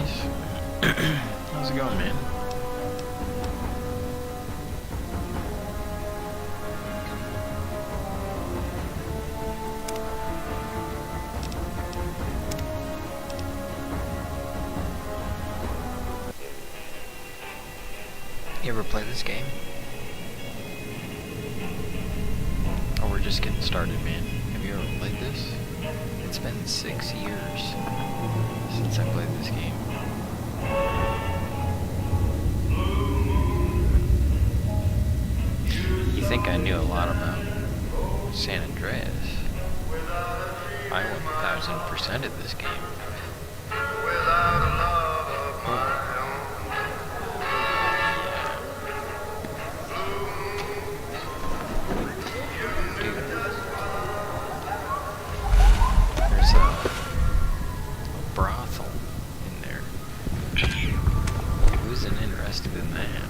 Growmiez. How's it going, man? You ever play this game? Oh, we're just getting started, man. Have you ever played this? It's been 6 years since I played this game. You think I knew a lot about San Andreas? I 1000%ed this game. Brothel in there. Who isn't interested in that?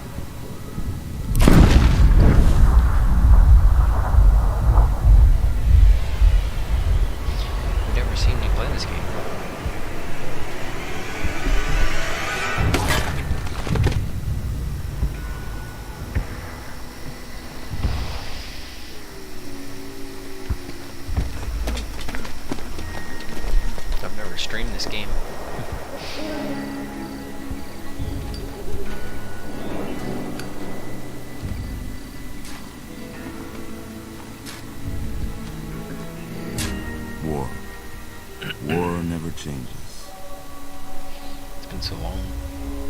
I've never seen you play this game. I've never streamed this game. War. War never changes. It's been so long.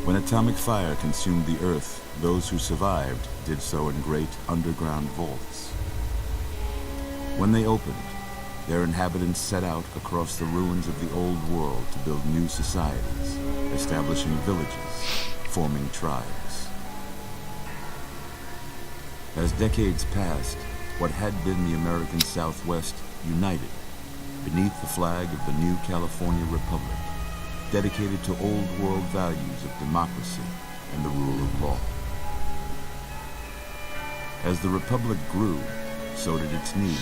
When atomic fire consumed the Earth, those who survived did so in great underground vaults. When they opened, their inhabitants set out across the ruins of the old world to build new societies, establishing villages, forming tribes. As decades passed, what had been the American Southwest united beneath the flag of the new California Republic, dedicated to old world values of democracy and the rule of law. As the Republic grew, so did its needs.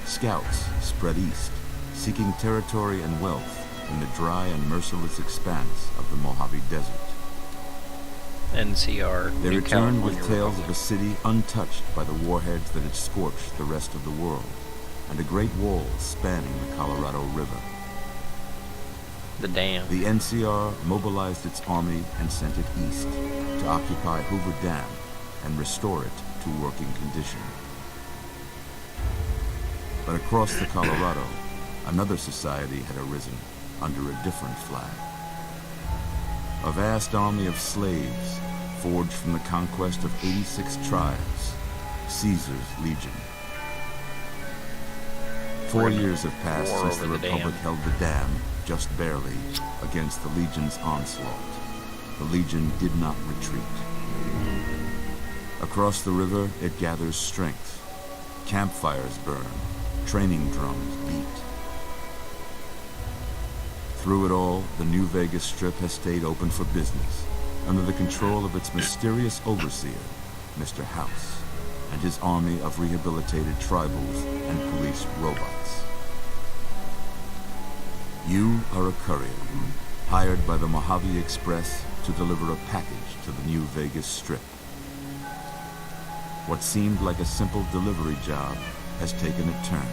Scouts spread east, seeking territory and wealth in the dry and merciless expanse of the Mojave Desert. NCR. They New returned with California tales of Republic. a city untouched by the warheads that had scorched the rest of the world, and a great wall spanning the Colorado River. The dam. The NCR mobilized its army and sent it east to occupy Hoover Dam and restore it to working condition. But across the Colorado, another society had arisen under a different flag. A vast army of slaves forged from the conquest of 86 tribes, Caesar's Legion. 4 years have passed War since the over the Republic dam. held the dam, just barely, against the Legion's onslaught. The Legion did not retreat. Across the river, it gathers strength. Campfires burn, training drums beat. Through it all, the New Vegas Strip has stayed open for business, under the control of its mysterious overseer, Mr. House, and his army of rehabilitated tribals and police robots. You are a courier, hired by the Mojave Express to deliver a package to the New Vegas Strip. What seemed like a simple delivery job has taken a turn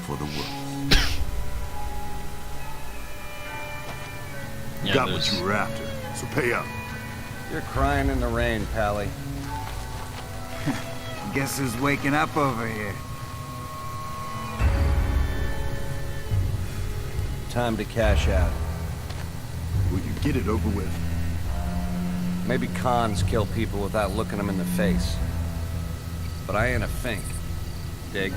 for the worse. Yeah, Got what you were after, so pay up. You're crying in the rain, Pally. Guess who's waking up over here? Time to cash out. Will you get it over with? Maybe cons kill people without looking them in the face. But I ain't a fink. Dig?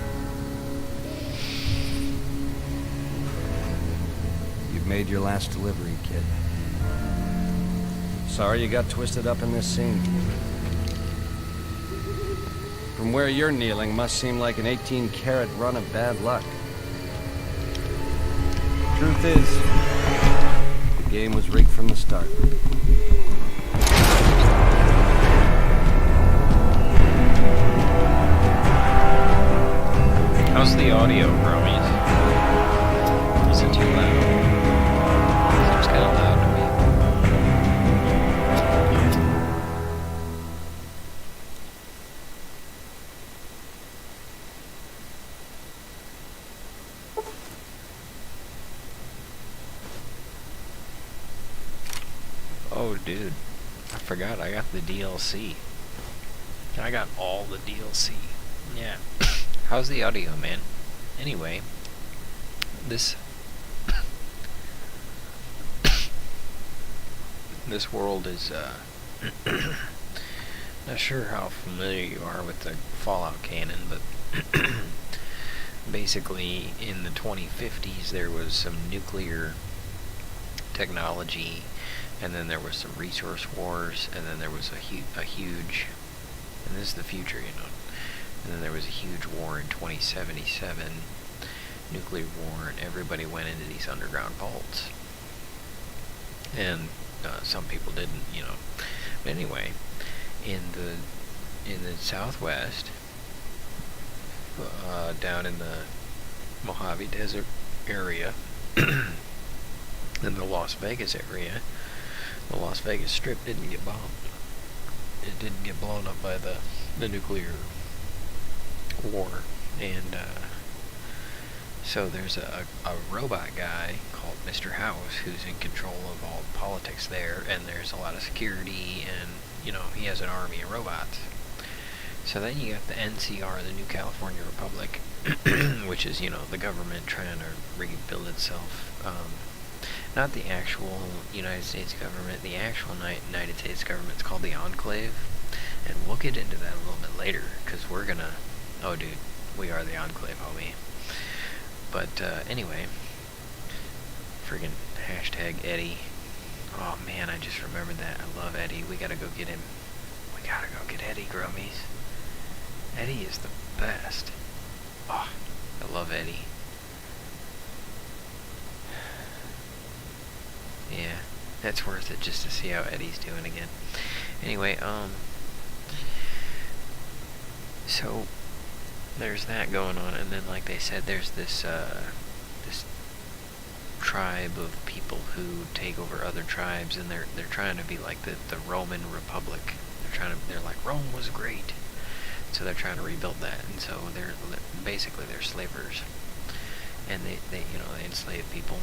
You've made your last delivery, kid. Sorry you got twisted up in this scene. From where you're kneeling must seem like an 18-carat run of bad luck. Truth is, the game was rigged from the start. How's the audio, Growmiez? Is it too loud? Seems kind of loud. Oh, dude. I forgot I got the DLC. I got all the DLC. Yeah. How's the audio, man? Anyway, this this world is not sure how familiar you are with the Fallout canon, but basically in the 2050s there was some nuclear technology, and then there was some resource wars, and then there was a huge, and this is the future, you know, and then there was a huge war in 2077, nuclear war, and everybody went into these underground vaults, and some people didn't, you know. But anyway, in the Southwest, down in the Mojave Desert area, in the Las Vegas area, the Las Vegas Strip didn't get bombed. It didn't get blown up by the nuclear war, and so there's a robot guy called Mr. House who's in control of all the politics there, and there's a lot of security, and you know, he has an army of robots. So then you got the NCR, the New California Republic, which is, you know, the government trying to rebuild itself. Not the actual United States government. The actual United States government is called the Enclave, and we'll get into that a little bit later, because we're gonna... Oh, dude, we are the Enclave, homie. But, anyway, friggin' hashtag Eddie. Oh, man, I just remembered that. I love Eddie. We gotta go get him. We gotta go get Eddie, Growmiez. Eddie is the best. Oh, I love Eddie. Yeah, that's worth it just to see how Eddie's doing again. Anyway, so there's that going on, and then like they said, there's this this tribe of people who take over other tribes, and they're trying to be like the Roman Republic. They're like, Rome was great, so they're trying to rebuild that, and so they're basically slavers, and they you know, they enslave people.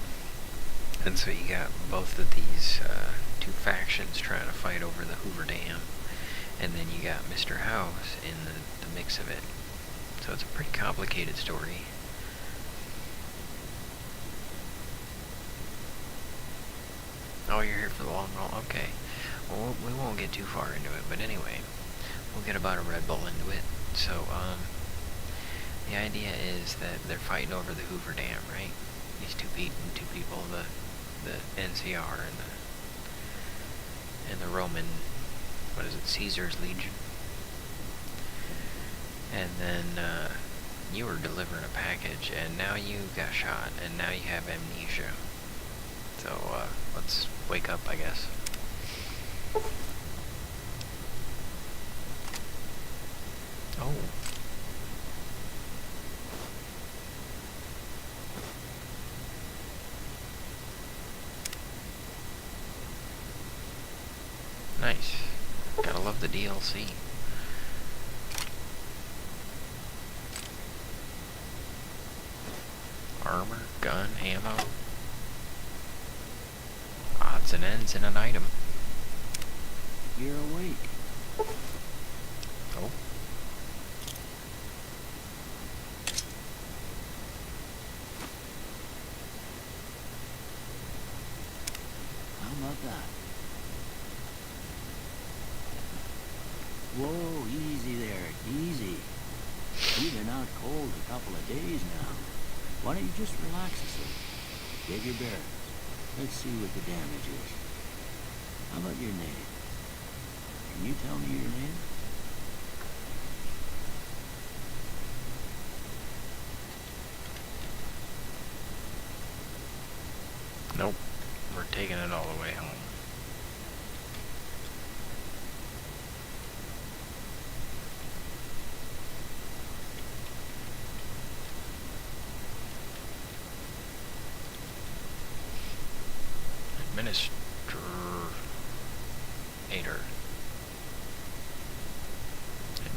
And so you got both of these two factions trying to fight over the Hoover Dam, and then you got Mr. House in the mix of it. So it's a pretty complicated story. Oh, you're here for the long haul? Okay. Well, we won't get too far into it, but anyway, we'll get about a Red Bull into it. So, the idea is that they're fighting over the Hoover Dam, right? These two people, the NCR and the Roman, what is it, Caesar's Legion. And then you were delivering a package, and now you got shot, and now you have amnesia. So let's wake up, I guess. Oh. Nice. Gotta love the DLC. Armor, gun, ammo. Odds and ends in an item. You're awake. Oh. How about that? Whoa, easy there, easy. You've been out cold a couple of days now. Why don't you just relax a second? Get your bearings. Let's see what the damage is. How about your name? Can you tell me your name? Nope. We're taking it all the way home.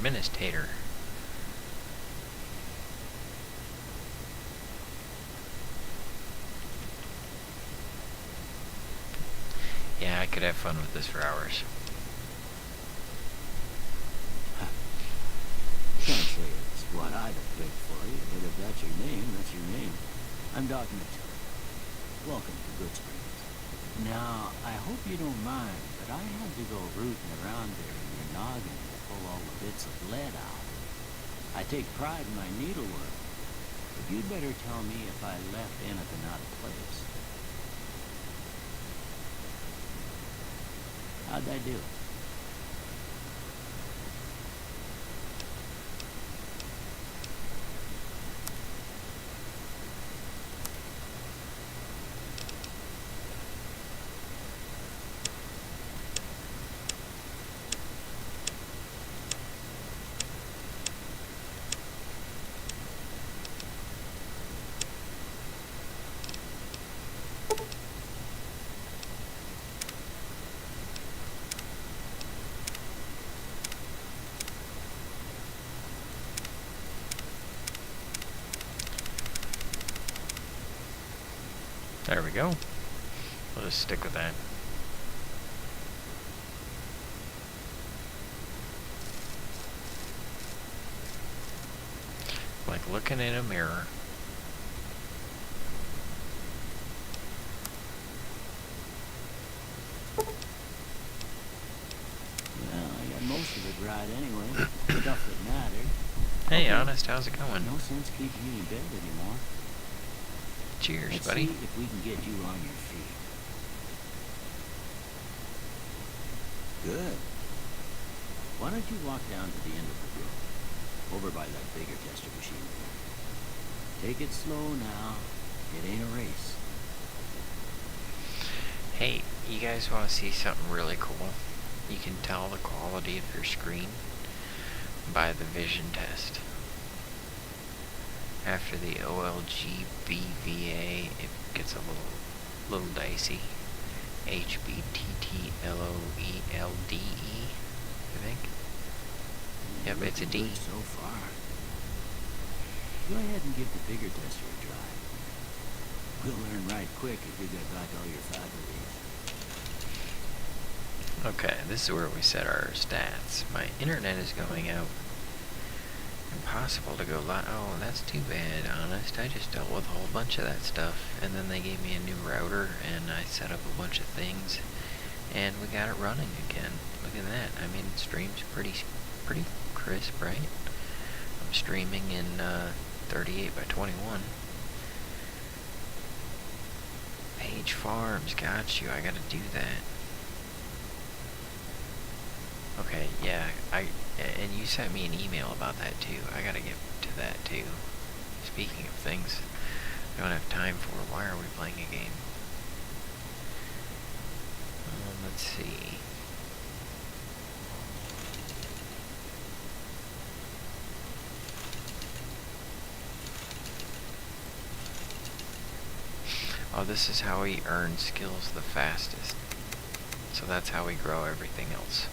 Administrator. Yeah, I could have fun with this for hours. Can't say it's what I'd have picked for you, but if that's your name, that's your name. I'm Doc Mitchell. Welcome to Good Springs. Now, I hope you don't mind, but I had to go rooting around there in your noggin to pull all the bits of lead out. I take pride in my needlework, but you'd better tell me if I left anything out of place. How'd I do? There we go. We'll just stick with that. Like looking in a mirror. Well, I got most of it right anyway. Stuff that mattered. Hey, Okay. Honest, how's it going? No sense keeping you in bed anymore. Cheers, Let's buddy. see if we can get you on your feet. Good. Why don't you walk down to the end of the room, over by that bigger tester machine there. Take it slow now. It ain't a race. Hey, you guys want to see something really cool? You can tell the quality of your screen by the vision test. After the OLG BVA, it gets a little dicey. HBTTLOELDE, I think. Yep, it's a D. Good so far. Go ahead and give the bigger tester a try. We'll learn right quick if you get back all your faculties. Okay, this is where we set our stats. My internet is going out. Impossible to go live. Oh, that's too bad, Honest. I just dealt with a whole bunch of that stuff, and then they gave me a new router, and I set up a bunch of things, and we got it running again. Look at that. I mean, it streams pretty crisp, right? I'm streaming in 38 by 21. Page Farms, got you. I gotta do that. Okay, yeah, and you sent me an email about that too. I gotta get to that too. Speaking of things I don't have time for, why are we playing a game? Let's see. Oh, this is how we earn skills the fastest. So that's how we grow everything else.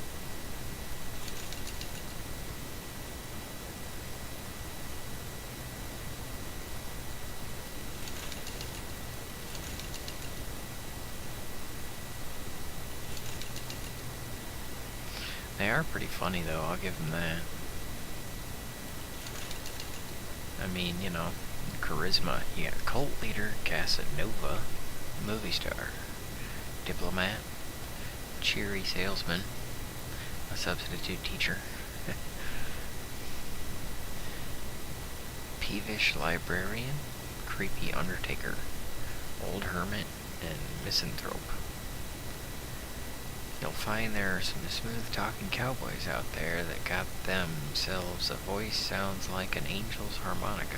They are pretty funny though, I'll give them that. I mean, you know, charisma. You got cult leader, Casanova, movie star, diplomat, cheery salesman, a substitute teacher, peevish librarian, creepy undertaker, old hermit, and misanthrope. You'll find there are some smooth-talking cowboys out there that got themselves a voice sounds like an angel's harmonica.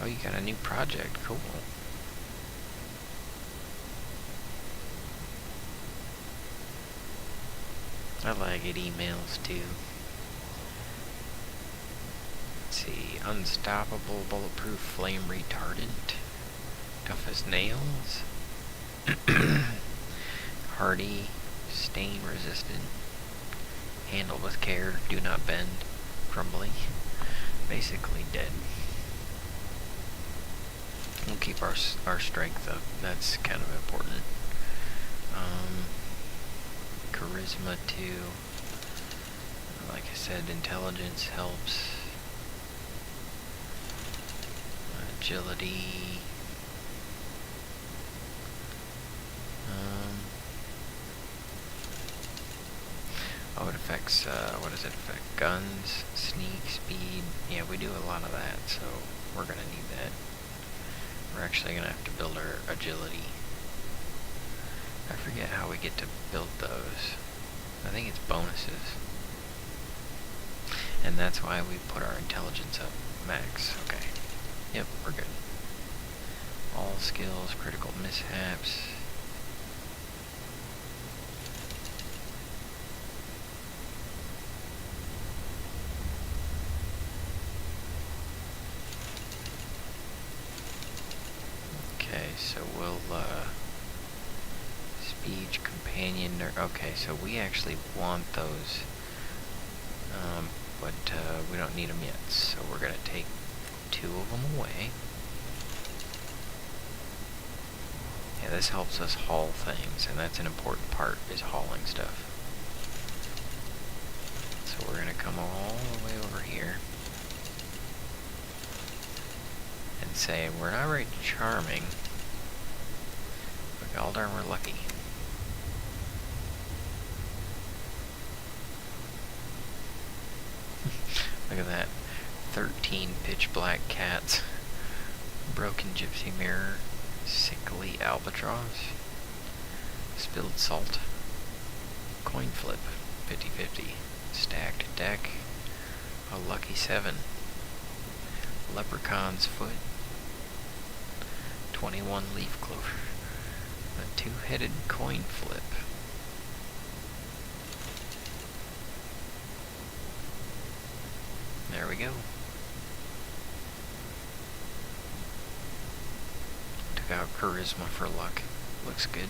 Oh, you got a new project. Cool. I like it, emails too. Let's see, unstoppable, bulletproof, flame retardant, tough as nails, Hardy, stain resistant, handle with care, do not bend, crumbly, basically dead. We'll keep our strength up, that's kind of important. Charisma 2, like I said, intelligence helps. Agility. Oh, it affects, what does it affect? Guns, sneak, speed. Yeah, we do a lot of that, so we're gonna need that. We're actually gonna have to build our agility. I forget how we get to build those. I think it's bonuses. And that's why we put our intelligence up max. Okay. Yep, we're good. All skills, critical mishaps. Okay, so we'll, speech, companion, okay, so we actually want those, but, we don't need them yet, so we're gonna take 2 of them away. Yeah, this helps us haul things, and that's an important part, is hauling stuff. So we're gonna come all the way over here and say, we're not very charming, but god darn, we're lucky. Look at that. 13 pitch black cats. Broken gypsy mirror. Sickly albatross. Spilled salt. Coin flip. 50-50. Stacked deck. A lucky 7. Leprechaun's foot. 21 leaf clover. A 2-headed coin flip. There we go. Took out charisma for luck. Looks good.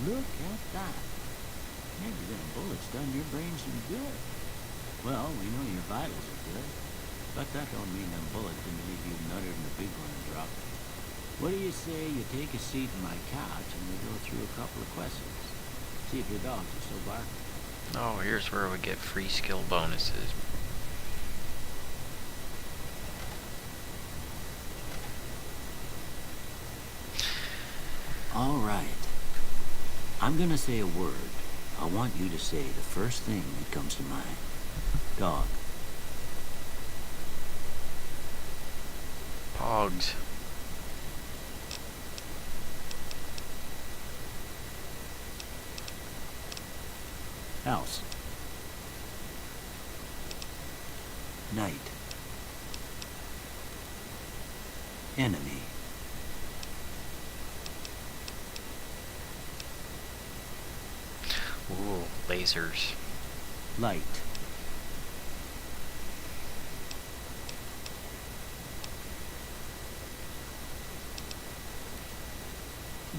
Look at that. Maybe them bullets done your brains some good. Well, we know your vitals are good, but that don't mean them bullets didn't leave you nuttered in the big one and drop. What do you say you take a seat in my couch and we go through a couple of questions? See if your dogs are still barking. Oh, here's where we get free skill bonuses. All right. I'm gonna say a word. I want you to say the first thing that comes to mind. Dog. Pogs. House. Night. Enemy. Ooh, lasers. Light.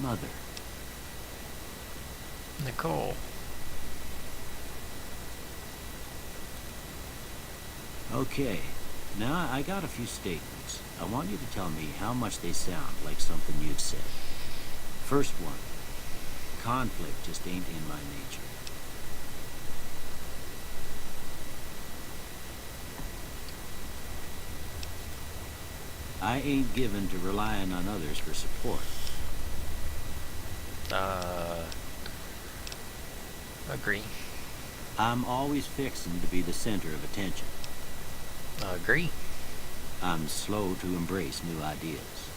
Mother. Nicole. Okay, now I got a few statements. I want you to tell me how much they sound like something you've said. First one, conflict just ain't in my nature. I ain't given to relying on others for support. Agree. I'm always fixing to be the center of attention. Agree. I'm slow to embrace new ideas.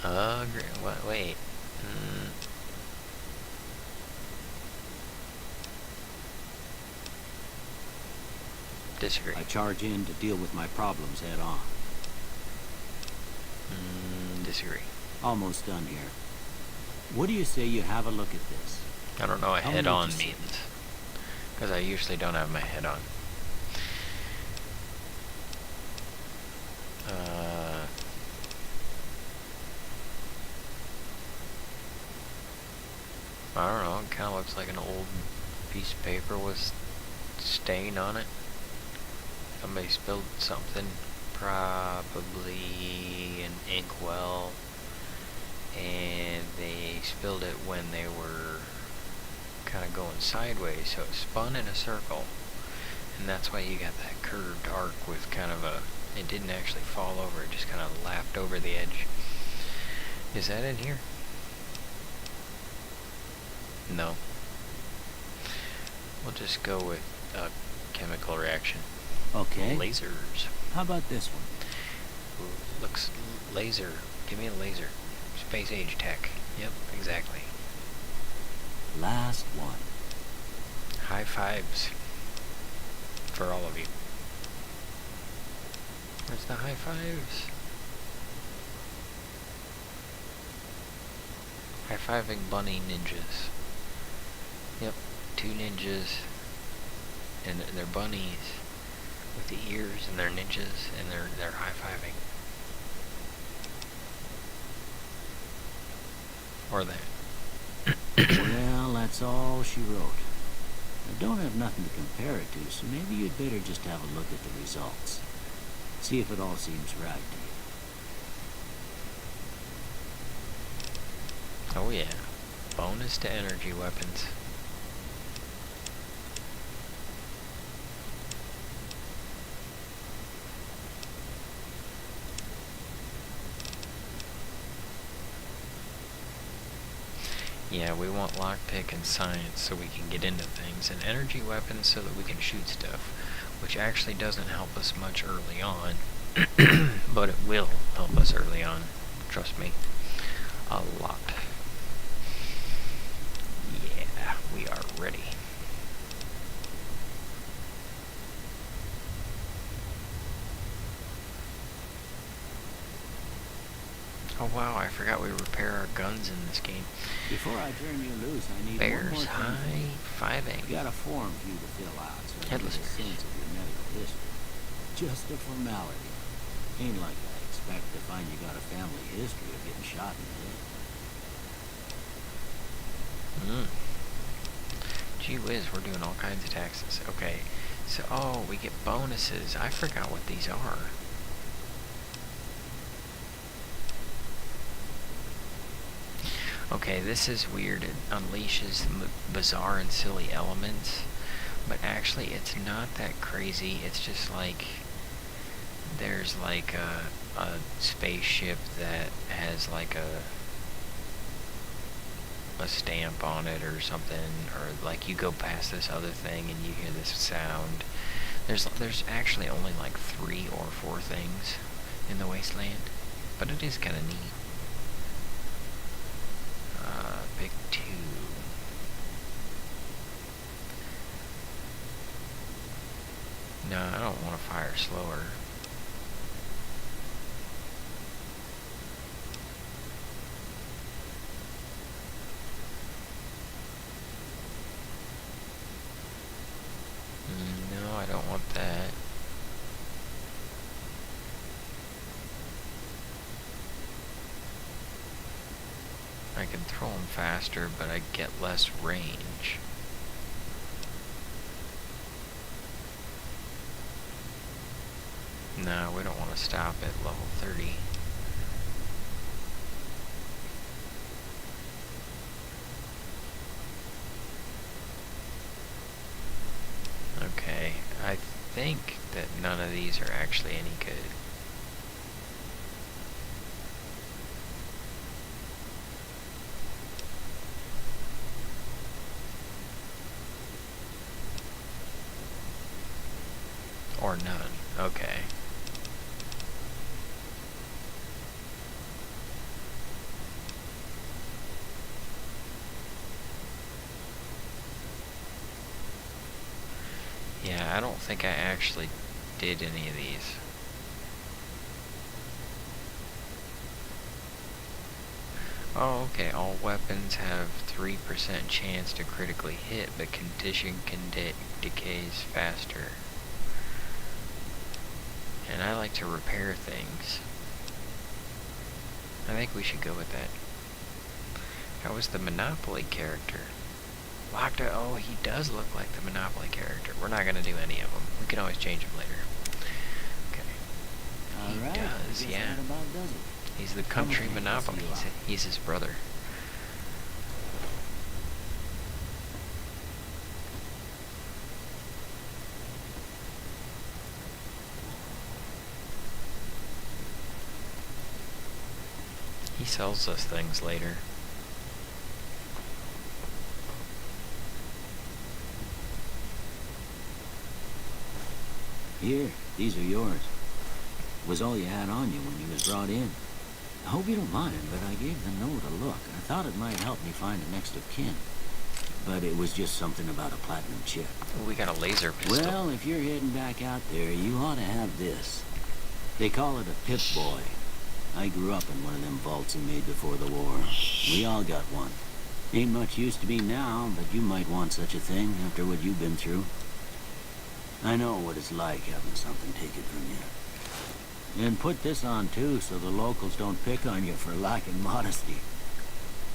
Agree. Wait. Disagree. I charge in to deal with my problems head on. Disagree. Almost done here. What do you say you have a look at this? I don't know what Tell me head what on you see. means. Because I usually don't have my head on. looks like an old piece of paper with stain on it. Somebody spilled something, probably an inkwell, and they spilled it when they were kind of going sideways, so it spun in a circle, and that's why you got that curved arc with kind of a, it didn't actually fall over, it just kind of lapped over the edge. Is that in here? No. We'll just go with a chemical reaction. Okay. Lasers. How about this one? Looks laser. Give me a laser. Space age tech. Yep, exactly. Last one. High fives for all of you. Where's the high fives? High-fiving bunny ninjas. Yep, 2 ninjas, and they're bunnies with the ears, and they're ninjas, and they're high-fiving. Or that. Well, that's all she wrote. I don't have nothing to compare it to, so maybe you'd better just have a look at the results. See if it all seems right to you. Oh yeah. Bonus to energy weapons. Yeah, we want lockpick and science so we can get into things, and energy weapons so that we can shoot stuff, which actually doesn't help us much early on, but it will help us early on. Trust me. A lot. Yeah, we are ready. Oh wow, I forgot we repair our guns in this game. Before I turn you loose, I need one more Bears thing. high-fiving. You got a form for you to fill out so I Headless get a bears. sense of your medical history. Just a formality. Ain't like I expect to find you got a family history of getting shot in the head. Gee whiz, we're doing all kinds of taxes. Okay, so, oh, we get bonuses. I forgot what these are. Okay, this is weird. It unleashes bizarre and silly elements, but actually it's not that crazy. It's just like there's like a spaceship that has like a stamp on it or something, or like you go past this other thing and you hear this sound. There's actually only like 3 or 4 things in the wasteland, but it is kind of neat. Pick 2. No, I don't want to fire slower. No, I don't want that. I can throw them faster, but I get less range. No, we don't want to stop at level 30. Okay, I think that none of these are actually any good. Or none. Okay. Yeah, I don't think I actually did any of these. Oh, okay. All weapons have 3% chance to critically hit, but condition decays faster. And I like to repair things. I think we should go with that. How was the Monopoly character? Oh, he does look like the Monopoly character. We're not gonna do any of them. We can always change him later. Okay. He All right. does, yeah. That about does it. He's the country Come on, Monopoly. let's see you out. He's his brother. He sells us things later. Here, these are yours. Was all you had on you when you was brought in. I hope you don't mind, but I gave the note a look. I thought it might help me find a next of kin. But it was just something about a platinum chip. We got a laser pistol. Well, if you're heading back out there, you ought to have this. They call it a Pip-Boy. I grew up in one of them vaults he made before the war. We all got one. Ain't much use to me now, but you might want such a thing after what you've been through. I know what it's like having something taken from you. And put this on too, so the locals don't pick on you for lacking modesty.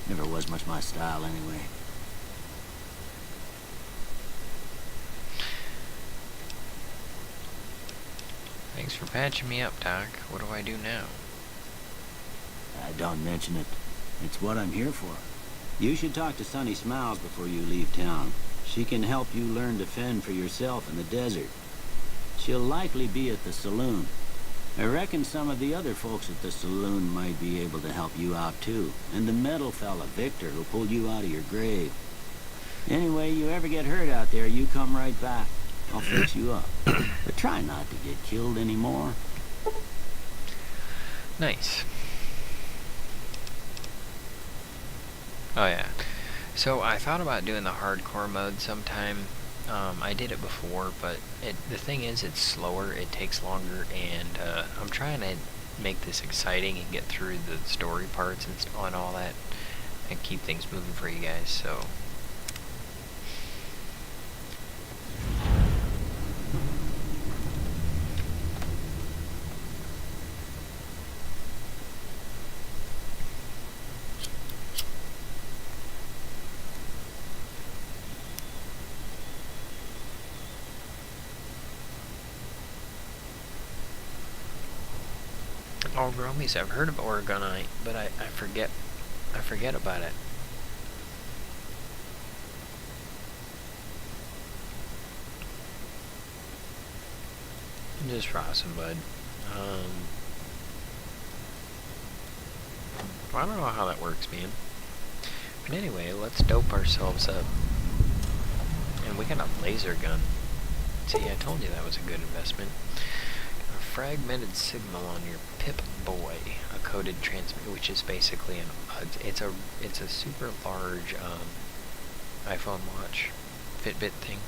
Never was much my style anyway. Thanks for patching me up, Doc. What do I do now? Don't mention it. It's what I'm here for. You should talk to Sunny Smiles before you leave town. She can help you learn to fend for yourself in the desert. She'll likely be at the saloon. I reckon some of the other folks at the saloon might be able to help you out too. And the metal fella, Victor, who pulled you out of your grave. Anyway, you ever get hurt out there, you come right back. I'll fix you up. But try not to get killed anymore. Nice. Oh yeah. So I thought about doing the hardcore mode sometime. I did it before, but the thing is, it's slower, it takes longer, and I'm trying to make this exciting and get through the story parts and all that, and keep things moving for you guys, so... Oh, Growmiez, I've heard of Oregonite, but I forget about it. Just frozen, bud. I don't know how that works, man. But anyway, let's dope ourselves up. And we got a laser gun. See, I told you that was a good investment. A fragmented signal on your Pip-Boy, a coded transmitter, which is basically it's a super large iPhone watch, Fitbit thing.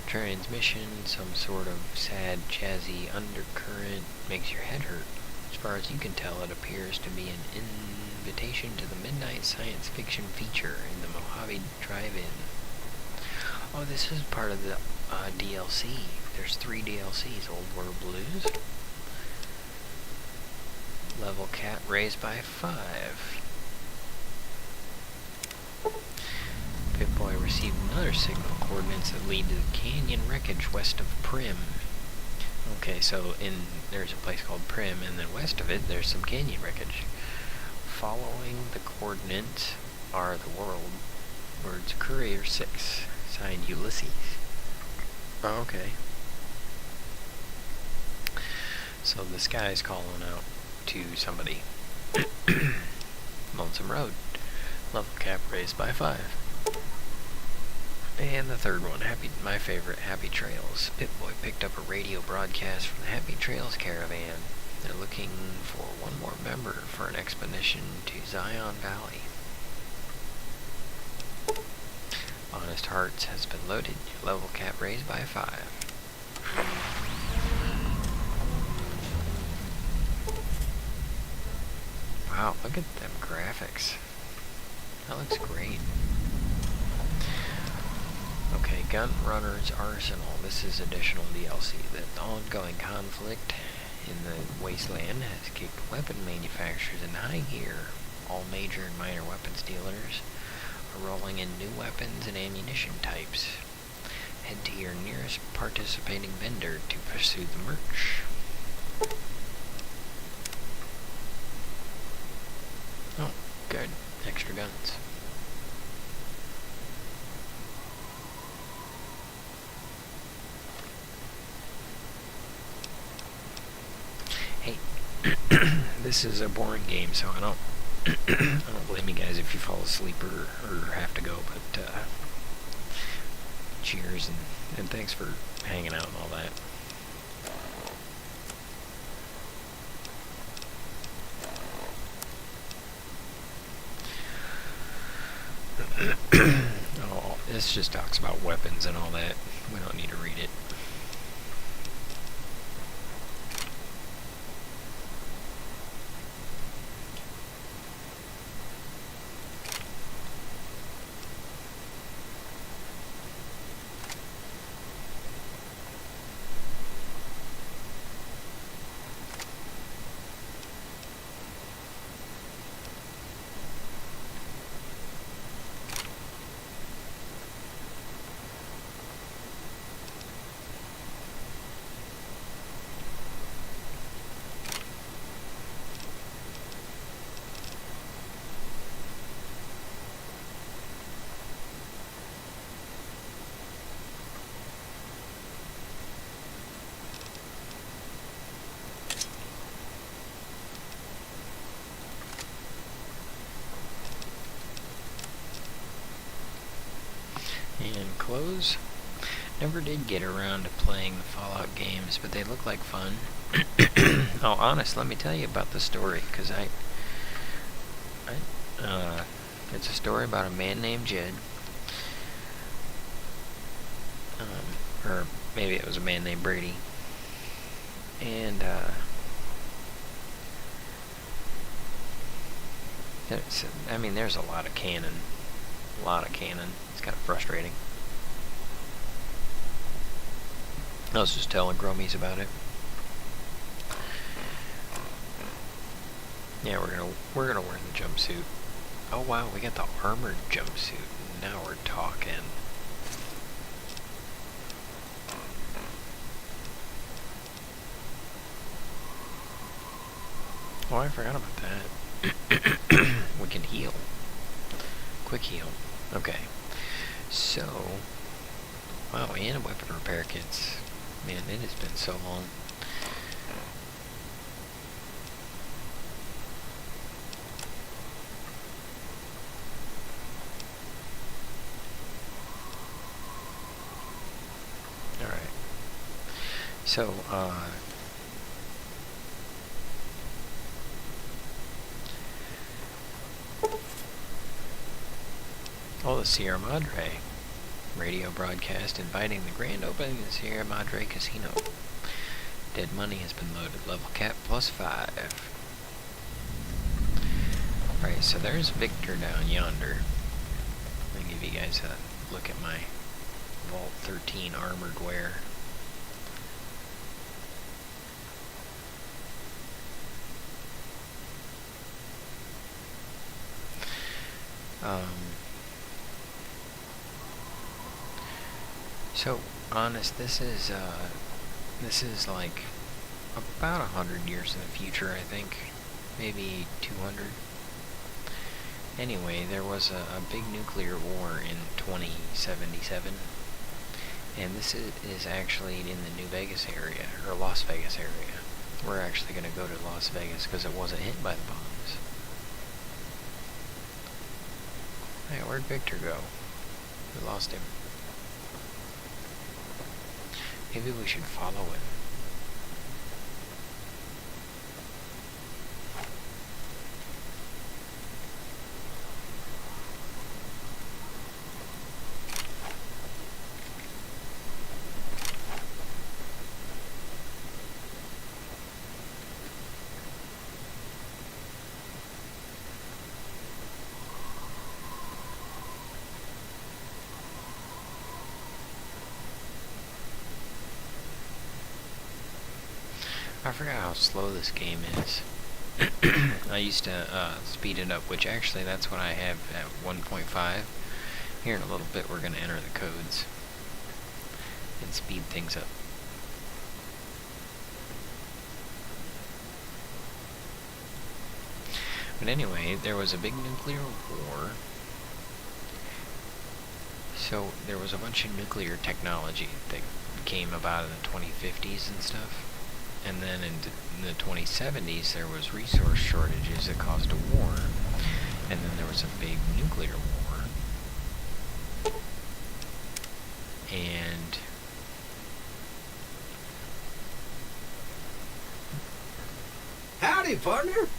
Transmission, some sort of sad, jazzy undercurrent, makes your head hurt. As far as you can tell, it appears to be an invitation to the midnight science fiction feature in the Mojave Drive-In. Oh, this is part of the DLC. There's 3 DLCs. Old World Blues. Level cap raised by 5. Pip-Boy received another signal coordinates that lead to the canyon wreckage west of Prim. Okay, so there's a place called Prim, and then west of it, there's some canyon wreckage. Following the coordinates are the words Courier 6, signed Ulysses. Oh, okay. So this guy's calling out to somebody. Lonesome Road. Level cap raised by 5. And the third one, my favorite, Happy Trails. Pip-Boy picked up a radio broadcast from the Happy Trails caravan. They're looking for one more member for an expedition to Zion Valley. Honest Hearts has been loaded. Your level cap raised by 5. Wow, look at them graphics. That looks great. Okay, Gun Runner's Arsenal. This is additional DLC. The ongoing conflict in the wasteland has kicked weapon manufacturers in high gear. All major and minor weapons dealers rolling in new weapons and ammunition types. Head to your nearest participating vendor to pursue the merch. Oh, good. Extra guns. Hey, this is a boring game, so I don't I don't blame you guys if you fall asleep or have to go, but cheers and thanks for hanging out and all that. Oh, this just talks about weapons and all that. We don't need to read it. And close. Never did get around to playing the Fallout games, but they look like fun. Oh, honest, let me tell you about the story, because it's a story about a man named Jed. Or maybe it was a man named Brady. And, there's a lot of canon. It's kind of frustrating. I was just telling Growmiez about it. Yeah, we're gonna wear the jumpsuit. Oh wow, we got the armored jumpsuit. Now we're talking. Oh, I forgot about that. We can heal. Quick heal. Okay. So, wow, and weapon repair kits. Man, it has been so long. Alright. So, oh, the Sierra Madre radio broadcast inviting the grand opening of the Sierra Madre Casino. Dead money has been loaded. Level cap +5. Alright, so there's Victor down yonder. Let me give you guys a look at my Vault 13 armored wear. So, honest, this is like about 100 years in the future, I think. Maybe 200. Anyway, there was a big nuclear war in 2077. And this is actually in the New Vegas area, or Las Vegas area. We're actually going to go to Las Vegas because it wasn't hit by the bombs. Hey, where'd Victor go? We lost him. Maybe we should follow him. I forgot how slow this game is. I used to speed it up, which actually that's what I have at 1.5. Here in a little bit we're going to enter the codes and speed things up. But anyway, there was a big nuclear war. So there was a bunch of nuclear technology that came about in the 2050s and stuff. And then in the 2070s there was resource shortages that caused a war. And then there was a big nuclear war. And Howdy, partner.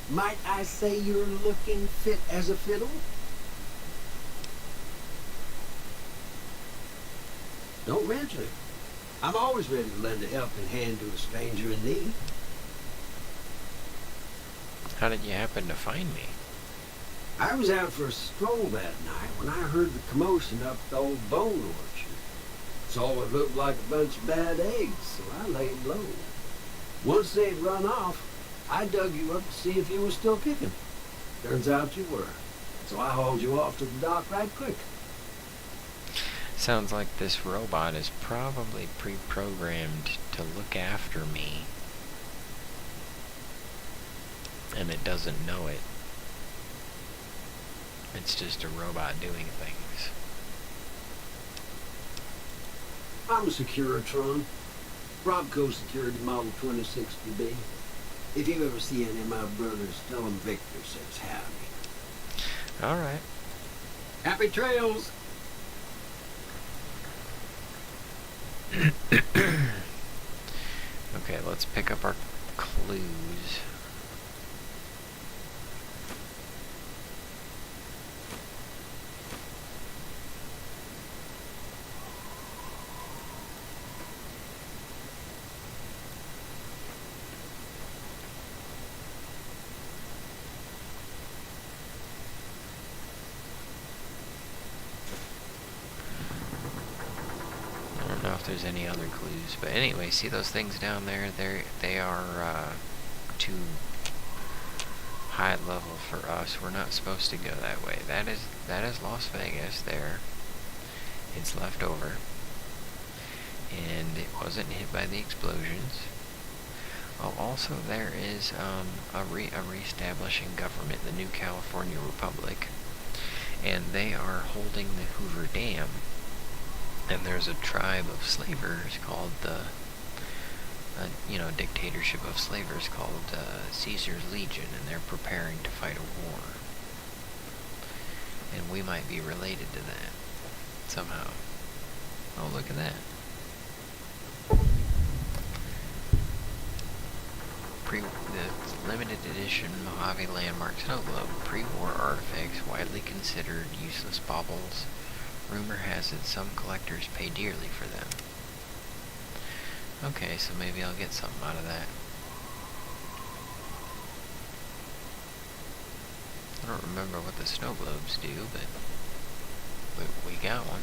Might I say you're looking fit as a fiddle? Don't mention it. I'm always ready to lend a helping hand to a stranger in need. how did you happen to find me? I was out for a stroll that night when I heard the commotion up at the old bone orchard. Saw what looked like a bunch of bad eggs, so I laid low. Once they'd run off, I dug you up to see if you were still kicking. Turns out you were. So I hauled you off to the dock right quick. Sounds like this robot is probably pre-programmed to look after me. And it doesn't know it. It's just a robot doing things. I'm a Securitron. Robco Security Model 2060B. If you ever see any of my brothers, tell them Victor says howdy. Alright. Happy trails! Okay, let's pick up our clues. I don't know if there's any other clues, but anyway, see those things down there? They are too high level for us. We're not supposed to go that way. That is Las Vegas there. It's left over, and it wasn't hit by the explosions. Oh, also there is a reestablishing government, the New California Republic, and they are holding the Hoover Dam. And there's a tribe of slavers called the, dictatorship of slavers called Caesar's Legion, and they're preparing to fight a war. And we might be related to that somehow. Oh, look at that. The limited edition Mojave Landmark Snow Globe. Pre-war artifacts widely considered useless baubles. Rumor has it some collectors pay dearly for them. Okay, so maybe I'll get something out of that. I don't remember what the snow globes do, but we got one.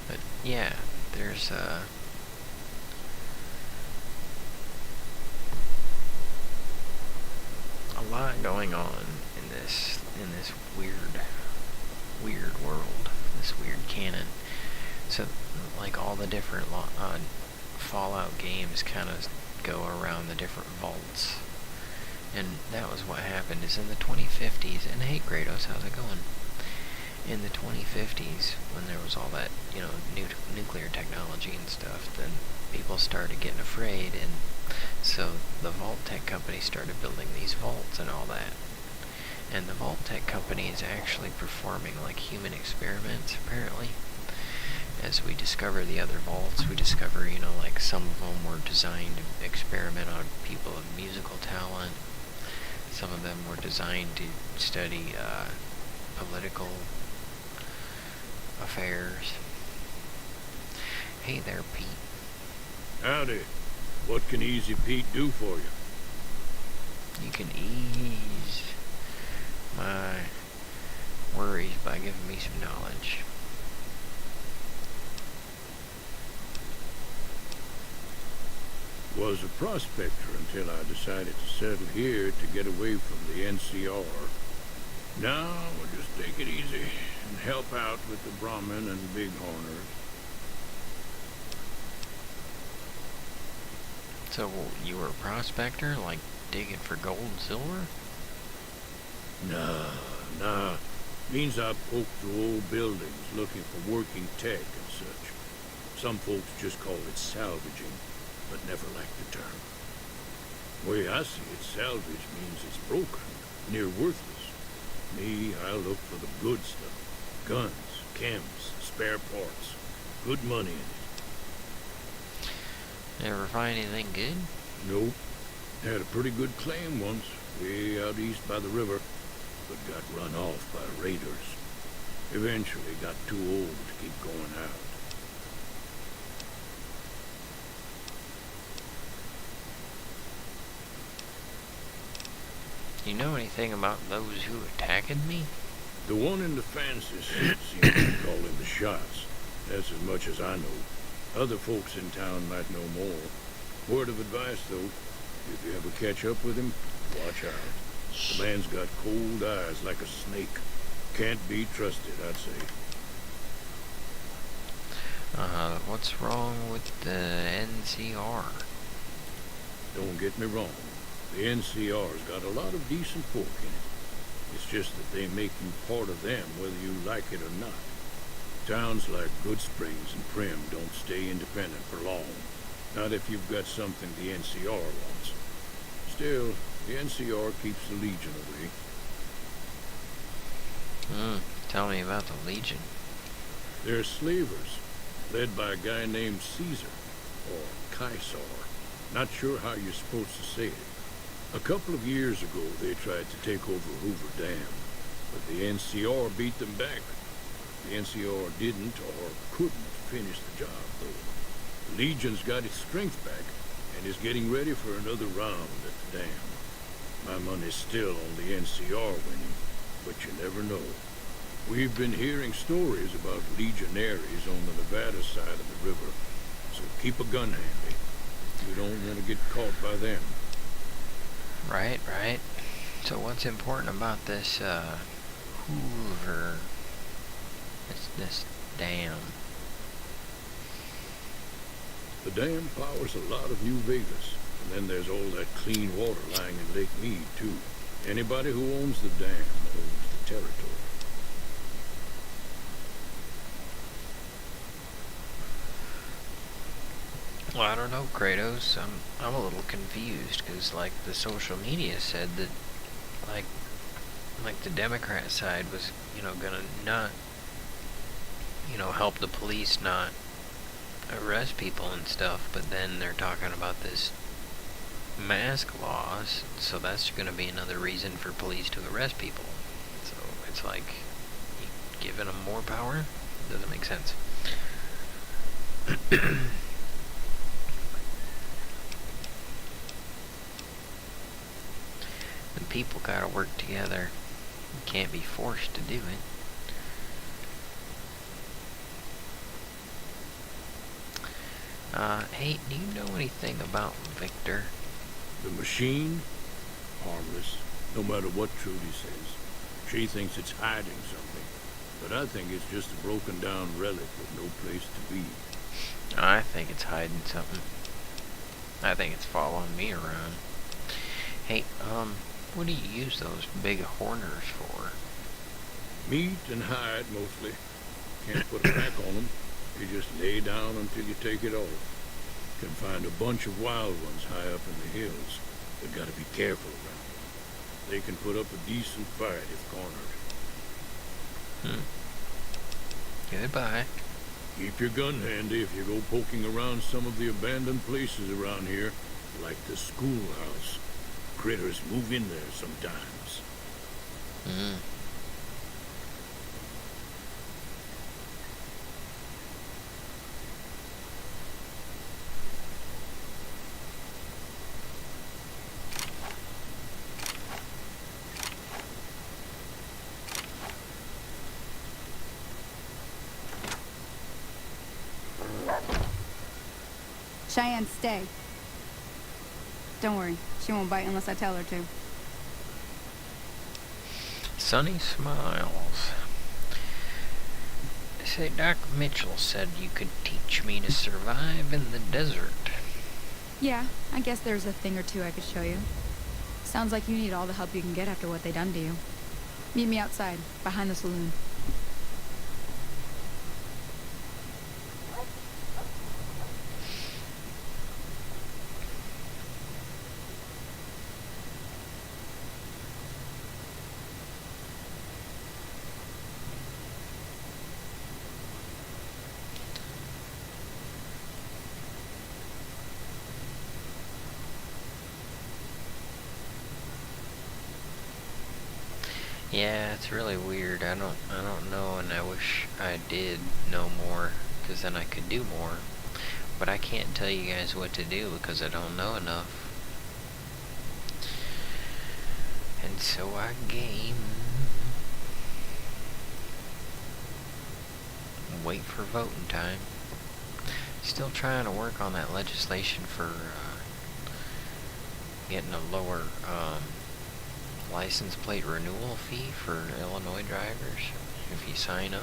But yeah, there's a lot going on in this weird world, this weird canon. So like all the different Fallout games kind of go around the different vaults. And that was what happened is in the 2050s, and hey Kratos, how's it going? In the 2050s, when there was all that, nuclear technology and stuff, then people started getting afraid, and so the Vault Tech company started building these vaults and all that. And the Vault Tech company is actually performing like human experiments, apparently. As we discover the other vaults, we discover, like some of them were designed to experiment on people of musical talent. Some of them were designed to study political affairs. Hey there, Pete. Howdy. What can Easy Pete do for you? You can ease my worries by giving me some knowledge. Was a prospector until I decided to settle here to get away from the NCR. Now we'll just take it easy and help out with the Brahmin and Bighorners. So, you were a prospector? Like, digging for gold and silver? Nah. Means I poked through old buildings looking for working tech and such. Some folks just call it salvaging, but never liked the term. Way I see it, salvage means it's broken, near worthless. Me, I look for the good stuff. Guns, chems, spare parts. Good money in it. Never find anything good? Nope. Had a pretty good claim once, way out east by the river, but got run off by raiders. Eventually got too old to keep going out. You know anything about those who attacked me? The one in the fancy suit seems to call in the shots. That's as much as I know. Other folks in town might know more. Word of advice, though, if you ever catch up with him, watch out. The man's got cold eyes like a snake. Can't be trusted, I'd say. What's wrong with the NCR? Don't get me wrong. The NCR's got a lot of decent folk in it. It's just that they make you part of them whether you like it or not. Towns like Good Springs and Prim don't stay independent for long. Not if you've got something the NCR wants. Still, the NCR keeps the Legion away. Tell me about the Legion. They're slavers, led by a guy named Caesar, or Caesar. Not sure how you're supposed to say it. A couple of years ago, they tried to take over Hoover Dam, but the NCR beat them back. The NCR didn't or couldn't finish the job, though. The Legion's got its strength back and is getting ready for another round at the dam. My money's still on the NCR winning, but you never know. We've been hearing stories about legionaries on the Nevada side of the river, so keep a gun handy. You don't want to get caught by them. Right. So what's important about this, Hoover... This dam? The dam powers a lot of New Vegas, and then there's all that clean water lying in Lake Mead, too. Anybody who owns the dam owns the territory. Well, I don't know, Kratos. I'm a little confused, because, like, the social media said that, like the Democrat side was, gonna not, help the police not arrest people and stuff, but then they're talking about this mask laws, so that's gonna be another reason for police to arrest people. So, it's like, giving them more power? Doesn't make sense. The people gotta work together. You can't be forced to do it. Hey, do you know anything about Victor? The machine? Harmless, no matter what Trudy says. She thinks it's hiding something, but I think it's just a broken down relic with no place to be. I think it's hiding something. I think it's following me around. Hey, what do you use those big horners for? Meat and hide, mostly. Can't put a pack on them. You just lay down until you take it off. Can find a bunch of wild ones high up in the hills, but gotta be careful around them. They can put up a decent fight if cornered. Goodbye. Keep your gun handy if you go poking around some of the abandoned places around here, like the schoolhouse. Critters move in there sometimes. Cheyenne, stay. Don't worry, she won't bite unless I tell her to. Sunny smiles. Say, Dr. Mitchell said you could teach me to survive in the desert. Yeah, I guess there's a thing or two I could show you. Sounds like you need all the help you can get after what they done to you. Meet me outside, behind the saloon. Yeah, it's really weird. I don't know, and I wish I did know more, because then I could do more. But I can't tell you guys what to do because I don't know enough. And so I game. Wait for voting time. Still trying to work on that legislation for getting a lower license plate renewal fee for Illinois drivers if you sign up.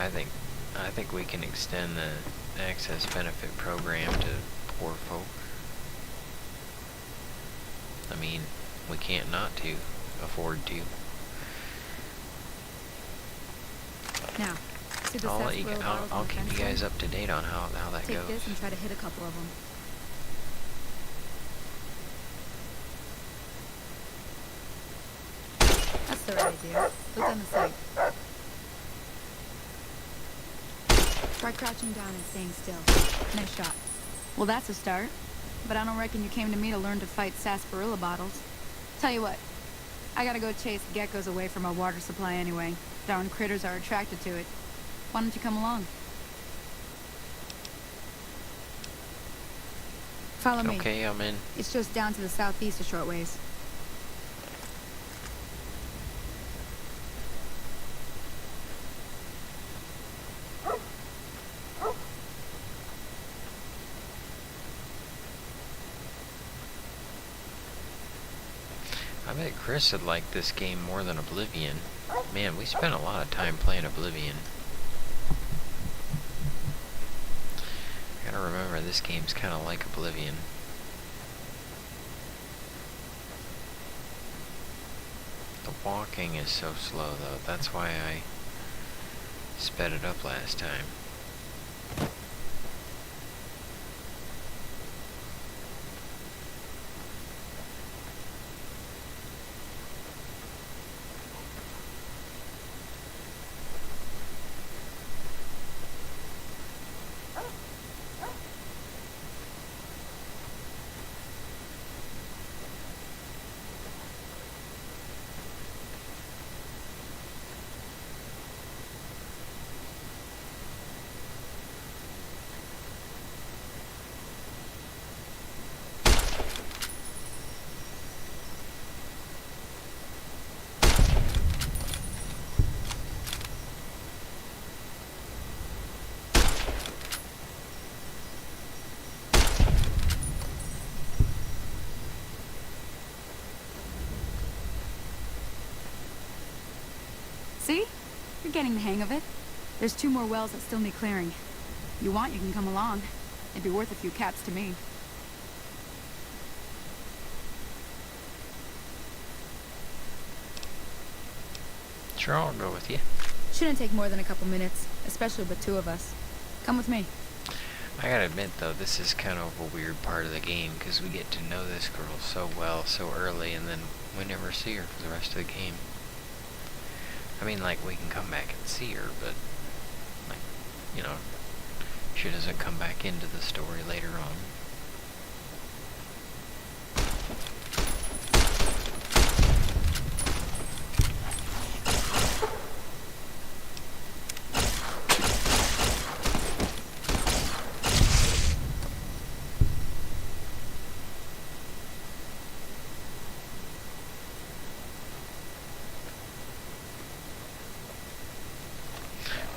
I think we can extend the access benefit program to poor folk. I mean, we can't not to afford to. Now, see the I'll keep you guys up to date on how that Take goes. this and try to hit a couple of them. That's the right idea. Look down the sight. Try crouching down and staying still. Nice shot. Well, that's a start. But I don't reckon you came to me to learn to fight sarsaparilla bottles. Tell you what, I gotta go chase geckos away from our water supply anyway. Darn critters are attracted to it. Why don't you come along? Follow me. Okay, I'm in. It's just down to the southeast a short ways. I bet Chris would like this game more than Oblivion. Man, we spent a lot of time playing Oblivion. I gotta remember, this game's kinda like Oblivion. The walking is so slow though, that's why I sped it up last time. See? You're getting the hang of it. There's 2 more wells that still need clearing. You want, you can come along. It'd be worth a few caps to me. Sure, I'll go with you. Shouldn't take more than a couple minutes, especially with 2 of us. Come with me. I gotta admit though, this is kind of a weird part of the game, because we get to know this girl so well, so early, and then we never see her for the rest of the game. I mean, like, we can come back and see her, but, like, you know, she doesn't come back into the story later on.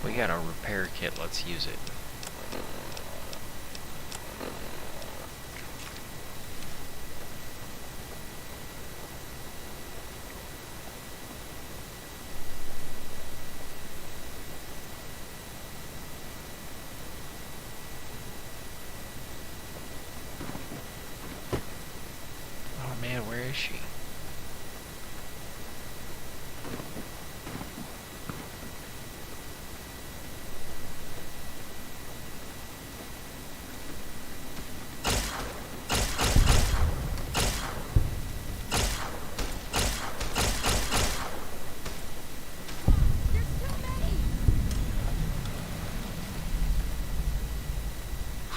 We got a repair kit, let's use it.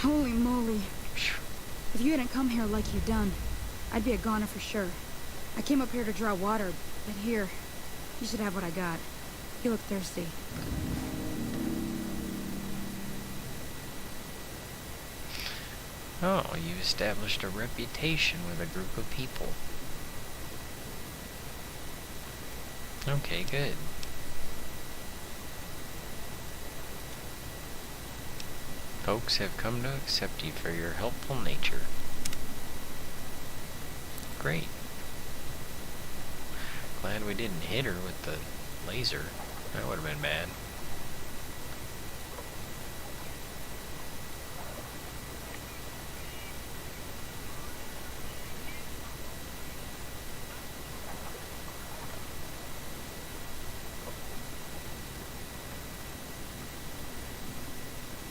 Holy moly. If you hadn't come here like you done, I'd be a goner for sure. I came up here to draw water, but here, you should have what I got. You look thirsty. Oh, you established a reputation with a group of people. Okay, good. Folks have come to accept you for your helpful nature. Great. Glad we didn't hit her with the laser. That would have been bad.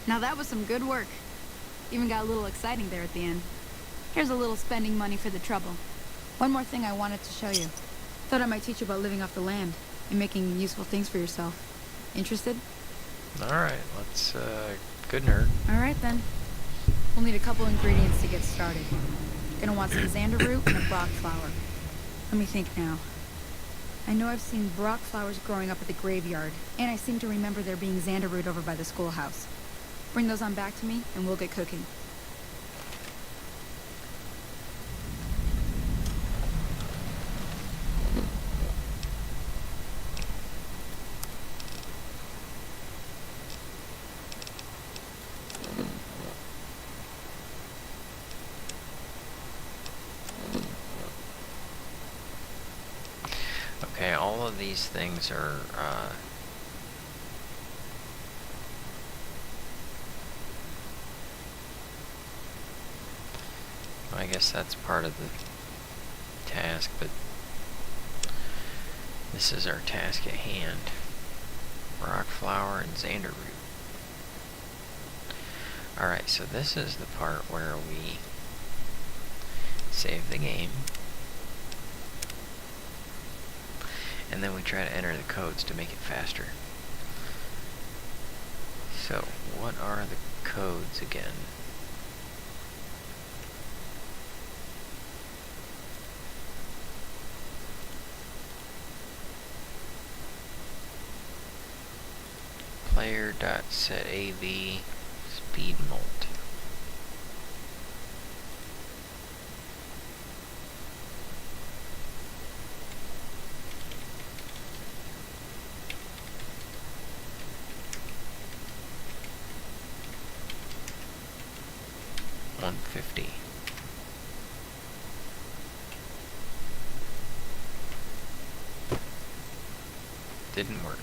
Now that was some good work. Even got a little exciting there at the end. Here's a little spending money for the trouble. One more thing I wanted to show you. Thought I might teach you about living off the land and making useful things for yourself. Interested? Alright, let's, good nerd. Alright then. We'll need a couple ingredients to get started. Gonna want some xander root and a brock flower. Let me think now. I know I've seen brock flowers growing up at the graveyard, and I seem to remember there being xander root over by the schoolhouse. Bring those on back to me, and we'll get cooking. Okay, all of these things are, I guess that's part of the task, but this is our task at hand. Rock flower and xander root. Alright, so this is the part where we save the game. And then we try to enter the codes to make it faster. So, what are the codes again? Player.setAV speed molt. $150. Didn't work.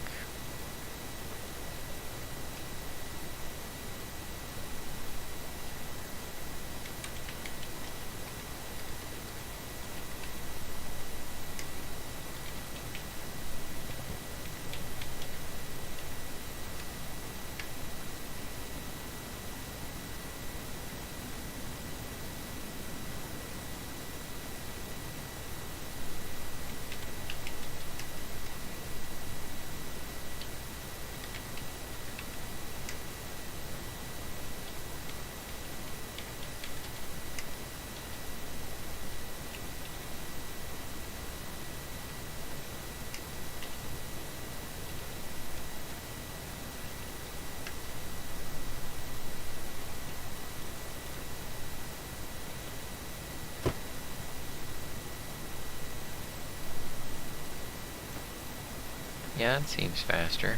Yeah, it seems faster.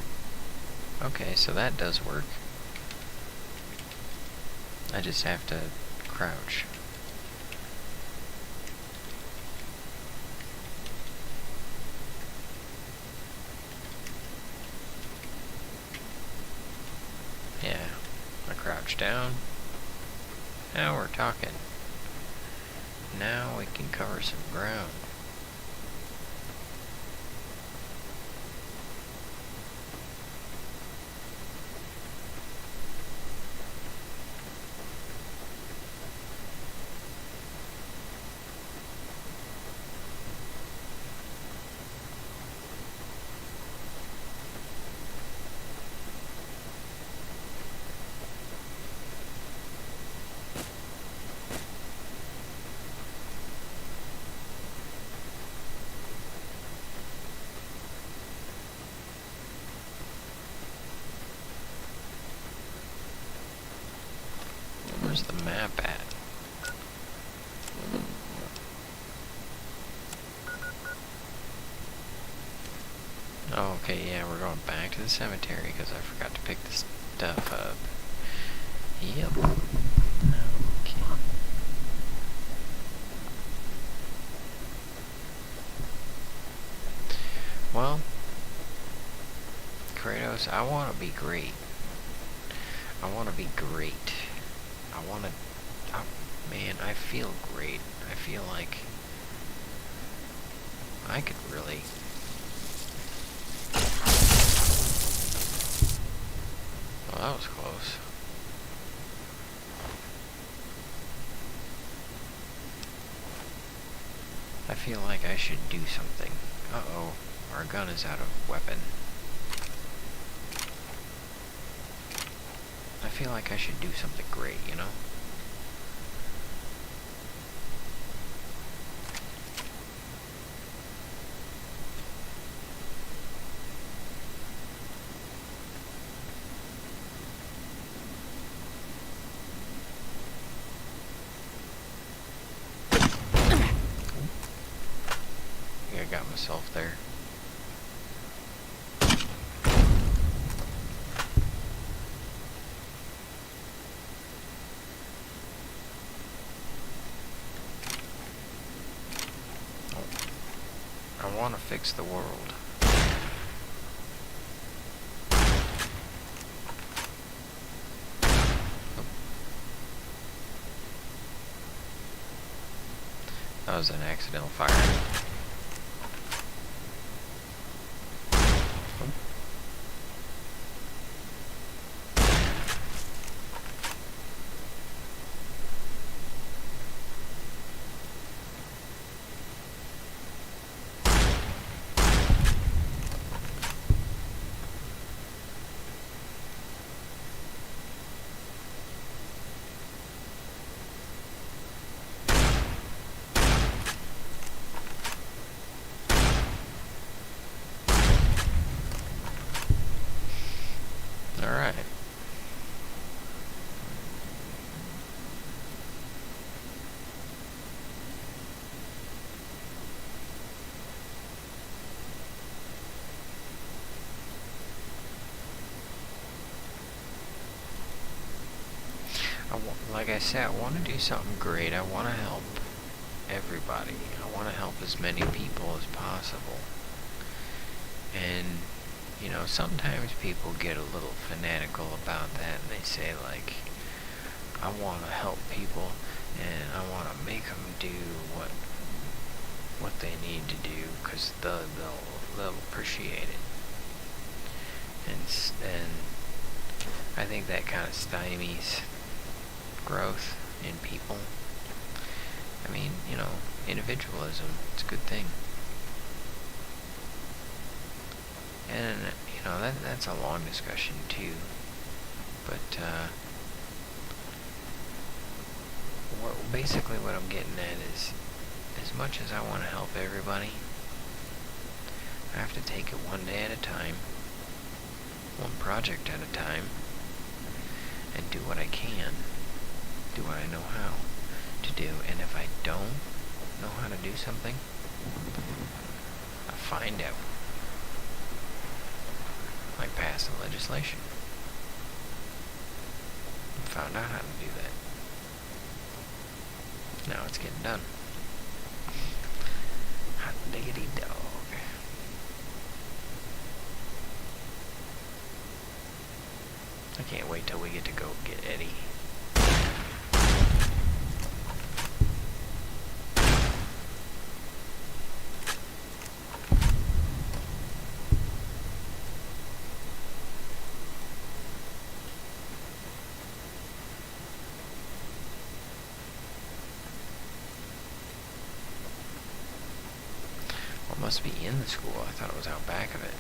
Okay, so that does work. I just have to crouch. Yeah, I crouch down. Now we're talking. Now we can cover some ground. Where's the map at? Oh, okay, yeah, we're going back to the cemetery because I forgot to pick the stuff up. Yep. Okay. Well, Kratos, I want to be great. I want to be great. I want to... Oh, man, I feel great. I feel like I could really... Well, that was close. I feel like I should do something. Uh-oh, our gun is out of weapon. I feel like I should do something great, you know? I got myself there. I want to fix the world. That was an accidental fire. Alright. Like I said, I want to do something great. I want to help everybody. I want to help as many people as possible. And you know, sometimes people get a little fanatical about that, and they say, like, I want to help people, and I want to make them do what they need to do, because they'll appreciate it. And I think that kind of stymies growth in people. I mean, you know, individualism, it's a good thing. And, you know, that's a long discussion, too. But, basically what I'm getting at is, as much as I want to help everybody, I have to take it one day at a time, one project at a time, and do what I can, do what I know how to do. And if I don't know how to do something, I find out. Like passing legislation. Found out how to do that. Now it's getting done. Hot diggity dog. I can't wait till we get to go get Eddie. Well, it must be in the school. I thought it was out back of it.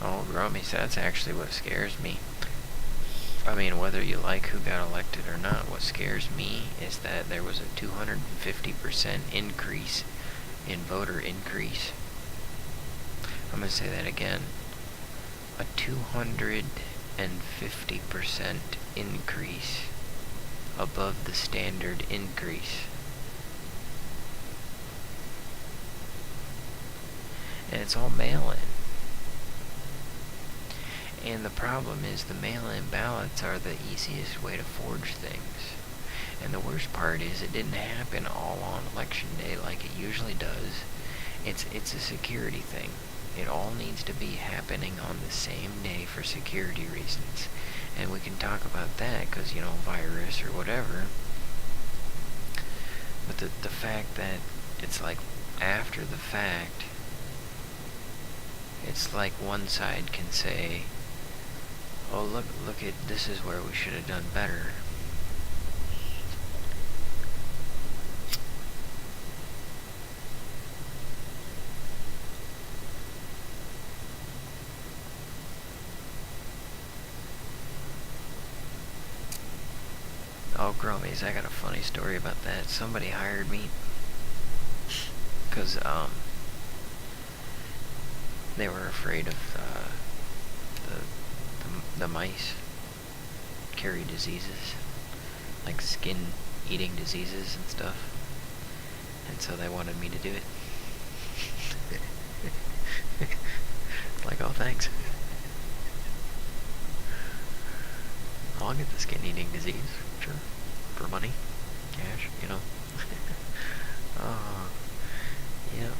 Oh, Growmiez, that's actually what scares me. I mean, whether you like who got elected or not, what scares me is that there was a 250% increase in voter increase. I'm going to say that again. A 250% increase above the standard increase. And it's all mail-in. And the problem is the mail-in ballots are the easiest way to forge things. And the worst part is it didn't happen all on election day like it usually does. It's a security thing. It all needs to be happening on the same day for security reasons. And we can talk about that because, you know, virus or whatever. But the fact that it's like after the fact, it's like one side can say, oh, look at, this is where we should have done better. Oh, Growmiez, I got a funny story about that. Somebody hired me because they were afraid of the mice carry diseases, like skin-eating diseases and stuff, and so they wanted me to do it. Like, oh, thanks. I'll get the skin-eating disease, sure, for money, cash, you know. Oh, yeah.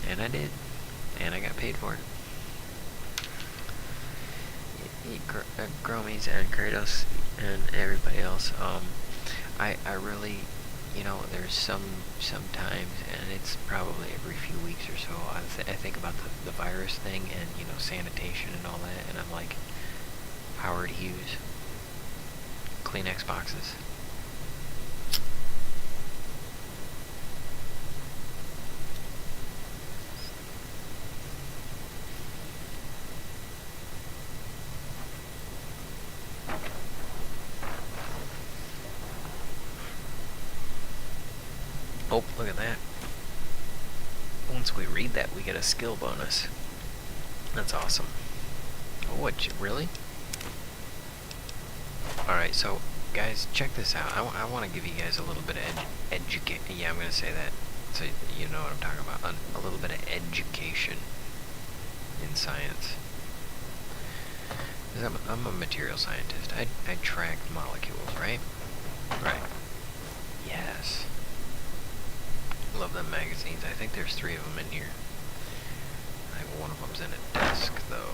And I did, and I got paid for it. Growmiez and Kratos and everybody else, I really, you know, there's sometimes, and it's probably every few weeks or so, I think about the virus thing and, you know, sanitation and all that, and I'm like, Howard Hughes, Kleenex boxes. Oh, look at that. Once we read that, we get a skill bonus. That's awesome. Oh, what, really? Alright, so, guys, check this out. I want to give you guys a little bit of education. Yeah, I'm going to say that, so you know what I'm talking about. A little bit of education in science. 'Cause I'm a material scientist. I track molecules, right? Right. Yes. Love them magazines. I think there's 3 of them in here. I think one of them's in a desk, though.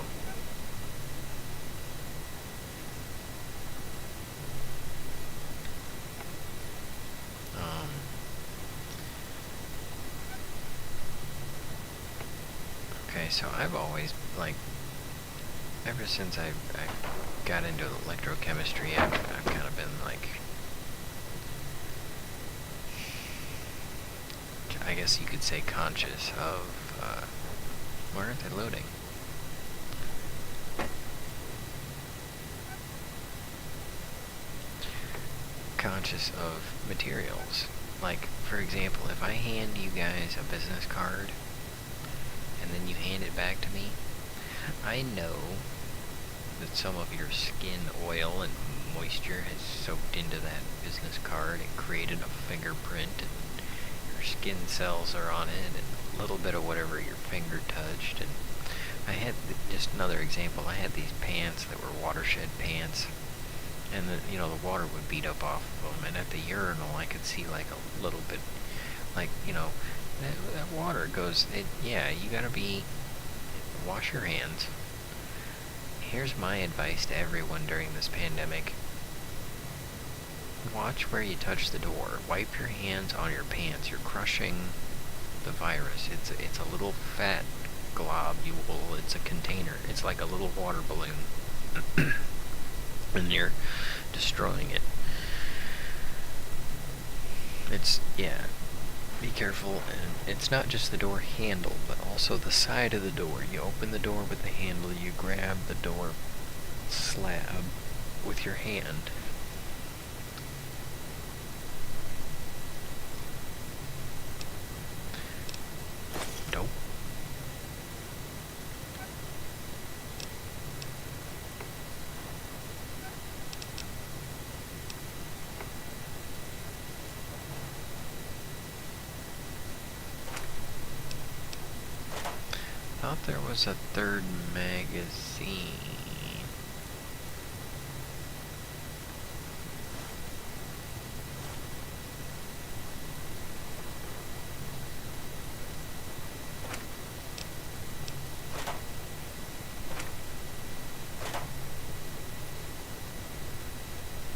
Okay, so I've always, like, ever since I got into electrochemistry, I've kind of been, like, I guess you could say conscious of, why aren't they loading? Conscious of materials. Like, for example, if I hand you guys a business card, and then you hand it back to me, I know that some of your skin oil and moisture has soaked into that business card and created a fingerprint, and your skin cells are on it, and a little bit of whatever your finger touched. And I had, just another example, I had these pants that were watershed pants, and the water would beat up off of them, and at the urinal I could see like a little bit, like, that water goes, yeah, you gotta wash your hands. Here's my advice to everyone during this pandemic. Watch where you touch the door. Wipe your hands on your pants. You're crushing the virus. It's a little fat globule. It's a container. It's like a little water balloon. And you're destroying it. Yeah. be careful, and it's not just the door handle, but also the side of the door. You open the door with the handle, you grab the door slab with your hand. Nope. Thought there was a third magazine.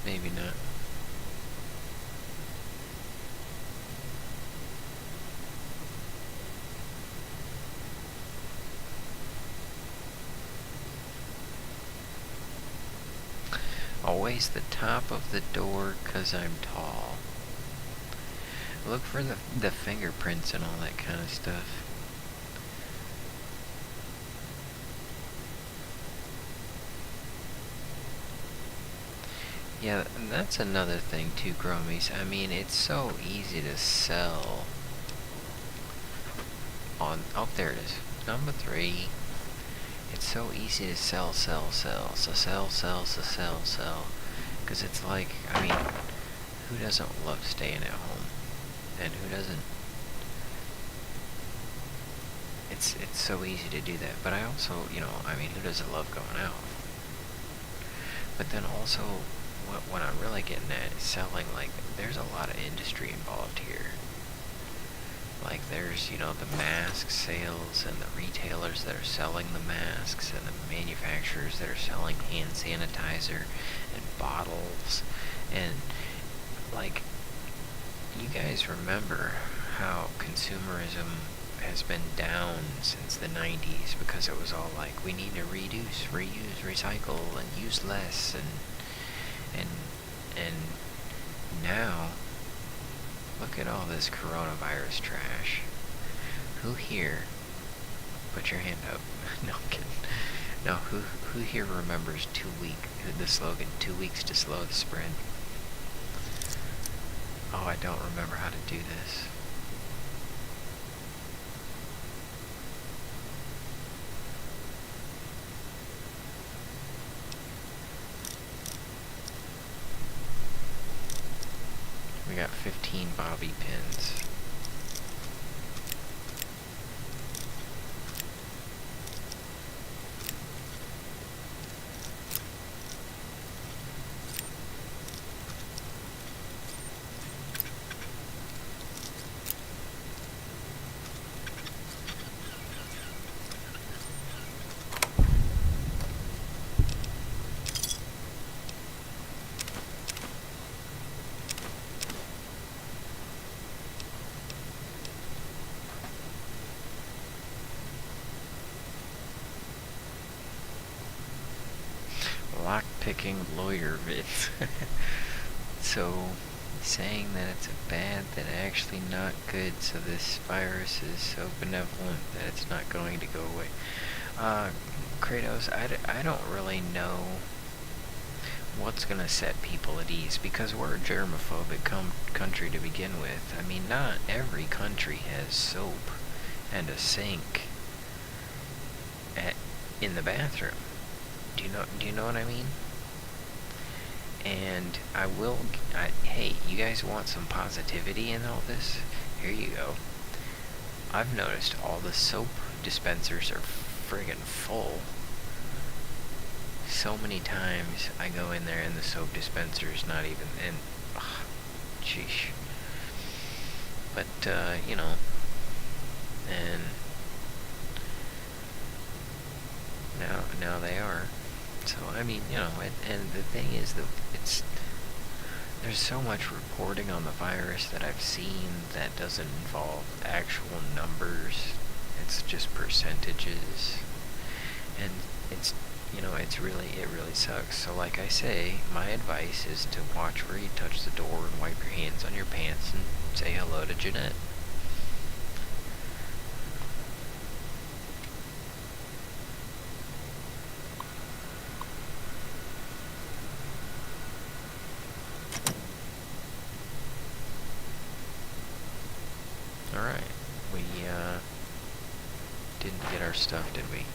Maybe not. Always the top of the door 'cause I'm tall. Look for the fingerprints and all that kind of stuff. Yeah, and that's another thing too, Growmiez. I mean, it's so easy to sell on... Oh, there it is. Number 3. It's so easy to sell. So sell. Because it's like, I mean, who doesn't love staying at home? And who doesn't? It's so easy to do that. But I also, you know, I mean, who doesn't love going out? But then also, what I'm really getting at is selling, like, there's a lot of industry involved here. Like, there's, you know, the mask sales and the retailers that are selling the masks and the manufacturers that are selling hand sanitizer and bottles. And, like, you guys remember how consumerism has been down since the 90s because it was all like, we need to reduce, reuse, recycle, and use less, and now, look at all this coronavirus trash. Who here, put your hand up, no I'm kidding, no, who here remembers the slogan, 2 weeks to slow the spread? Oh, I don't remember how to do this. We got 15 bobby pins. Lock-picking lawyer vids. So, saying that it's a bad that actually not good, so this virus is so benevolent that it's not going to go away. Kratos, I don't really know what's going to set people at ease, because we're a germophobic country to begin with. I mean, not every country has soap and a sink in the bathroom. Do you know what I mean? And hey, you guys want some positivity in all this? Here you go. I've noticed all the soap dispensers are friggin' full. So many times I go in there and the soap dispenser's not even in. Sheesh. But, you know, and now they are. So, I mean, you know, and the thing is that there's so much reporting on the virus that I've seen that doesn't involve actual numbers. It's just percentages. And it's, you know, it really sucks. So like I say, my advice is to watch where you touch the door and wipe your hands on your pants and say hello to Jeanette. Alright. We, didn't get our stuff, did we?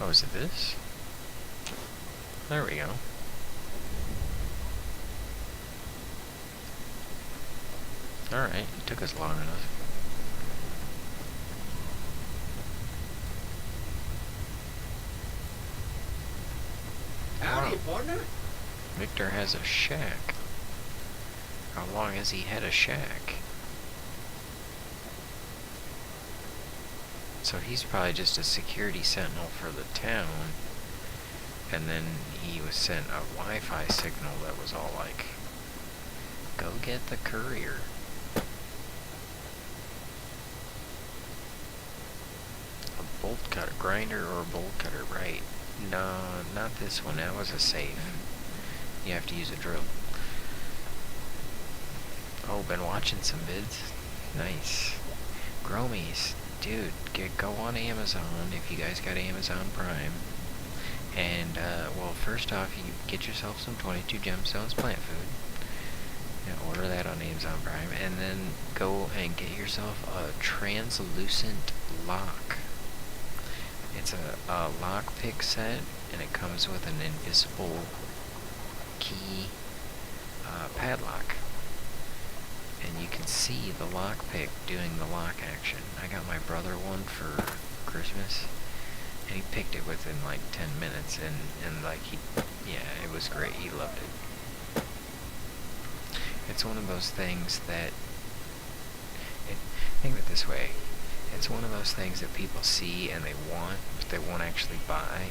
Oh, is it this? There we go. Alright, it took us long enough. Howdy, partner. Victor has a shack. How long has he had a shack? So he's probably just a security sentinel for the town. And then he was sent a Wi-Fi signal that was all like, go get the courier. A bolt cutter, grinder or a bolt cutter, right? No, not this one, that was a safe. You have to use a drill. Oh, been watching some vids? Nice. Growmiez. Dude, go on Amazon if you guys got Amazon Prime. And, well, first off, you get yourself some 22 Gemstones plant food. And order that on Amazon Prime. And then go and get yourself a translucent lock. It's a lock pick set, and it comes with an invisible key padlock. And you can see the lockpick doing the lock action. I got my brother one for Christmas, and he picked it within like 10 minutes, and like yeah, it was great. He loved it. It's one of those things that, think of it this way, it's one of those things that people see and they want, but they won't actually buy.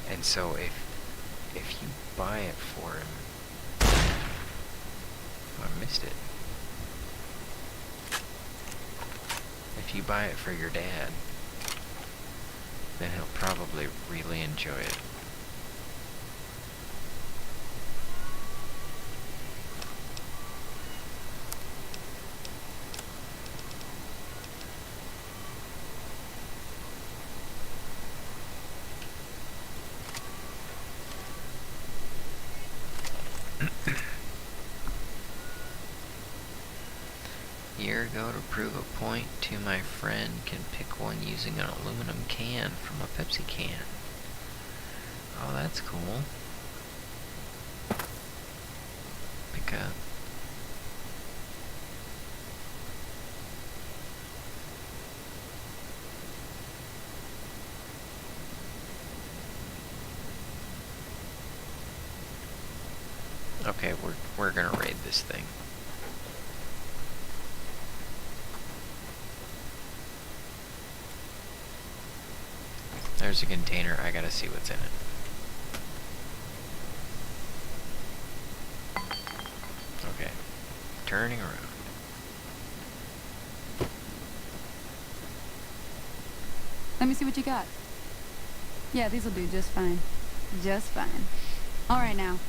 And so if you buy it for him, I missed it. If you buy it for your dad, then he'll probably really enjoy it. Year ago, to prove a point to my friend, can pick one using an aluminum can from a Pepsi can. Oh, that's cool. Pick up. Okay, we're gonna raid this thing. There's a container, I gotta see what's in it. Okay, turning around. Let me see what you got. Yeah, these'll do just fine. Just fine. Alright now,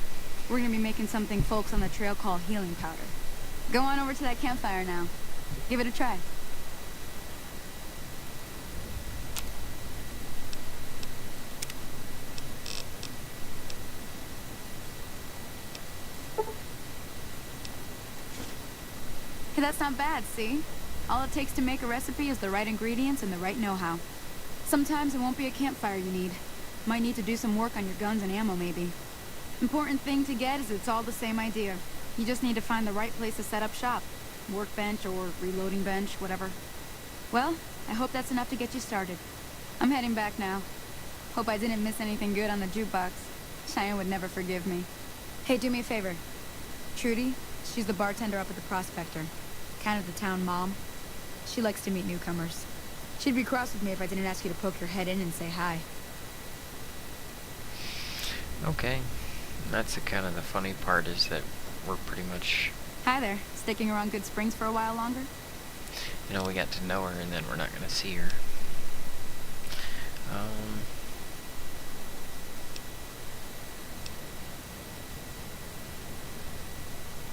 we're gonna be making something folks on the trail call healing powder. Go on over to that campfire now. Give it a try. Hey, that's not bad, see? All it takes to make a recipe is the right ingredients and the right know-how. Sometimes it won't be a campfire you need. Might need to do some work on your guns and ammo, maybe. Important thing to get is it's all the same idea. You just need to find the right place to set up shop. Workbench or reloading bench, whatever. Well, I hope that's enough to get you started. I'm heading back now. Hope I didn't miss anything good on the jukebox. Cheyenne would never forgive me. Hey, do me a favor. Trudy, she's the bartender up at the Prospector. Kind of the town mom. She likes to meet newcomers. She'd be cross with me if I didn't ask you to poke your head in and say hi. Okay. That's the kind of the funny part, is that we're pretty much... Hi there. Sticking around Good Springs for a while longer? You know, we got to know her, and then we're not gonna see her.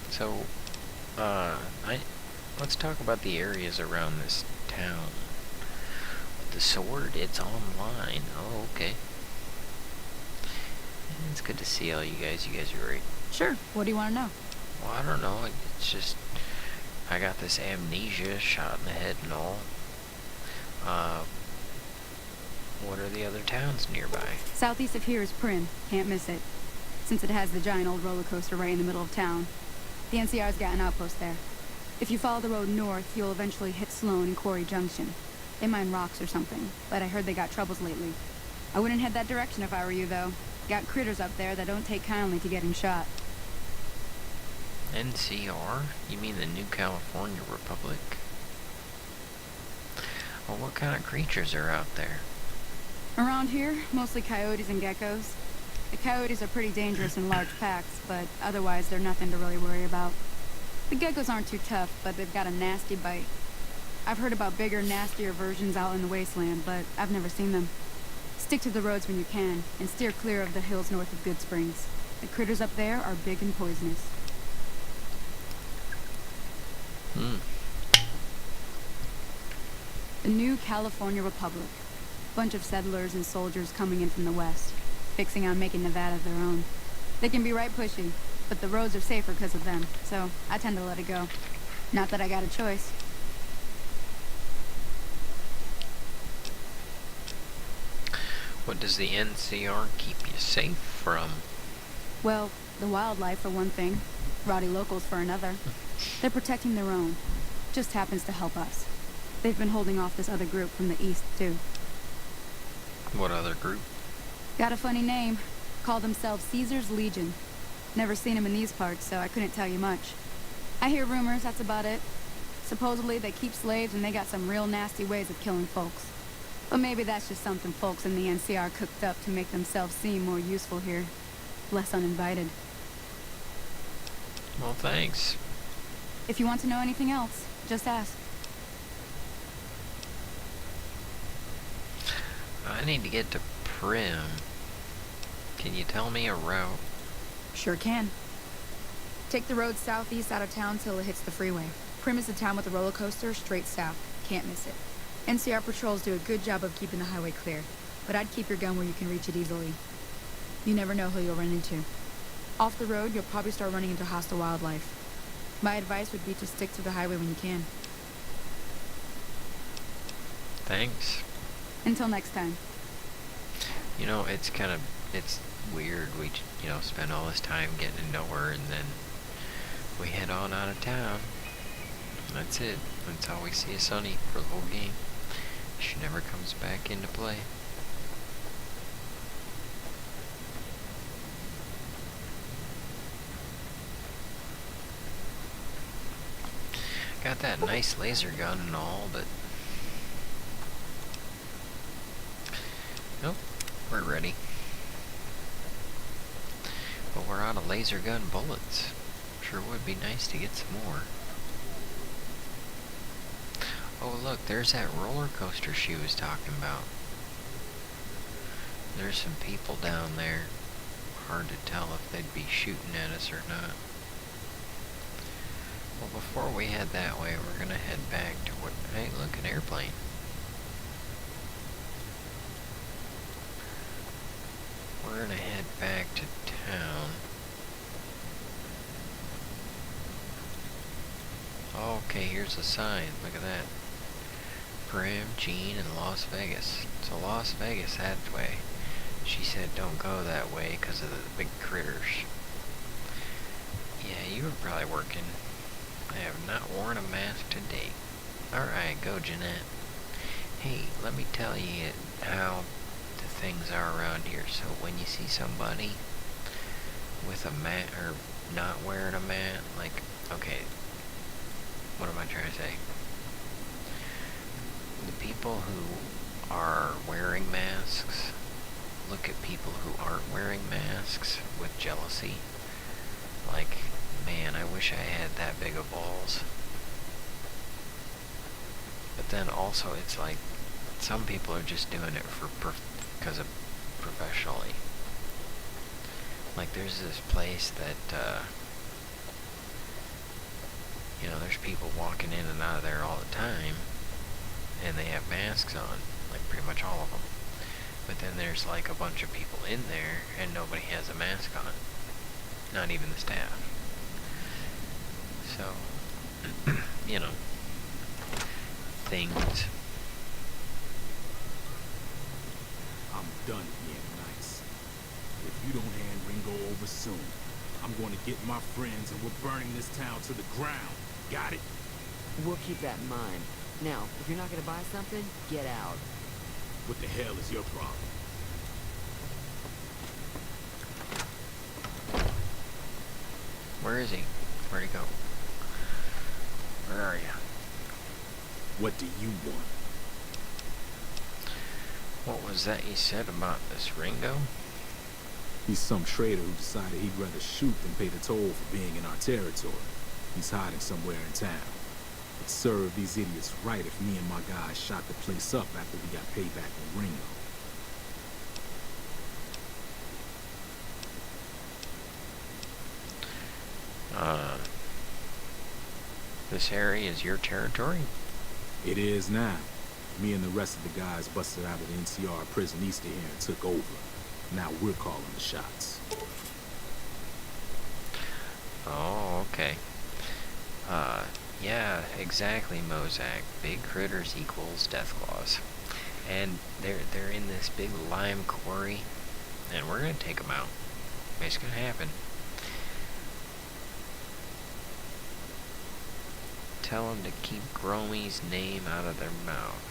So, let's talk about the areas around this town. With the sword, it's online. Oh, okay. It's good to see all you guys. You guys are great. Sure. What do you want to know? Well, I don't know. It's just I got this amnesia, shot in the head and all. What are the other towns nearby? Southeast of here is Prim. Can't miss it. Since it has the giant old roller coaster right in the middle of town. The NCR's got an outpost there. If you follow the road north, you'll eventually hit Sloan and Quarry Junction. They mine rocks or something, but I heard they got troubles lately. I wouldn't head that direction if I were you, though. Got critters up there that don't take kindly to getting shot. NCR? You mean the New California Republic? Well, what kind of creatures are out there? Around here, mostly coyotes and geckos. The coyotes are pretty dangerous in large packs, but otherwise they're nothing to really worry about. The geckos aren't too tough, but they've got a nasty bite. I've heard about bigger, nastier versions out in the wasteland, but I've never seen them. Stick to the roads when you can, and steer clear of the hills north of Good Springs. The critters up there are big and poisonous. The New California Republic. Bunch of settlers and soldiers coming in from the west, fixing on making Nevada their own. They can be right pushy, but the roads are safer because of them, so I tend to let it go. Not that I got a choice. What does the NCR keep you safe from? Well, the wildlife for one thing, rowdy locals for another. They're protecting their own. Just happens to help us. They've been holding off this other group from the east, too. What other group? Got a funny name. Call themselves Caesar's Legion. Never seen them in these parts, so I couldn't tell you much. I hear rumors, that's about it. Supposedly they keep slaves and they got some real nasty ways of killing folks. But maybe that's just something folks in the NCR cooked up to make themselves seem more useful here. Less uninvited. Well, thanks. If you want to know anything else, just ask. I need to get to Prim. Can you tell me a route? Sure can. Take the road southeast out of town till it hits the freeway. Prim is the town with the roller coaster, straight south. Can't miss it. NCR patrols do a good job of keeping the highway clear, but I'd keep your gun where you can reach it easily. You never know who you'll run into. Off the road, you'll probably start running into hostile wildlife. My advice would be to stick to the highway when you can. Thanks. Until next time. You know, it's weird. We, spend all this time getting to know her, and then we head on out of town. That's it. That's all we see of Sonny for the whole game. She never comes back into play. Got that nice laser gun and all, but nope, we're ready. But we're out of laser gun bullets. Sure would be nice to get some more. Oh look, there's that roller coaster she was talking about. There's some people down there. Hard to tell if they'd be shooting at us or not. Well, before we head that way, we're gonna head back to what... Hey, look, an airplane. We're gonna head back to town. Okay, here's a sign. Look at that. Prim, Jean, and Las Vegas. So Las Vegas that way. She said don't go that way because of the big critters. Yeah, you were probably working. I have not worn a mask today. Alright, go Jeanette. Hey, let me tell you how the things are around here. So when you see somebody with a mat or not wearing a mat, like, okay, what am I trying to say? The people who are wearing masks look at people who aren't wearing masks with jealousy. Like, man, I wish I had that big of balls. But then also it's like, some people are just doing it because of professionally. Like, there's this place that, there's people walking in and out of there all the time, and they have masks on, like pretty much all of them. But then there's like a bunch of people in there, and nobody has a mask on. Not even the staff. So, things. I'm done being nice. If you don't hand Ringo over soon, I'm going to get my friends and we're burning this town to the ground. Got it? We'll keep that in mind. Now, if you're not gonna buy something, get out. What the hell is your problem? Where is he? Where'd he go? Where are you? What do you want? What was that you said about this Ringo? He's some traitor who decided he'd rather shoot than pay the toll for being in our territory. He's hiding somewhere in town. It'd serve these idiots right if me and my guys shot the place up after we got payback on Ringo. This area is your territory? It is now. Me and the rest of the guys busted out of the NCR prison east of here and took over. Now we're calling the shots. Oh, okay. Yeah, exactly, Mozak. Big critters equals death claws. And they're in this big lime quarry, and we're gonna take them out. It's gonna happen. Tell them to keep Growmiez' name out of their mouth.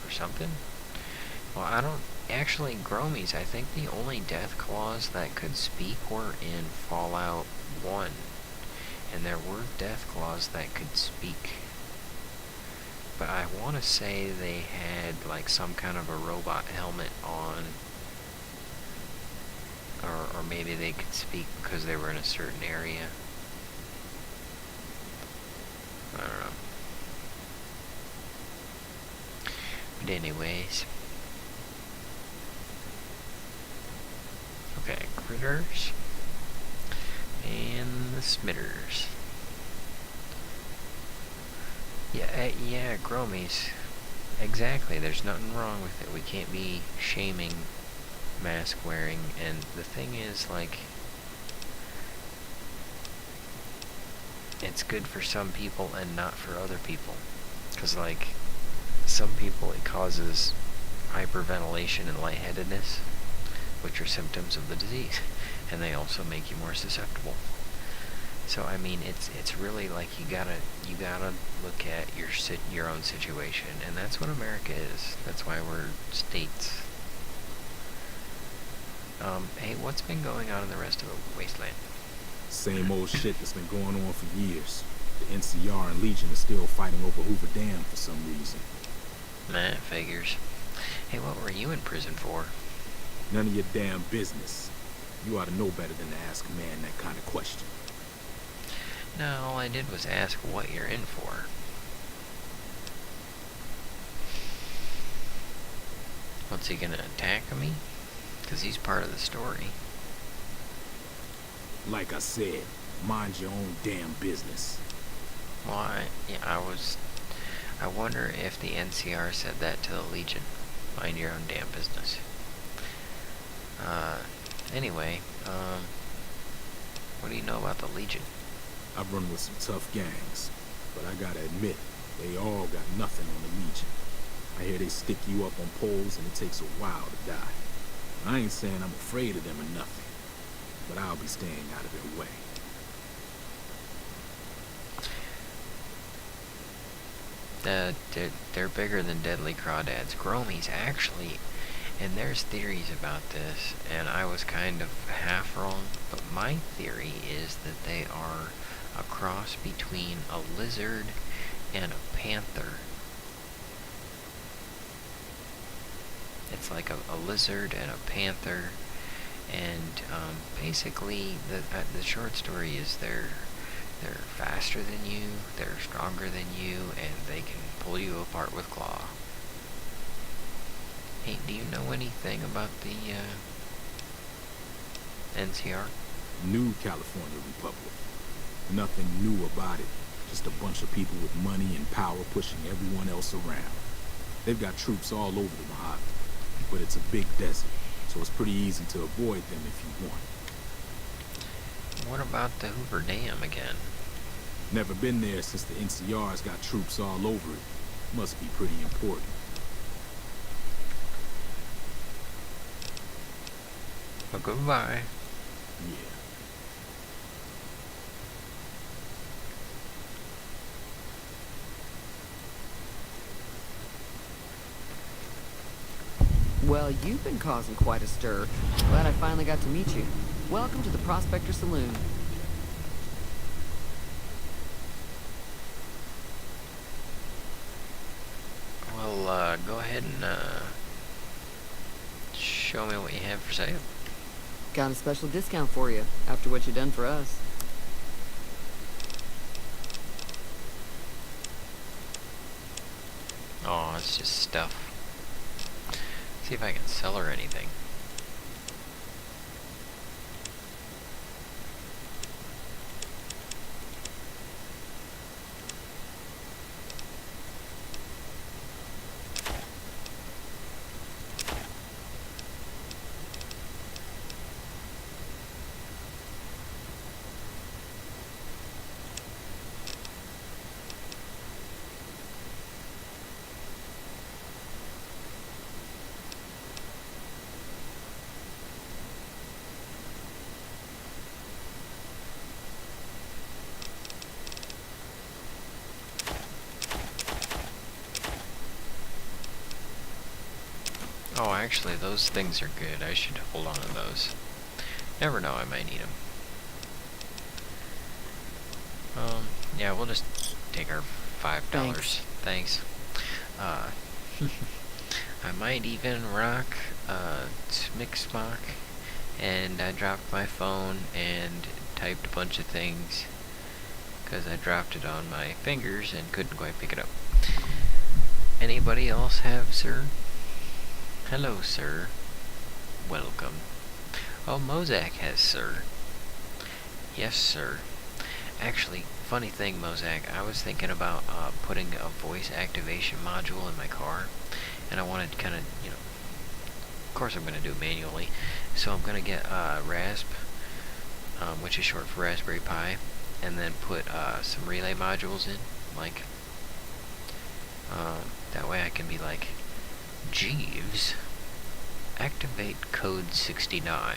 Or something? Well, I don't... Actually, Growmiez, I think the only death claws that could speak were in Fallout 1. And there were death claws that could speak. But I want to say they had, like, some kind of a robot helmet on. Or maybe they could speak because they were in a certain area. I don't know. But anyways. Okay, critters. And the smitters. Yeah, Growmiez. Exactly, there's nothing wrong with it. We can't be shaming mask wearing, and the thing is, like, it's good for some people and not for other people. Because, like, some people it causes hyperventilation and lightheadedness, which are symptoms of the disease, and they also make you more susceptible. So I mean, it's really like you gotta look at your own situation, and that's what America is. That's why we're states. Hey, what's been going on in the rest of the wasteland? Same old shit that's been going on for years. The NCR and Legion are still fighting over Hoover Dam for some reason. Nah, figures. Hey, what were you in prison for? None of your damn business. You ought to know better than to ask a man that kind of question. No, all I did was ask what you're in for. What's he gonna attack me? Because he's part of the story. Like I said, mind your own damn business. Well, I wonder if the NCR said that to the Legion. Mind your own damn business. Anyway, what do you know about the Legion? I've run with some tough gangs, but I gotta admit, they all got nothing on the Legion. I hear they stick you up on poles and it takes a while to die. I ain't saying I'm afraid of them or nothing, but I'll be staying out of their way. They're bigger than deadly crawdads. Growmiez, actually, and there's theories about this, and I was kind of half wrong, but my theory is that they are a cross between a lizard and a panther. It's like a lizard and a panther, and basically the short story is They're faster than you, they're stronger than you, and they can pull you apart with claw. Hey, do you know anything about the NCR? New California Republic. Nothing new about it. Just a bunch of people with money and power pushing everyone else around. They've got troops all over the Mojave, but it's a big desert, so it's pretty easy to avoid them if you want. What about the Hoover Dam again? Never been there since the NCR's got troops all over it. Must be pretty important. Well, goodbye. Yeah. Well, you've been causing quite a stir. Glad I finally got to meet you. Welcome to the Prospector Saloon. Well, go ahead and show me what you have for sale. Got a special discount for you after what you done for us. Oh, it's just stuff. See if I can sell her anything. Oh, actually, those things are good. I should hold on to those. Never know, I might need them. Yeah, we'll just take our $5. Thanks. I might even rock Smicksmock, and I dropped my phone and typed a bunch of things because I dropped it on my fingers and couldn't quite pick it up. Anybody else have, sir? Hello, sir. Welcome. Oh, Mozak has, sir. Yes, sir. Actually, funny thing, Mozak, I was thinking about putting a voice activation module in my car, and I wanted to kind of, of course I'm going to do it manually, so I'm going to get Rasp, which is short for Raspberry Pi, and then put some relay modules in, like, that way I can be like, Jeeves, activate code 69,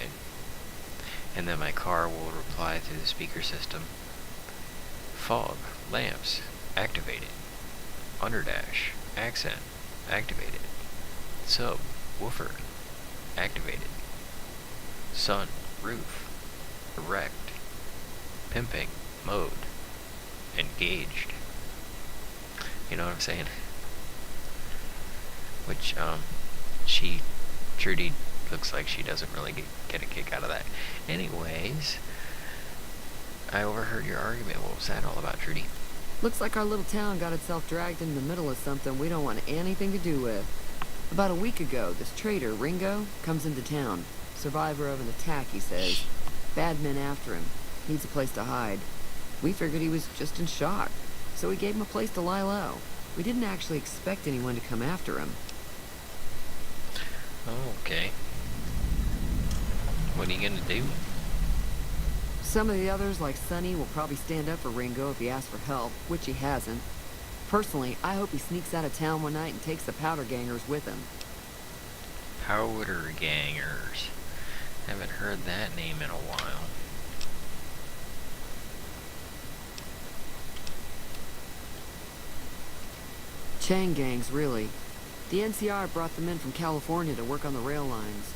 and then my car will reply through the speaker system. Fog, lamps, activated. Underdash, accent, activated. Sub, woofer, activated. Sun, roof, erect, pimping, mode, engaged. You know what I'm saying? Which, Trudy looks like she doesn't really get a kick out of that. Anyways, I overheard your argument. What was that all about, Trudy? Looks like our little town got itself dragged in the middle of something we don't want anything to do with. About a week ago, this trader, Ringo, comes into town. Survivor of an attack, he says. Bad men after him. Needs a place to hide. We figured he was just in shock, so we gave him a place to lie low. We didn't actually expect anyone to come after him. Oh, okay. What are you gonna do? Some of the others, like Sonny, will probably stand up for Ringo if he asks for help, which he hasn't. Personally, I hope he sneaks out of town one night and takes the Powder Gangers with him. Powder Gangers. Haven't heard that name in a while. Chain gangs, really. The NCR brought them in from California to work on the rail lines.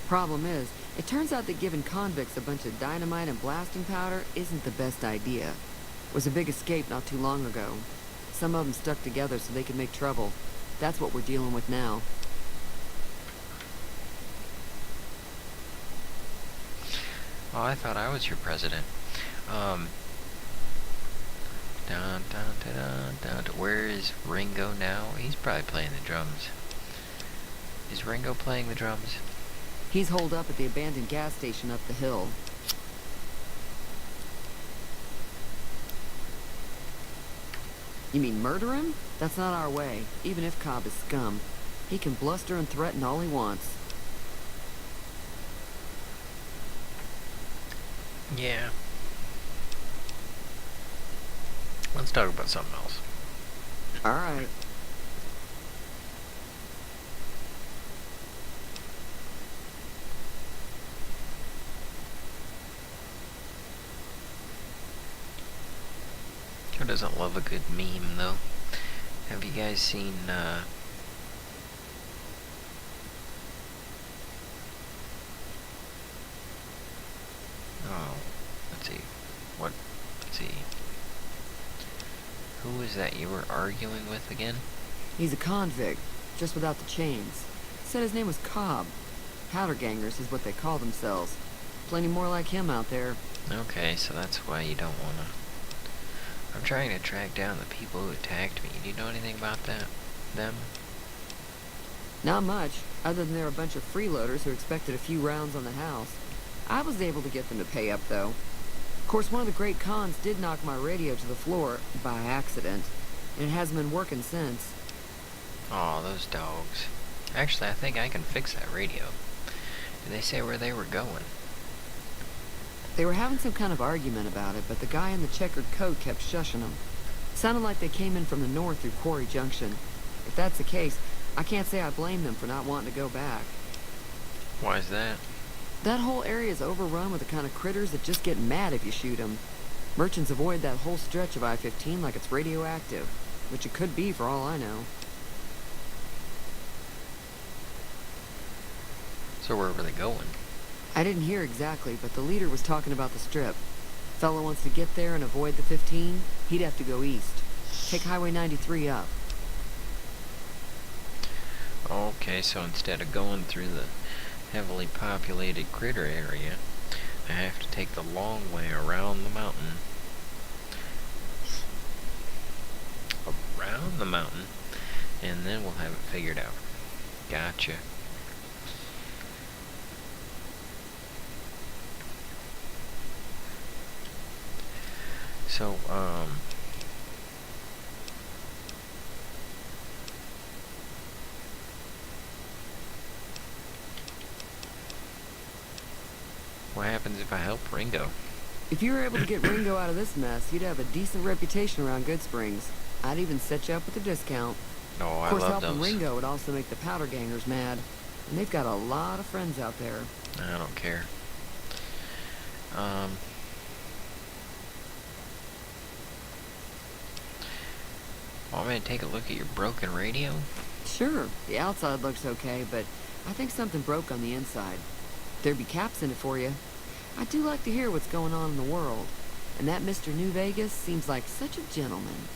Problem is, it turns out that giving convicts a bunch of dynamite and blasting powder isn't the best idea. Was a big escape not too long ago. Some of them stuck together so they could make trouble. That's what we're dealing with now. Oh, I thought I was your president. Dun, dun, dun, dun, dun, dun. Where is Ringo now? He's probably playing the drums. Is Ringo playing the drums? He's holed up at the abandoned gas station up the hill. You mean murder him? That's not our way, even if Cobb is scum. He can bluster and threaten all he wants. Yeah. Let's talk about something else. All right. Who doesn't love a good meme, though? Have you guys seen, oh, let's see. Let's see. Who was that you were arguing with again? He's a convict, just without the chains. Said his name was Cobb. Powder gangers is what they call themselves. Plenty more like him out there. Okay, so that's why you don't want to... I'm trying to track down the people who attacked me. Do you know anything about that? Them? Not much, other than they're a bunch of freeloaders who expected a few rounds on the house. I was able to get them to pay up, though. Of course, one of the great cons did knock my radio to the floor, by accident, and it hasn't been working since. Aw, those dogs. Actually, I think I can fix that radio. Did they say where they were going? They were having some kind of argument about it, but the guy in the checkered coat kept shushing them. Sounded like they came in from the north through Quarry Junction. If that's the case, I can't say I blame them for not wanting to go back. Why's that? That whole area is overrun with the kind of critters that just get mad if you shoot them. Merchants avoid that whole stretch of I-15 like it's radioactive, which it could be for all I know. So where were they going? I didn't hear exactly, but the leader was talking about the strip. Fellow wants to get there and avoid the 15, he'd have to go east. Take Highway 93 up. Okay, so instead of going through the heavily populated critter area, I have to take the long way around the mountain. Around the mountain, and then we'll have it figured out. Gotcha. So, what happens if I help Ringo? If you were able to get Ringo out of this mess, you'd have a decent reputation around Good Springs. I'd even set you up with a discount. Oh, I Of course, love helping those. Ringo would also make the powder gangers mad. And they've got a lot of friends out there. I don't care. Want me to take a look at your broken radio? Sure, the outside looks okay, but I think something broke on the inside. There'd be caps in it for you. I do like to hear what's going on in the world. And that Mr. New Vegas seems like such a gentleman.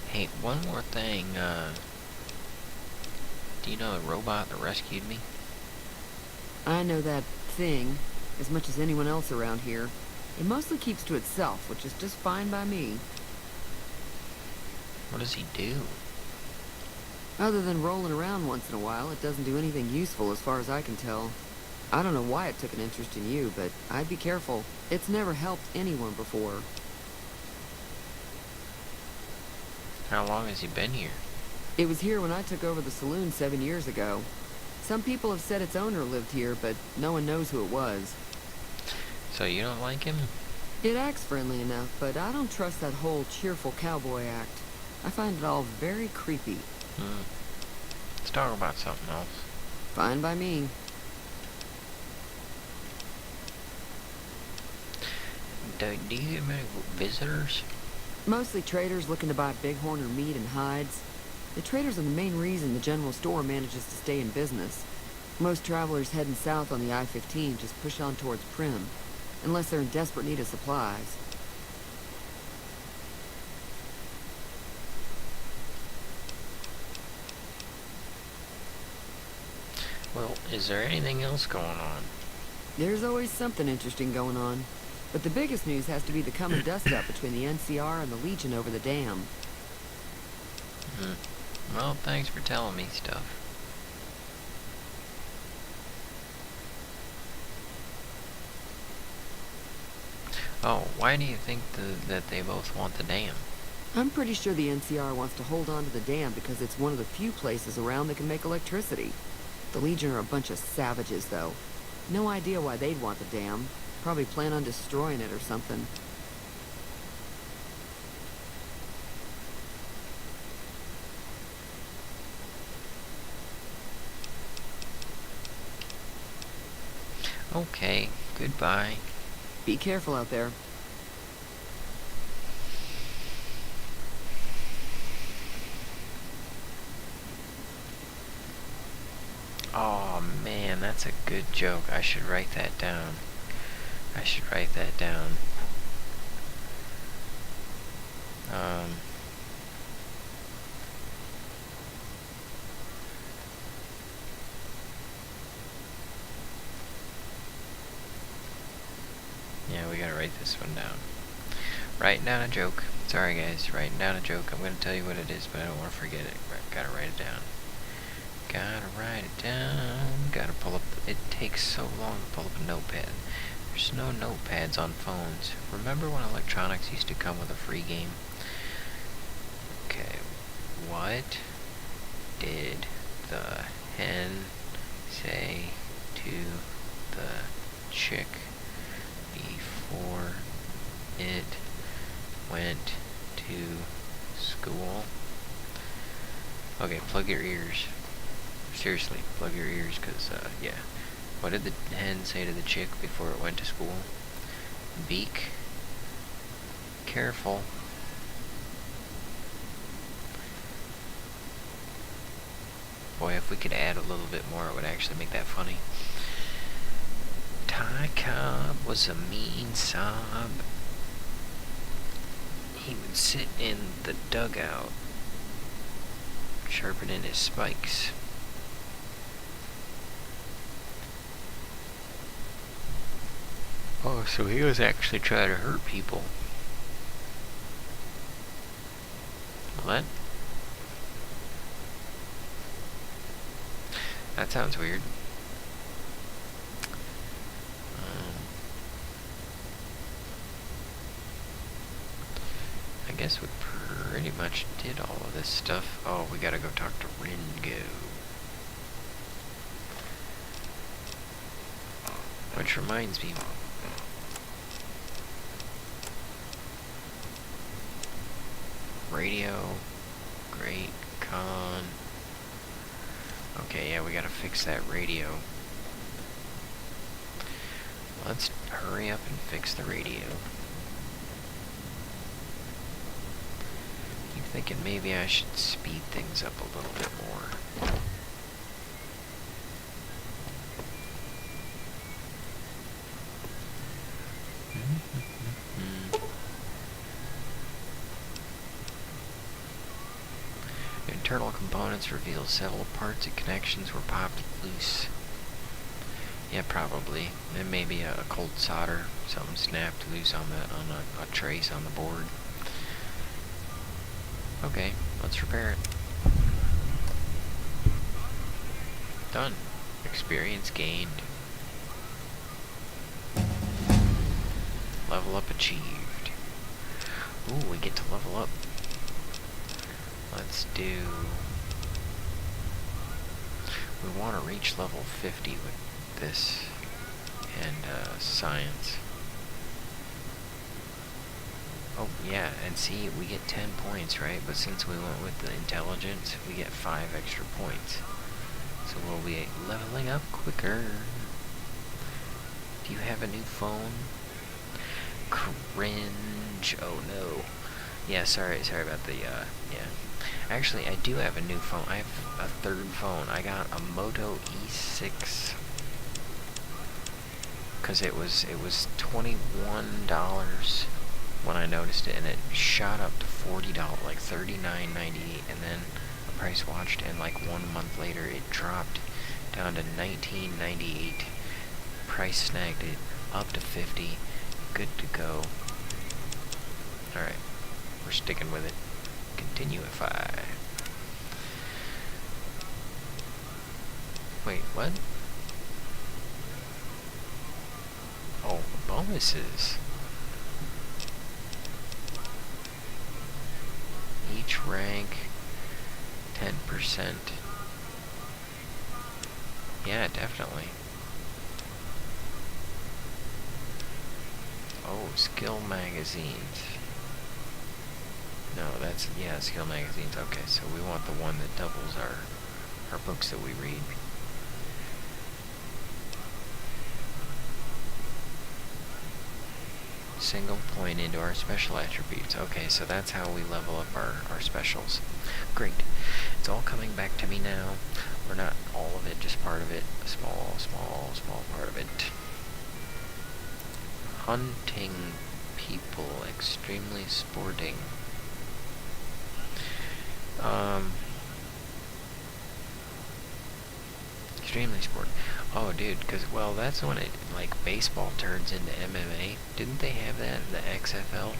Hey, one more thing, do you know the robot that rescued me? I know that thing as much as anyone else around here. It mostly keeps to itself, which is just fine by me. What does he do? Other than rolling around once in a while, it doesn't do anything useful as far as I can tell. I don't know why it took an interest in you, but I'd be careful. It's never helped anyone before. How long has he been here? It was here when I took over the saloon 7 years ago. Some people have said its owner lived here, but no one knows who it was. So you don't like him? It acts friendly enough, but I don't trust that whole cheerful cowboy act. I find it all very creepy. Let's talk about something else. Fine by me. Do you get many visitors? Mostly traders looking to buy bighorn or meat and hides. The traders are the main reason the general store manages to stay in business. Most travelers heading south on the I-15 just push on towards Prim, unless they're in desperate need of supplies. Well, is there anything else going on? There's always something interesting going on. But the biggest news has to be the coming dust-up between the NCR and the Legion over the dam. Well, thanks for telling me stuff. Oh, why do you think that they both want the dam? I'm pretty sure the NCR wants to hold on to the dam because it's one of the few places around that can make electricity. The Legion are a bunch of savages, though. No idea why they'd want the dam. Probably plan on destroying it or something. Okay, goodbye. Be careful out there. Oh man, that's a good joke. I should write that down. I should write that down. Yeah, we gotta write this one down. Writing down a joke. Sorry guys, writing down a joke. I'm gonna tell you what it is, but I don't want to forget it. Gotta write it down. Gotta write it down. Gotta pull up. It takes so long to pull up a notepad. There's no notepads on phones. Remember when electronics used to come with a free game? Okay. What did the hen say to the chick before it went to school? Okay, plug your ears. Seriously, plug your ears, cause, yeah. What did the hen say to the chick before it went to school? Beak. Careful. Boy, if we could add a little bit more, it would actually make that funny. Ty Cobb was a mean sob. He would sit in the dugout, sharpening his spikes. Oh, so he was actually trying to hurt people. What? That sounds weird. I guess we pretty much did all of this stuff. Oh, we gotta go talk to Ringo. Which reminds me, radio, great, con. Okay, yeah, we gotta fix that radio. Let's hurry up and fix the radio. Keep thinking maybe I should speed things up a little bit more. Internal components reveal several parts and connections were popped loose. Yeah, probably. It may be a cold solder. Something snapped loose on a trace on the board. Okay, let's repair it. Done. Experience gained. Level up achieved. Ooh, we get to level up. Let's do... We want to reach level 50 with this and science. Oh yeah, and see, we get 10 points, right? But since we went with the intelligence, we get 5 extra points. So we'll be leveling up quicker. Do you have a new phone? Cringe. Oh no. Yeah, sorry about the, yeah. Actually, I do have a new phone. I have a third phone. I got a Moto E6. Because it was $21 when I noticed it, and it shot up to $40, like $39.98, and then the price watched, and like 1 month later it dropped down to $19.98 Price snagged it. Up to 50. Good to go. Alright. We're sticking with it. Continuify. Wait, what? Oh, bonuses. Each rank 10%. Yeah, definitely. Oh, skill magazines. No, that's, yeah, skill magazines. Okay, so we want the one that doubles our books that we read. Single point into our special attributes. Okay, so that's how we level up our specials. Great. It's all coming back to me now. Or not all of it, just part of it. A small part of it. Hunting people. Extremely sporting. Extremely sporting. Oh, dude, because, well, that's when it, like, baseball turns into MMA. Didn't they have that in the XFL?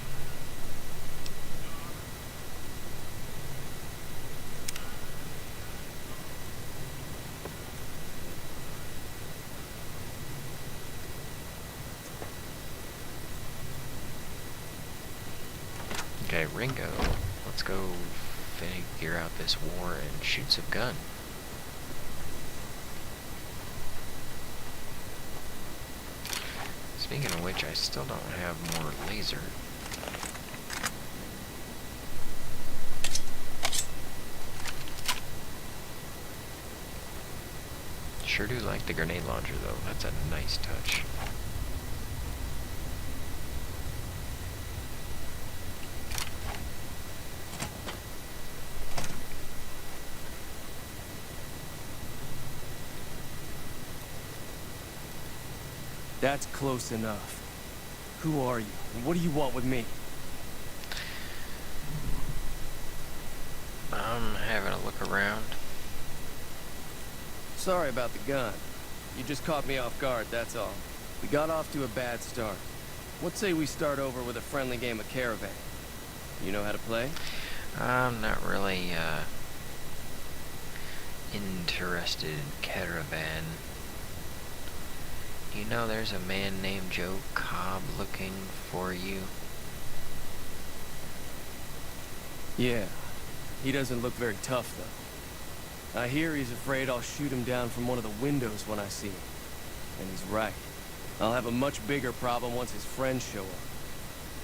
Okay, Ringo. Let's go figure out this war and shoot some gun. Speaking of which, I still don't have more laser. Sure do like the grenade launcher though, that's a nice touch. That's close enough. Who are you? And what do you want with me? I'm having a look around. Sorry about the gun. You just caught me off guard, that's all. We got off to a bad start. What say we start over with a friendly game of Caravan? You know how to play? I'm not really, interested in Caravan. You know there's a man named Joe Cobb looking for you? Yeah. He doesn't look very tough, though. I hear he's afraid I'll shoot him down from one of the windows when I see him. And he's right. I'll have a much bigger problem once his friends show up.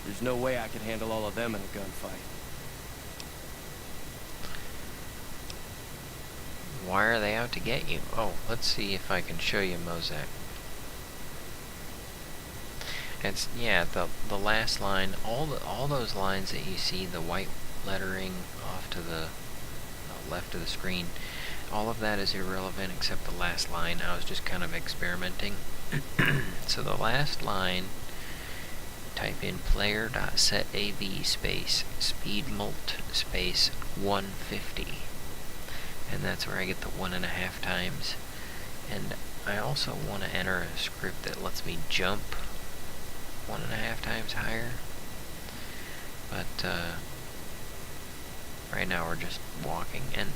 There's no way I could handle all of them in a gunfight. Why are they out to get you? Oh, let's see if I can show you Mozak. It's, yeah, the last line, all those lines that you see, the white lettering off to the left of the screen, all of that is irrelevant except the last line. I was just kind of experimenting. So the last line, type in player.setav space speedmult space 150. And that's where I get the 1.5 times. And I also want to enter a script that lets me jump 1.5 times higher. But right now we're just walking. And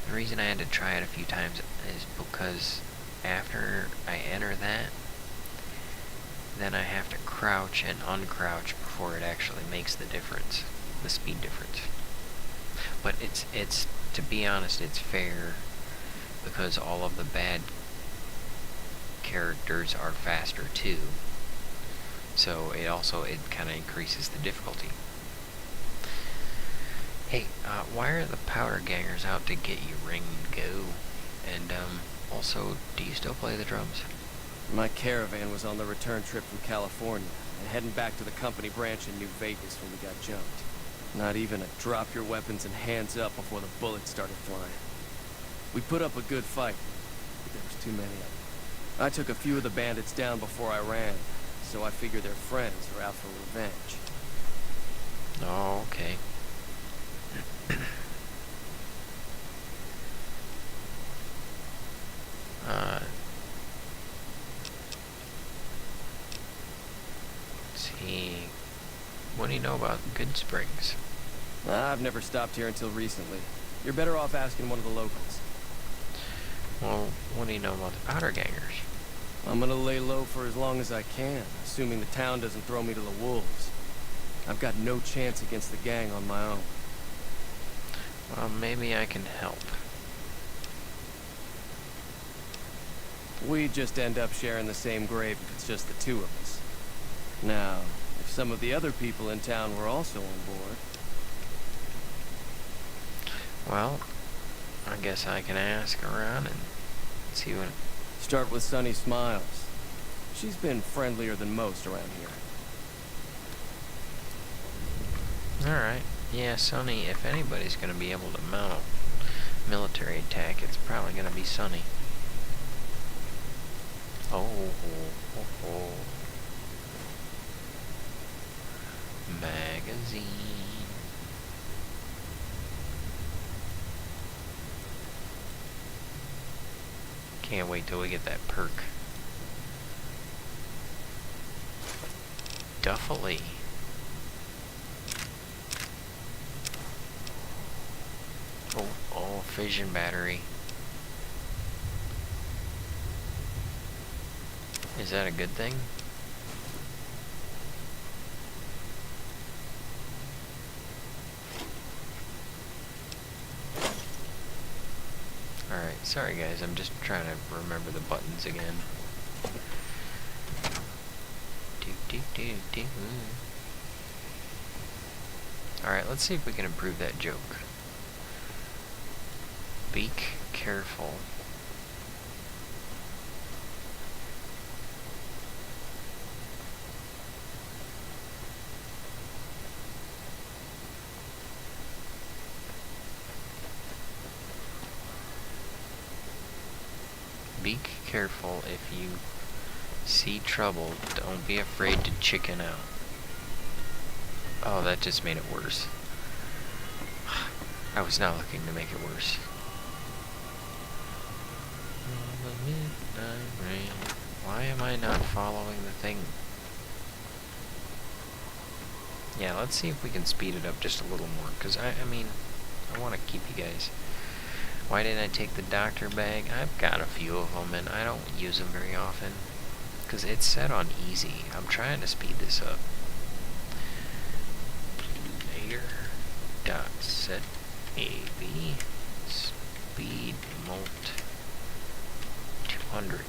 the reason I had to try it a few times is because after I enter that, then I have to crouch and uncrouch before it actually makes the difference, the speed difference. But it's to be honest, it's fair because all of the bad characters are faster too. So it kind of increases the difficulty. Hey, why are the powder gangers out to get you, Ringo? And also, do you still play the drums? My caravan was on the return trip from California and heading back to the company branch in New Vegas when we got jumped. Not even a drop your weapons and hands up before the bullets started flying. We put up a good fight, but there was too many of them. I took a few of the bandits down before I ran, so I figure their friends are out for revenge. Oh, okay. know about Good Springs? I've never stopped here until recently. You're better off asking one of the locals. Well, what do you know about the powder gangers? I'm gonna lay low for as long as I can, assuming the town doesn't throw me to the wolves. I've got no chance against the gang on my own. Well, maybe I can help. We just end up sharing the same grave if it's just the two of us. Now, if some of the other people in town were also on board... Well, I guess I can ask around and see what... Start with Sunny Smiles. She's been friendlier than most around here. Alright. Yeah, Sonny, if anybody's gonna be able to mount a military attack, it's probably gonna be Sonny. Oh. Magazine. Can't wait till we get that perk. Duffily. Oh, fission battery. Is that a good thing? Alright, sorry guys, I'm just trying to remember the buttons again. Alright, let's see if we can improve that joke. Be careful. Be careful if you see trouble. Don't be afraid to chicken out. Oh, that just made it worse. I was not looking to make it worse. Midnight rain. Why am I not following the thing? Yeah, let's see if we can speed it up just a little more. Because, I mean, I want to keep you guys... Why didn't I take the doctor bag? I've got a few of them and I don't use them very often. Because it's set on easy. I'm trying to speed this up. Player dot set AV speed molt 200.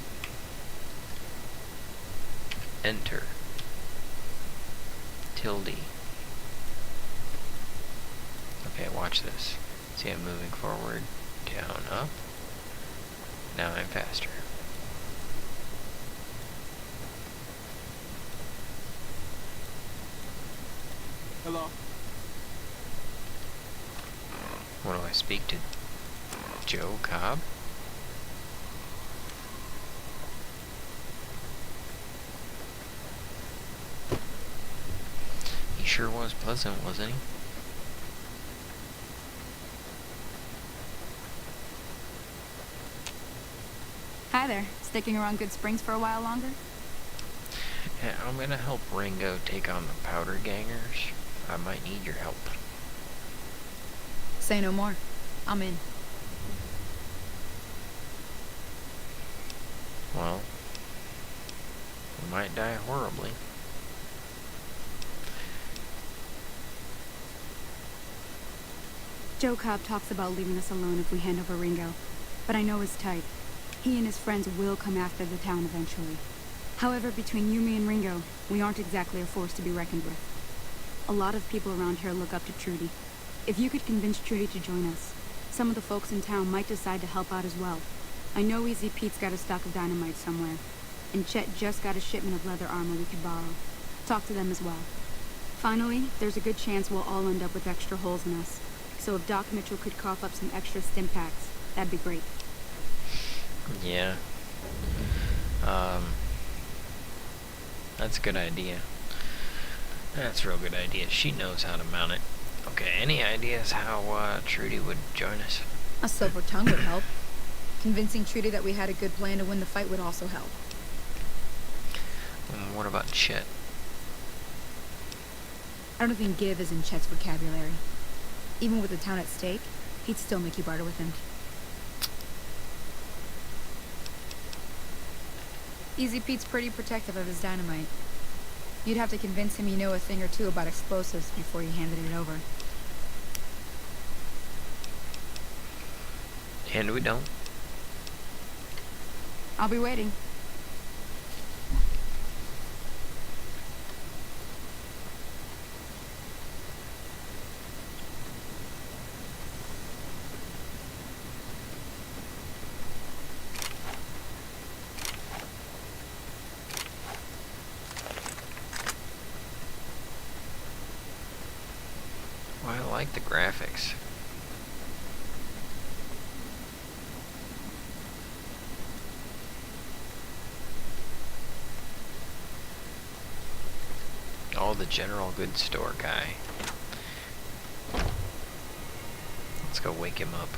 Enter. Tilde. Okay, watch this. See, I'm moving forward. Down, up. Now I'm faster. Hello. What do I speak to? Joe Cobb? He sure was pleasant, wasn't he? Hi there. Sticking around Good Springs for a while longer? Yeah, I'm gonna help Ringo take on the powder gangers. I might need your help. Say no more. I'm in. Well, we might die horribly. Joe Cobb talks about leaving us alone if we hand over Ringo, but I know his type. He and his friends will come after the town eventually. However, between you, me, and Ringo, we aren't exactly a force to be reckoned with. A lot of people around here look up to Trudy. If you could convince Trudy to join us, some of the folks in town might decide to help out as well. I know Easy Pete's got a stock of dynamite somewhere, and Chet just got a shipment of leather armor we could borrow. Talk to them as well. Finally, there's a good chance we'll all end up with extra holes in us. So if Doc Mitchell could cough up some extra stim packs, that'd be great. Yeah. That's a good idea. That's a real good idea. She knows how to mount it. Okay, any ideas how Trudy would join us? A silver tongue would help. Convincing Trudy that we had a good plan to win the fight would also help. What about Chet? I don't think give is in Chet's vocabulary. Even with the town at stake, he'd still make you barter with him. Easy Pete's pretty protective of his dynamite. You'd have to convince him you know a thing or two about explosives before you handed it over. And we don't. I'll be waiting. Well, I like the graphics. Oh, the general goods store guy. Let's go wake him up.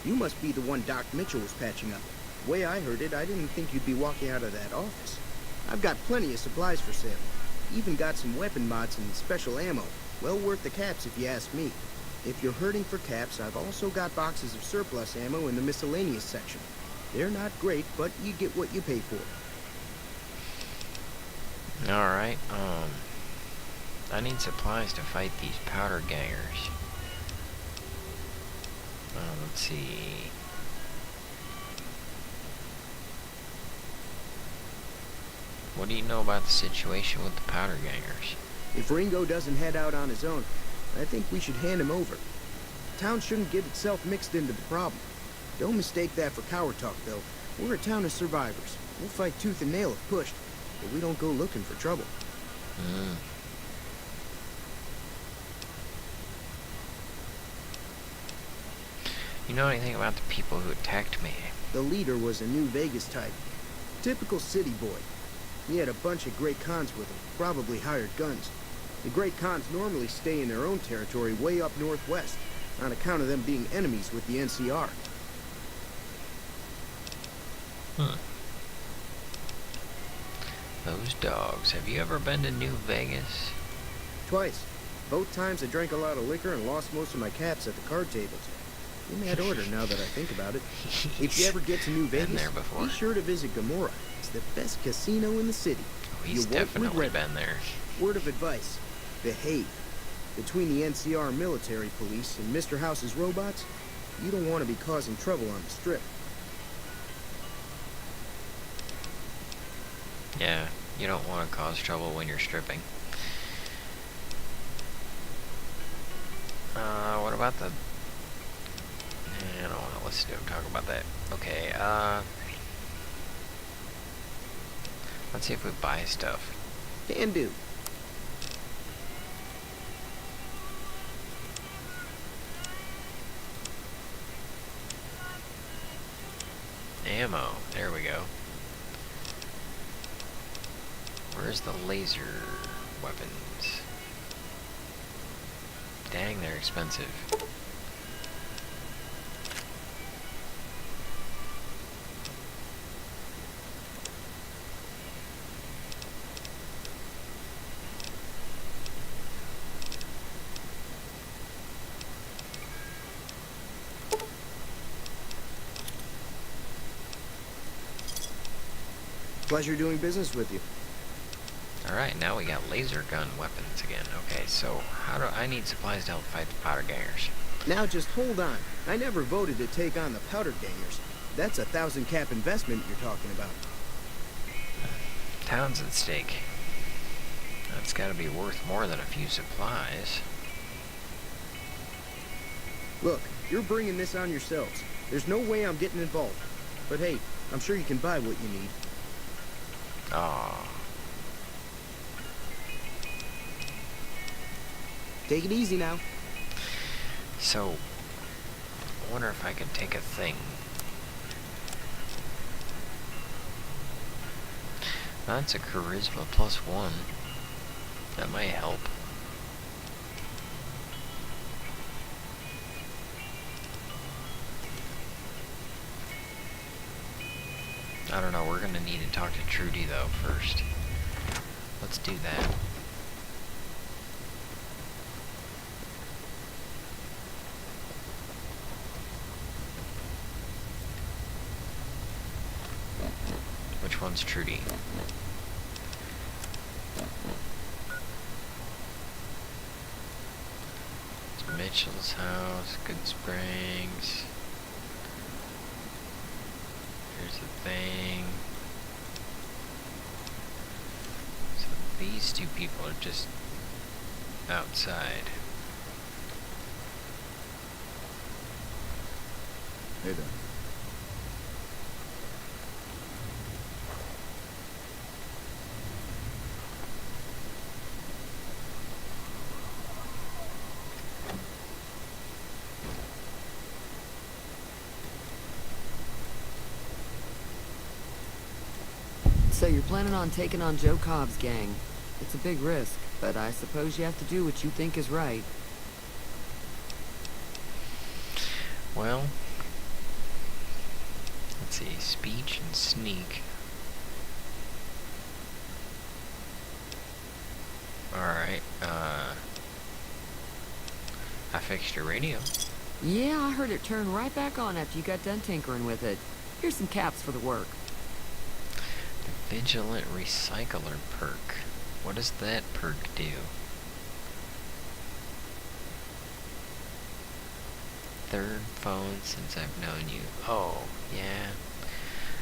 You must be the one Doc Mitchell was patching up. The way I heard it, I didn't think you'd be walking out of that office. I've got plenty of supplies for sale. Even got some weapon mods and special ammo. Well worth the caps if you ask me. If you're hurting for caps, I've also got boxes of surplus ammo in the miscellaneous section. They're not great, but you get what you pay for. Alright, I need supplies to fight these powder gangers. Let's see. What do you know about the situation with the powder gangers? If Ringo doesn't head out on his own, I think we should hand him over. Town shouldn't get itself mixed into the problem. Don't mistake that for coward talk, though. We're a town of survivors. We'll fight tooth and nail if pushed, but we don't go looking for trouble. You know anything about the people who attacked me? The leader was a New Vegas type. Typical city boy. He had a bunch of Great Khans with him, probably hired guns. The Great Khans normally stay in their own territory way up northwest, on account of them being enemies with the NCR. Those dogs. Have you ever been to New Vegas? Twice. Both times I drank a lot of liquor and lost most of my caps at the card tables. In that order, now that I think about it. If you ever get to New Vegas, be sure to visit Gomorrah. It's the best casino in the city. Oh, he's definitely been there. Word of advice. Behave. Between the NCR military police and Mr. House's robots, you don't want to be causing trouble on the strip. Yeah, you don't want to cause trouble when you're stripping. What about the... I don't want to listen to him talk about that. Okay, let's see if we buy stuff. Can do. Ammo. There we go. Where's the laser weapons? Dang, they're expensive. Pleasure doing business with you. Alright, now we got laser gun weapons again. Okay, so how do I need supplies to help fight the powder gangers? Now just hold on. I never voted to take on the powder gangers. That's a 1,000 cap investment you're talking about. Town's at stake. That's gotta be worth more than a few supplies. Look, you're bringing this on yourselves. There's no way I'm getting involved. But hey, I'm sure you can buy what you need. Aww. Take it easy now. So, I wonder if I can take a thing. That's a charisma +1. That might help. I don't know, we're gonna need to talk to Trudy though first. Let's do that. Which one's Trudy? It's Mitchell's house, Good Springs. Here's the thing. So these two people are just outside. Hey there. So you're planning on taking on Joe Cobb's gang. It's a big risk, but I suppose you have to do what you think is right. Well, let's see, speech and sneak. Alright, I fixed your radio. Yeah, I heard it turn right back on after you got done tinkering with it. Here's some caps for the work. The Vigilant Recycler perk. What does that perk do? Third phone since I've known you. Oh, yeah.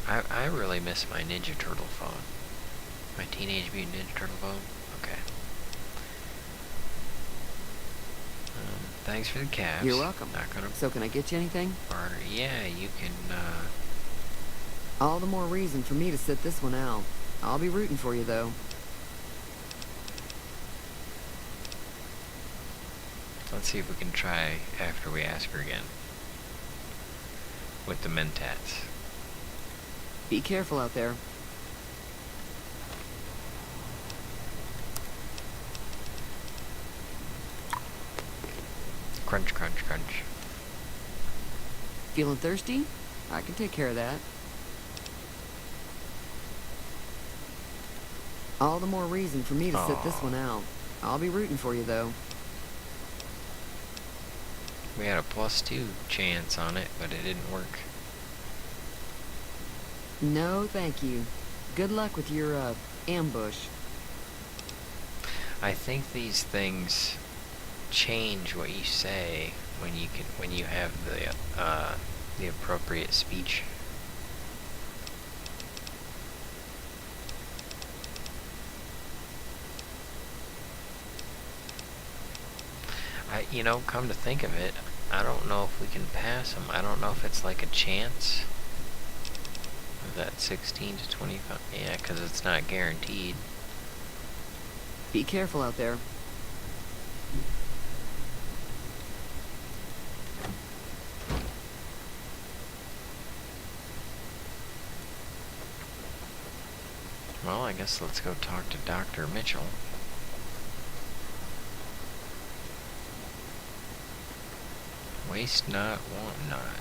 I really miss my Ninja Turtle phone. My Teenage Mutant Ninja Turtle phone. Okay. Thanks for the caps. You're welcome. Not gonna So can I get you anything? barter. Yeah, you can, All the more reason for me to sit this one out. I'll be rooting for you, though. let's see if we can try after we ask her again. With the Mentats. Be careful out there. Crunch, crunch, crunch. Feeling thirsty? I can take care of that. All the more reason for me to sit this one out. I'll be rooting for you, though. We had a +2 chance on it, but it didn't work. No, thank you. Good luck with your, ambush. I think these things change what you say when you have the appropriate speech. Come to think of it, I don't know if we can pass them. I don't know if it's like a chance. Is that 16 to 25? Yeah, because it's not guaranteed. Be careful out there. Well, I guess let's go talk to Dr. Mitchell. Waste not, want not.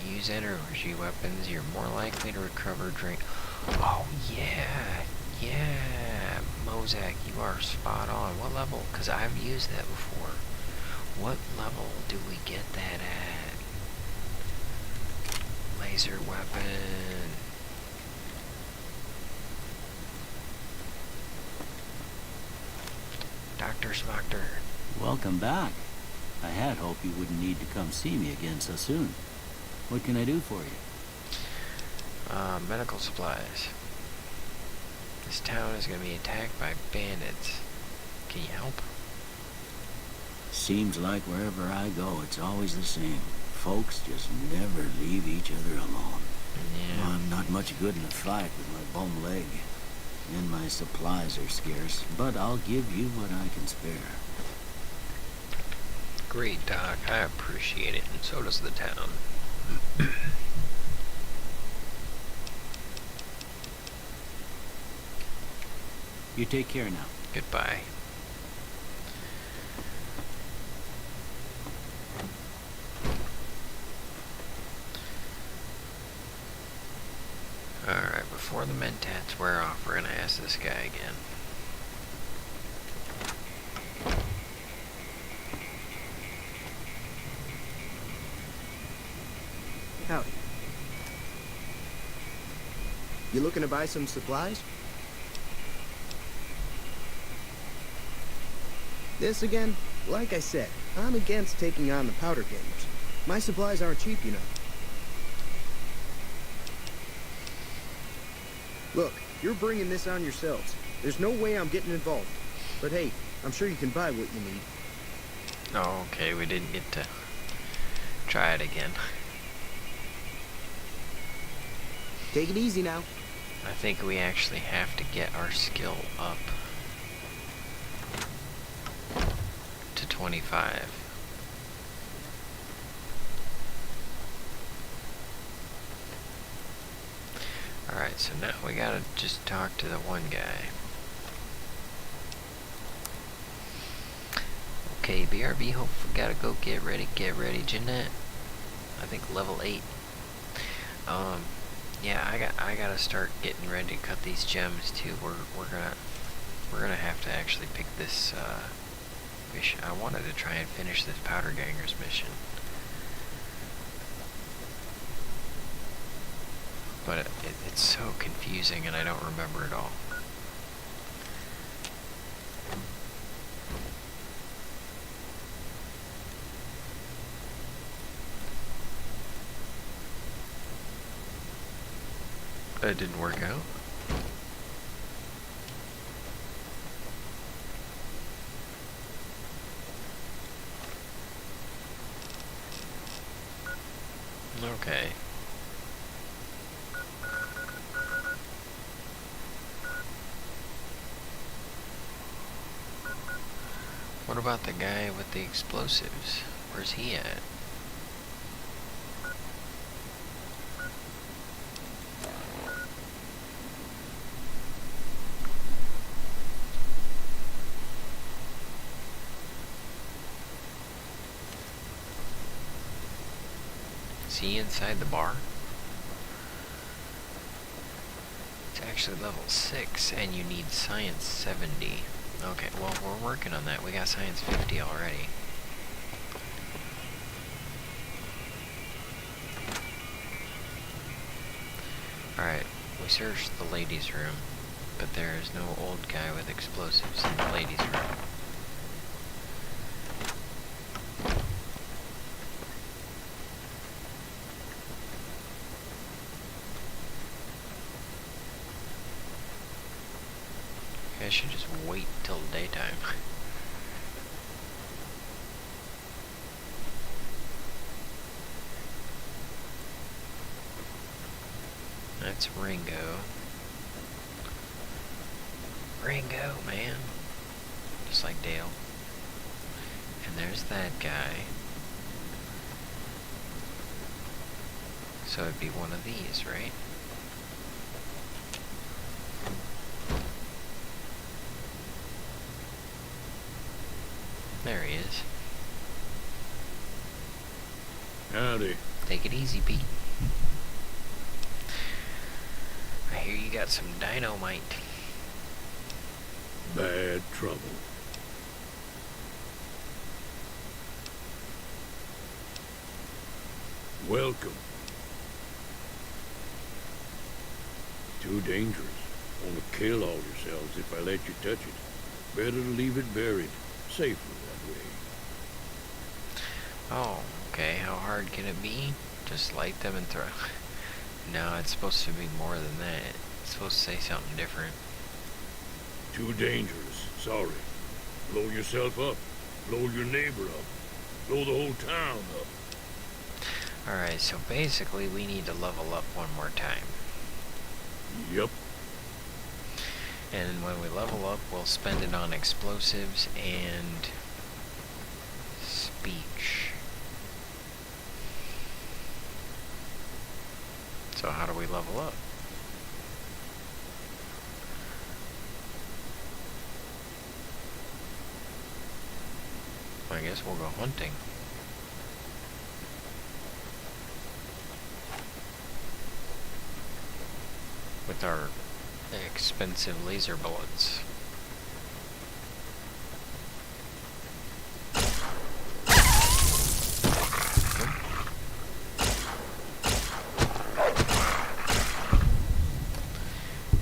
Use energy weapons, you're more likely to recover drink. Oh, yeah. Yeah. Mozak, you are spot on. What level? Because I've used that before. What level do we get that at? Laser weapon. Dr. Smockter. Welcome back. I had hoped you wouldn't need to come see me again so soon. What can I do for you? Medical supplies. This town is going to be attacked by bandits. Can you help? Seems like wherever I go, it's always the same. Folks just never leave each other alone. Yeah. I'm not much good in a fight with my bum leg. And my supplies are scarce, but I'll give you what I can spare. Great, Doc. I appreciate it, and so does the town. You take care now. Goodbye. before the mentats wear off, we're gonna ask this guy again. Howdy. You looking to buy some supplies? This again? Like I said, I'm against taking on the powder gamers. My supplies aren't cheap, you know. Look, you're bringing this on yourselves. There's no way I'm getting involved. But hey, I'm sure you can buy what you need. Oh, okay, we didn't get to try it again. Take it easy now. I think we actually have to get our skill up to 25. Alright, so now we gotta just talk to the one guy. Okay, BRB, hope we gotta go get ready, Jeanette. I think level 8. Yeah, I gotta start getting ready to cut these gems too. We're gonna have to actually pick this mission. I wanted to try and finish this Powder Gangers mission, but it's so confusing and I don't remember it all. It didn't work out. Okay. What about the guy with the explosives? Where's he at? Is he inside the bar? It's actually level 6 and you need science 70. Okay, well we're working on that. We got science 50 already. Alright, we searched the ladies' room, but there is no old guy with explosives in the ladies' room. I should just wait till daytime. That's Ringo. Ringo, man. Just like Dale. And there's that guy. So it'd be one of these, right? There he is. Howdy. Take it easy, Pete. I hear you got some dynamite. Bad trouble. Welcome. Too dangerous. Want to kill all yourselves if I let you touch it. Better to leave it buried. Safer that way. Oh, okay. How hard can it be? Just light them and throw. No, it's supposed to be more than that. It's supposed to say something different. Too dangerous. Sorry. Blow yourself up. Blow your neighbor up. Blow the whole town up. Alright, so basically we need to level up one more time. Yep. And when we level up, we'll spend it on explosives and speech. So how do we level up? I guess we'll go hunting. with our expensive laser bullets.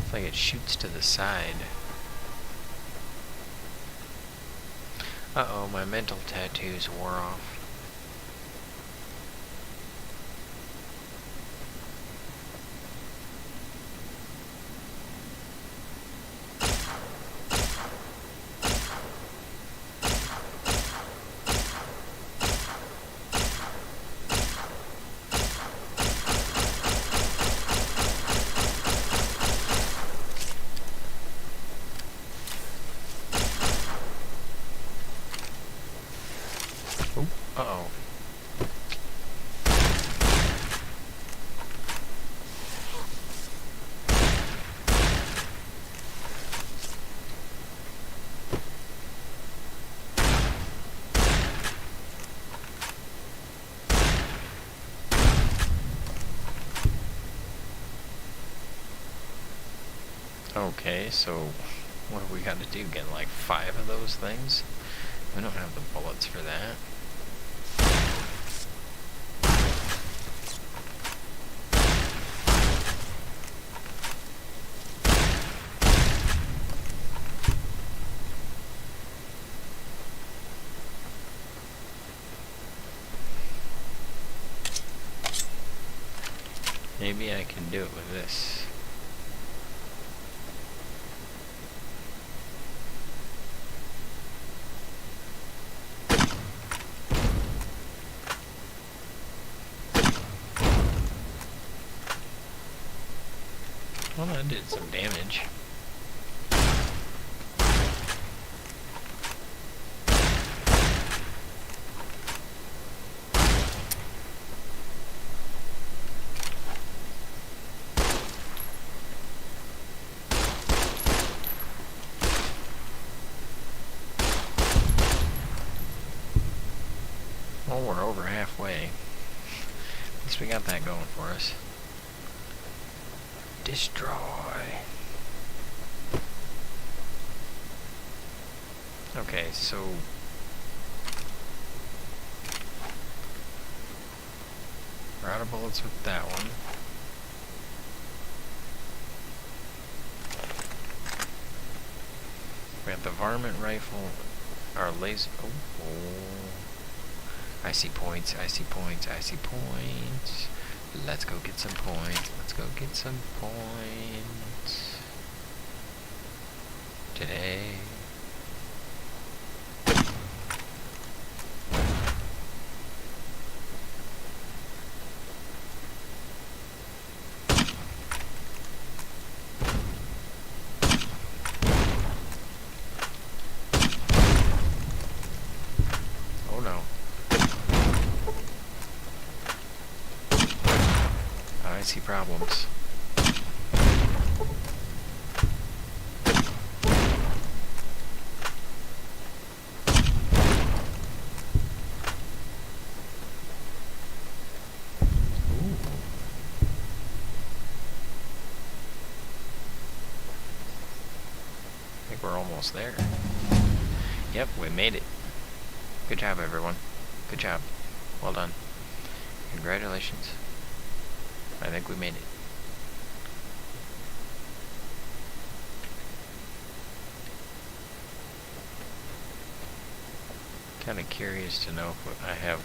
It's like it shoots to the side. Uh-oh, my mental tattoos wore off. Uh-oh. Okay, so what do we got to do? Get like 5 of those things? We don't have the bullets for that. Maybe I can do it with this. Well, that did some damage. Well, we're over halfway. At least we got that going for us. Destroy. Okay, so we're out of bullets with that one. We have the varmint rifle, our laser. Oh. I see points, I see points, I see points. Let's go get some points. Let's go get some points. Today. Oh no. I see problems. I think we're almost there. Yep, we made it. Good job, everyone. Good job. Well done. Congratulations. I think we made it. Kind of curious to know if I have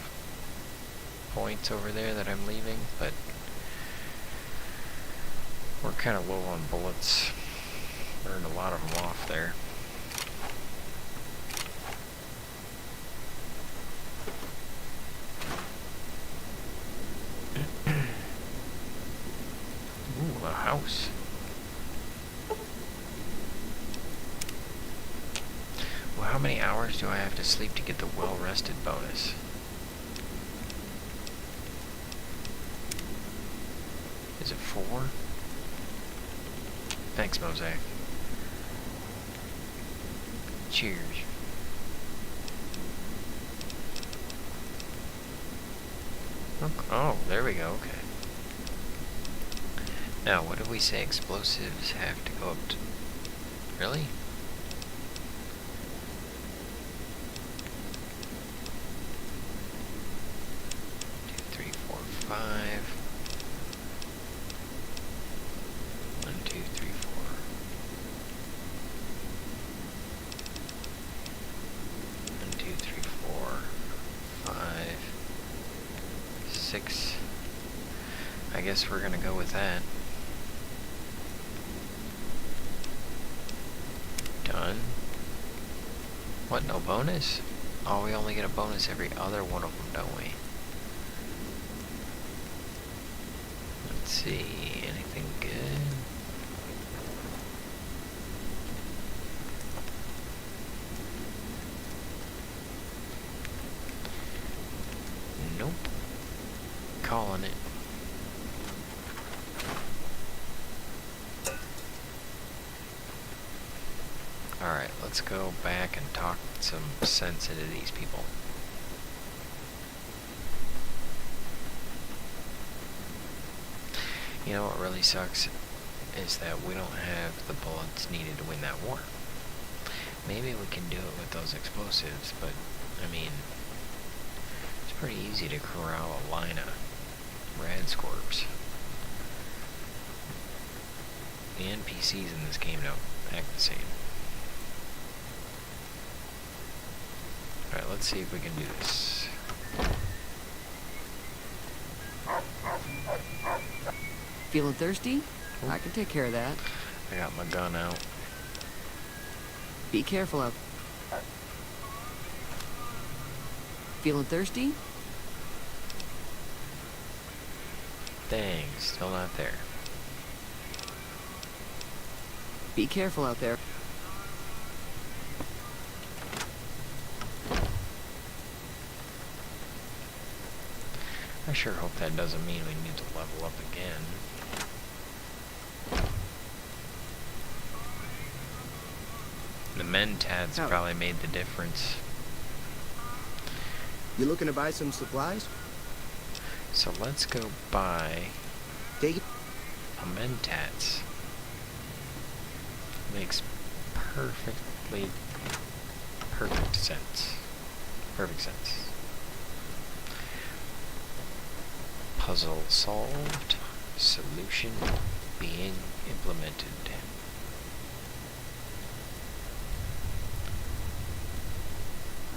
points over there that I'm leaving, but we're kind of low on bullets. Burned a lot of them off there. Ooh, a house. Well, how many hours do I have to sleep to get the well-rested bonus? Is it 4? Thanks, Mosaic. Cheers. Oh, there we go, okay. Now, what did we say explosives have to go up to? Really? Two, three, four, five. 1, 2, 3, 4. 1, 2, 3, 4, 5, 6. I guess we're gonna go with that. Done. What, no bonus? Oh, we only get a bonus every other one of them, don't we? Let's see, anything good? Nope. Calling it. Alright, let's go back and talk some sense into these people. You know what really sucks is that we don't have the bullets needed to win that war. Maybe we can do it with those explosives, but, I mean, it's pretty easy to corral a line of rad scorps. The NPCs in this game don't act the same. Alright, let's see if we can do this. Feeling thirsty? Ooh. I can take care of that. I got my gun out. Be careful out. Feeling thirsty? Dang, still not there. Be careful out there. I sure hope that doesn't mean we need to level up again. The mentats probably made the difference. You looking to buy some supplies? So let's go buy Take it. a mentats. Makes perfect sense. Perfect sense. Puzzle solved. Solution being implemented.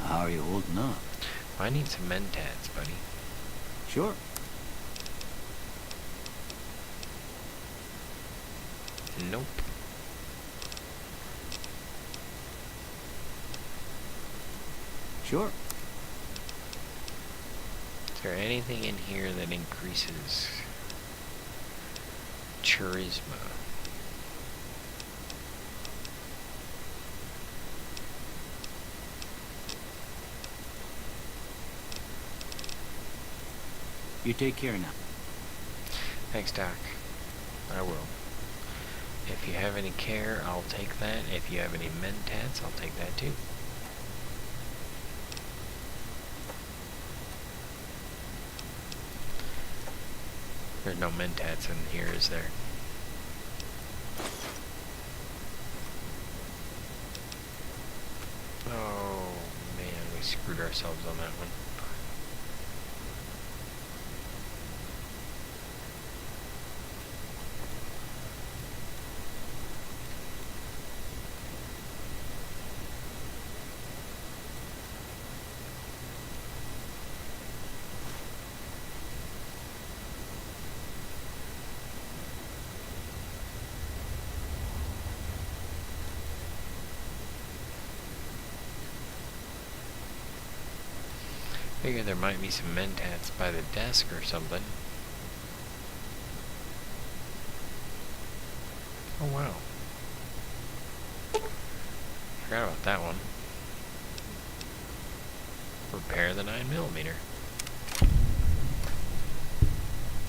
How are you holding up? I need some mentats, buddy. Sure. Nope. Sure. Is there anything in here that increases charisma? You take care now. Thanks, Doc. I will. If you have any care, I'll take that. If you have any mentats, I'll take that too. There's no mentats in here, is there? Oh, man, we screwed ourselves on that one. Figure there might be some mentats by the desk or something. Oh wow. Forgot about that one. Repair the 9mm.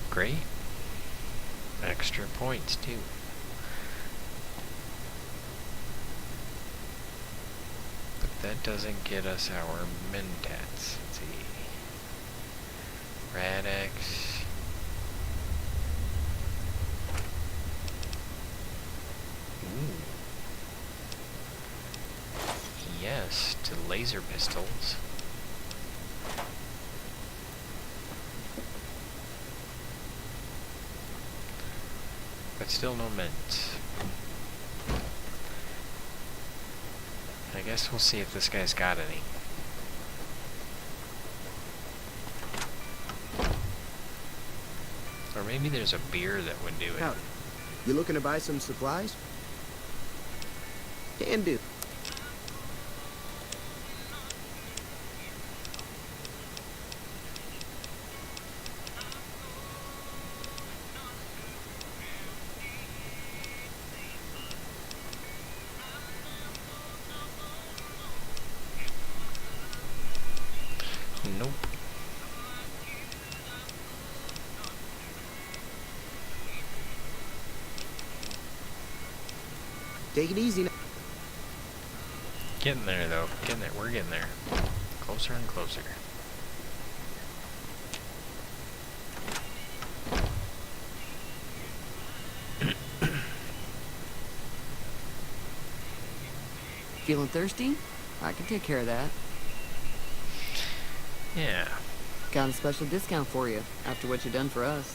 Great. Extra points too. That doesn't get us our mentats. Let's see. Radix. Ooh. Yes, to laser pistols. But still no mints. I guess we'll see if this guy's got any. Or maybe there's a beer that would do it. Howdy. You looking to buy some supplies? Can do. Nope. Take it easy now. Getting there though. Getting there. We're getting there. Closer and closer. Feeling thirsty? I can take care of that. Yeah. Got a special discount for you after what you've done for us.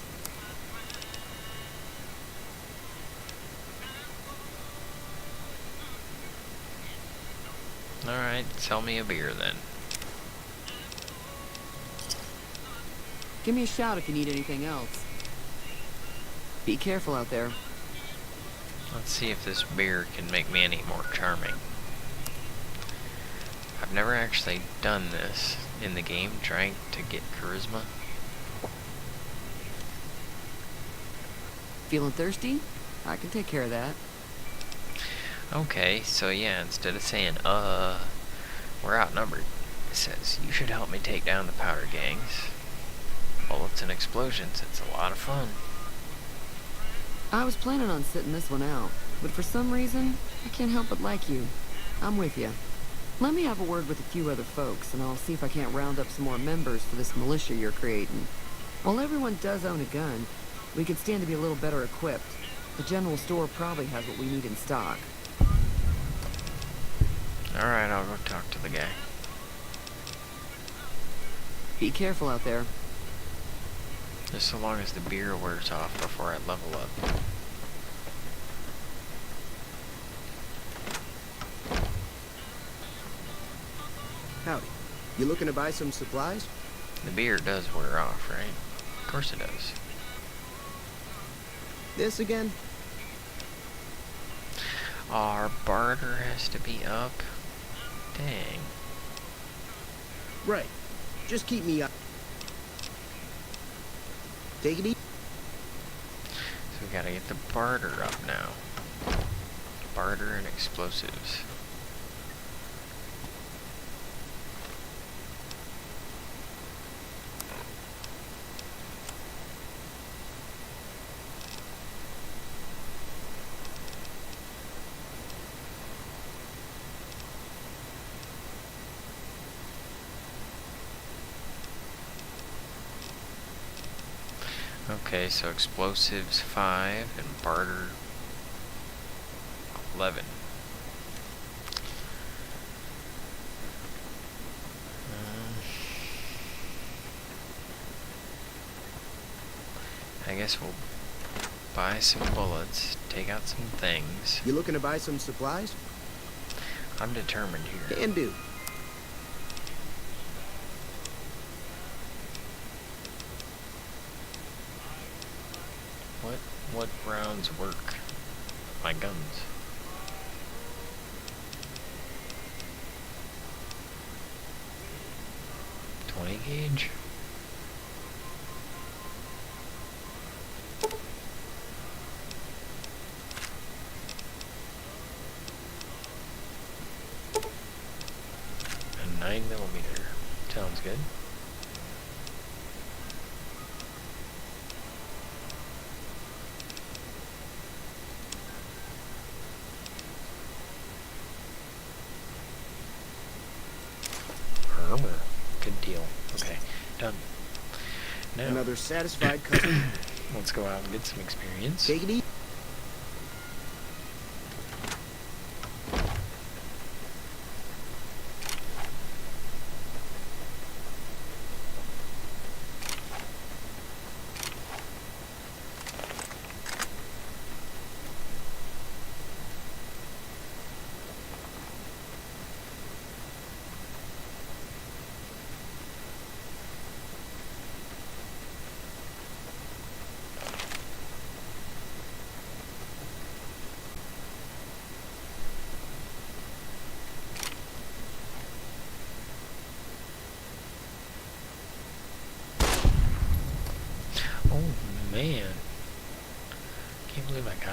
Alright, sell me a beer then. Give me a shout if you need anything else. Be careful out there. Let's see if this beer can make me any more charming. I've never actually done this in the game, trying to get charisma. Feeling thirsty? I can take care of that. Okay, so yeah, instead of saying, we're outnumbered, it says, you should help me take down the powder gangs. Bullets and explosions, it's a lot of fun. I was planning on sitting this one out, but for some reason, I can't help but like you. I'm with you. Let me have a word with a few other folks, and I'll see if I can't round up some more members for this militia you're creating. While everyone does own a gun, we could stand to be a little better equipped. The general store probably has what we need in stock. Alright, I'll go talk to the guy. Be careful out there. Just so long as the beer wears off before I level up. Howdy. You looking to buy some supplies? The beer does wear off, right? Of course it does. This again? Our barter has to be up. Dang. Right. Just keep me up. Take it easy. So we gotta get the barter up now. Barter and explosives. Okay, so explosives 5 and barter 11. I guess we'll buy some bullets, take out some things. You looking to buy some supplies? I'm determined here. Can do. What rounds work? My guns. .20 gauge. A 9mm. Sounds good. Armor. Good deal. Okay, done. Now, Another satisfied customer. let's go out and get some experience. Take it easy.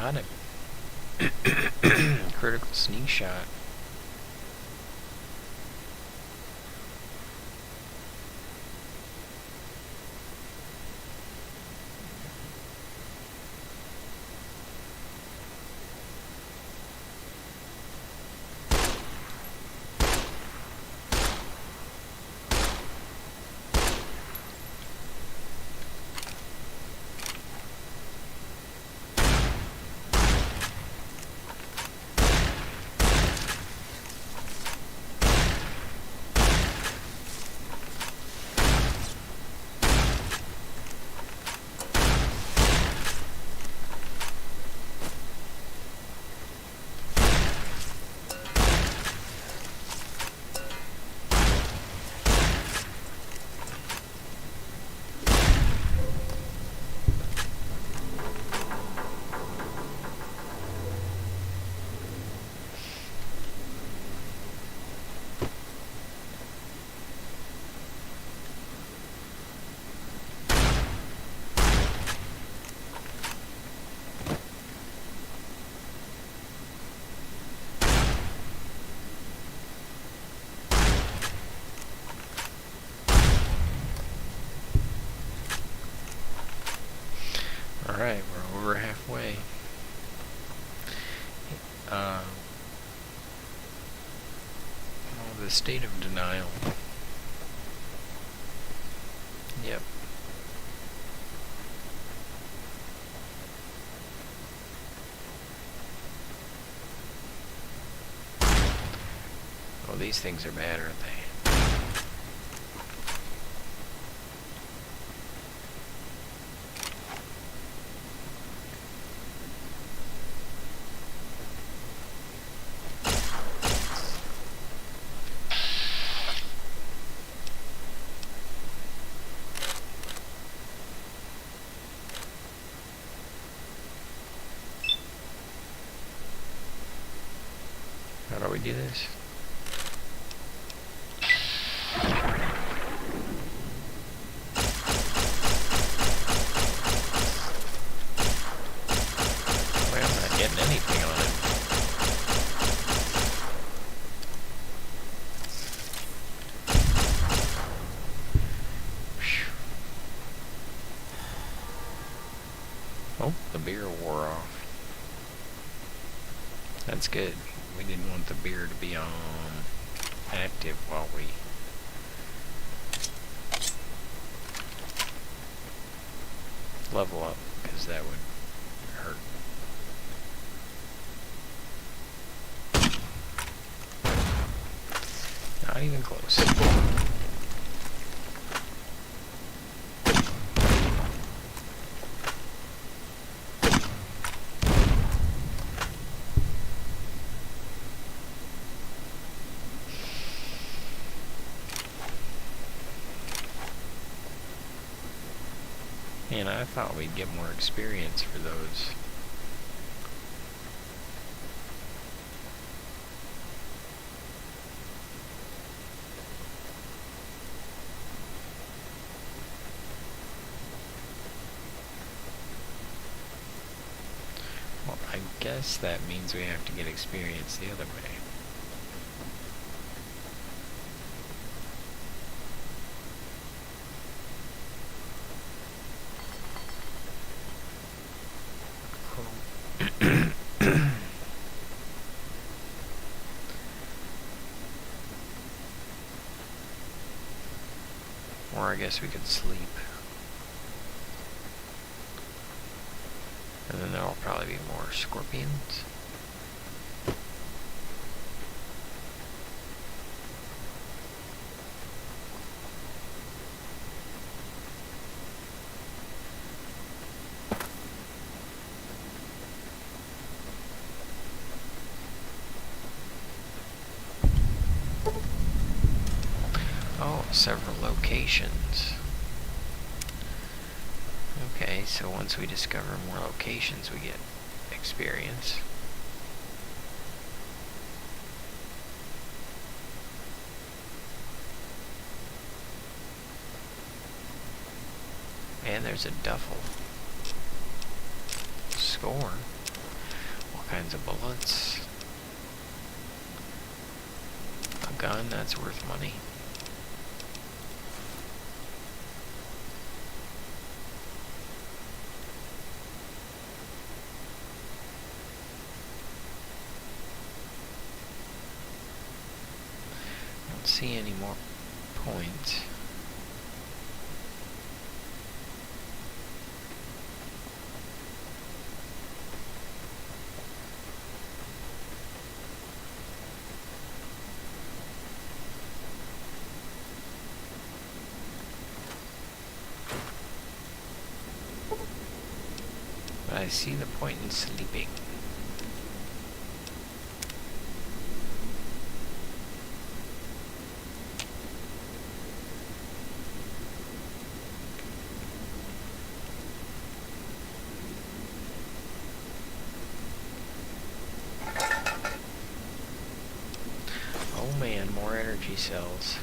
got him. Critical sneak shot. Alright, we're over halfway. Oh, the state of denial. Yep. Oh, these things are bad, aren't they? How do we do this? Well, I'm not getting anything on it. Whew. Oh, the beer wore off. That's good. We didn't want the beer to be active while we level up, because that would hurt. Not even close. And I thought we'd get more experience for those. Well, I guess that means we have to get experience the other way. Or I guess we could sleep. And then there'll probably be more scorpions. Oh, several locations. Okay, so once we discover more locations, we get experience. And there's a duffel. Score. kinds of bullets. A gun, that's worth money. Don't see any more points. But I see the point in sleeping. Oh man, more energy cells.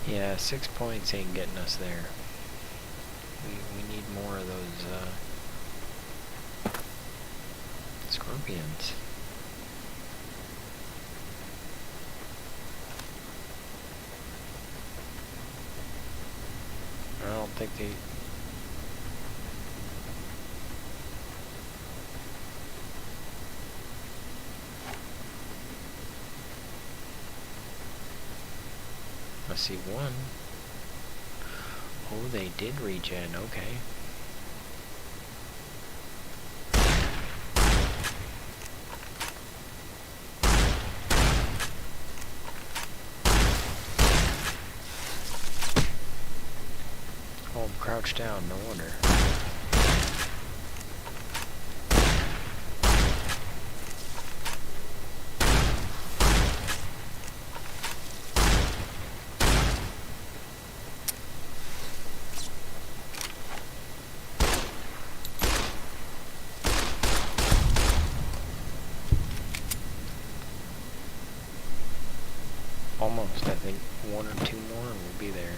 Yeah, 6 points ain't getting us there. We need more of those scorpions. I don't think they... I see one. Oh, they did regen, okay. Oh, I'm crouched down, no wonder. Almost, I think one or two more will be there.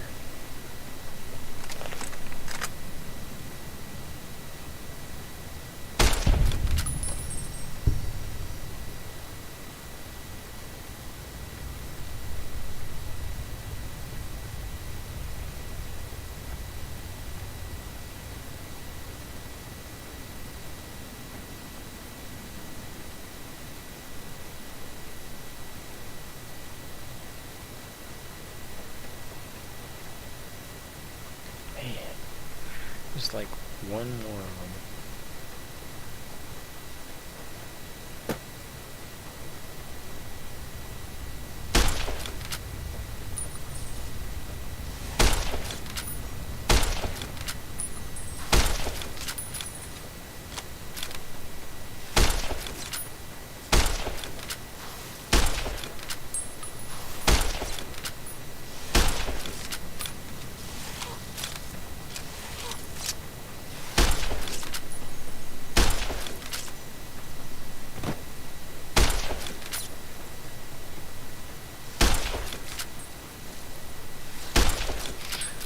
Just like one more of them.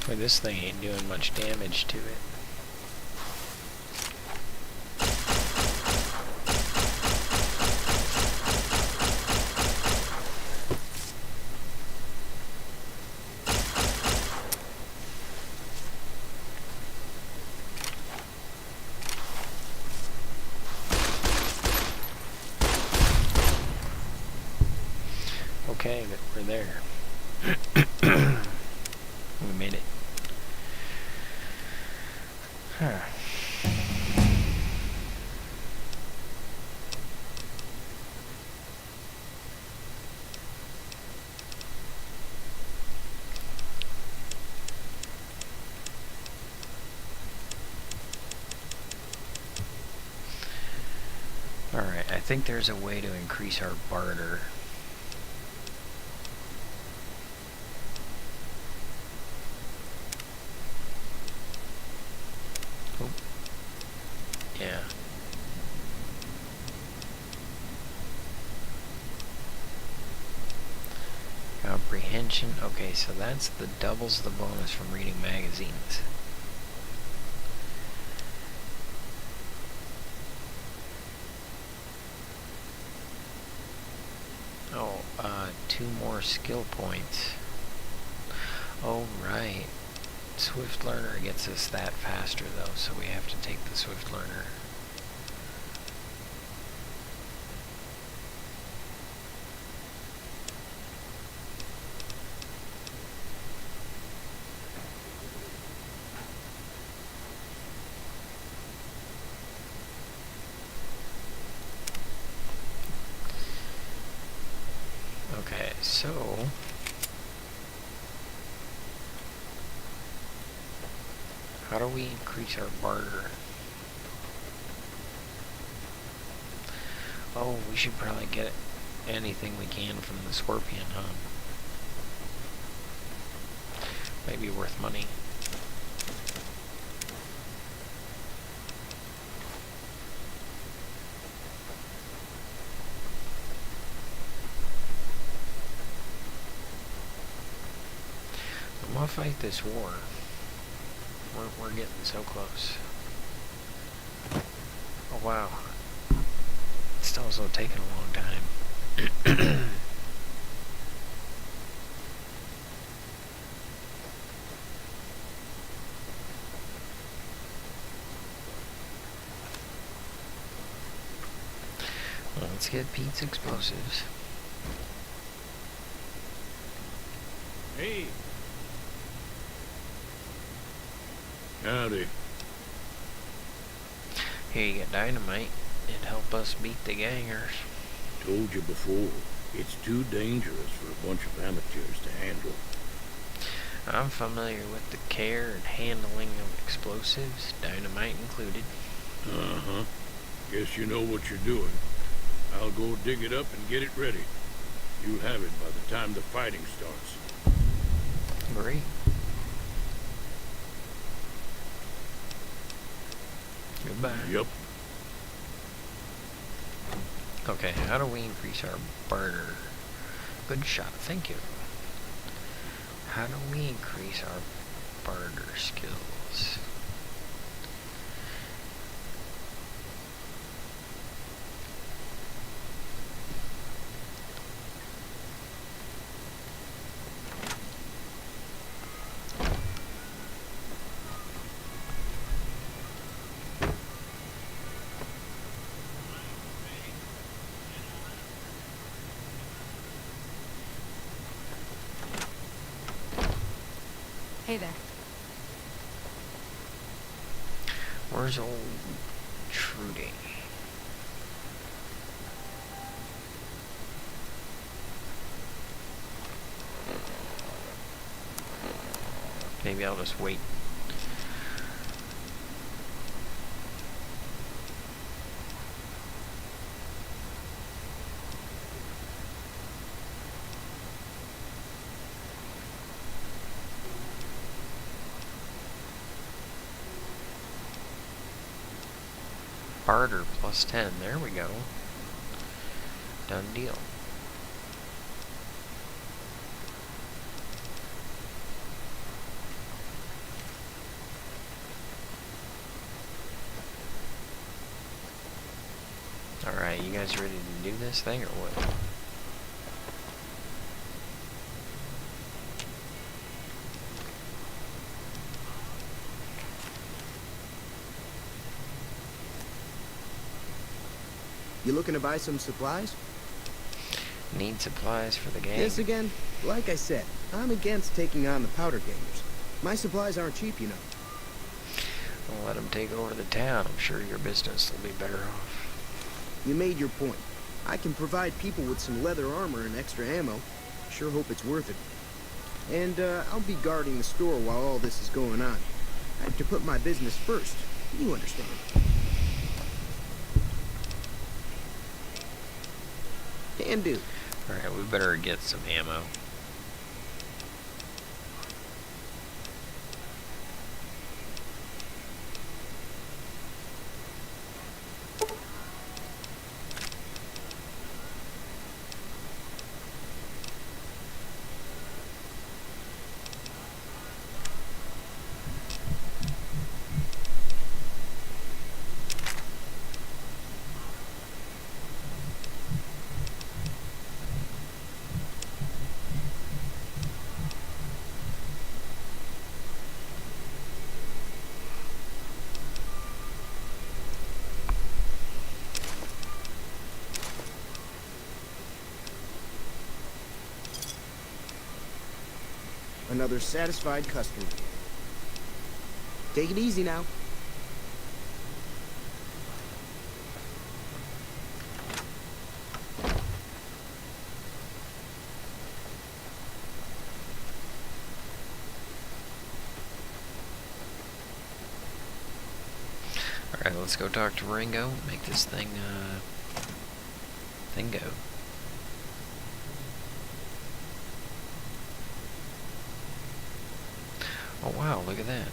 Boy, this thing ain't doing much damage to it. Okay, we're there. We made it. Huh. Alright, I think there's a way to increase our barter. Oh. Yeah. Comprehension. Okay, so that's the doubles the bonus from reading magazines. Oh, 2 more skill points. Oh, right. Swift Learner gets us that faster, though, so we have to take the Swift Learner. Okay, so how do we increase our barter? Oh, we should probably get anything we can from the scorpion, huh? Might be worth money. I'm gonna fight this war. We're getting so close. Oh wow. It's also taking a long time. Well, let's get Pete's explosives. Hey. Howdy. Here you get dynamite. It'd help us beat the gangers. Told you before, it's too dangerous for a bunch of amateurs to handle. I'm familiar with the care and handling of explosives, dynamite included. Uh-huh. Guess you know what you're doing. I'll go dig it up and get it ready. You'll have it by the time the fighting starts. Great. Goodbye. Yep. Okay, how do we increase our barter? Good shot, thank you. How do we increase our barter skills? Hey there. Where's old Trudy? Maybe I'll just wait. Barter plus 10. There we go. Done deal. Alright, you guys ready to do this thing or what? You looking to buy some supplies? Need supplies for the gang? Yes, again, like I said, I'm against taking on the powder gangers. My supplies aren't cheap, you know. Well, let them take over the town. I'm sure your business will be better off. You made your point. I can provide people with some leather armor and extra ammo. Sure hope it's worth it. And I'll be guarding the store while all this is going on. I have to put my business first. You understand. Can do. Alright, we better get some ammo. Another satisfied customer. Take it easy now. Alright, let's go talk to Ringo, make this thing go. Oh wow, look at that.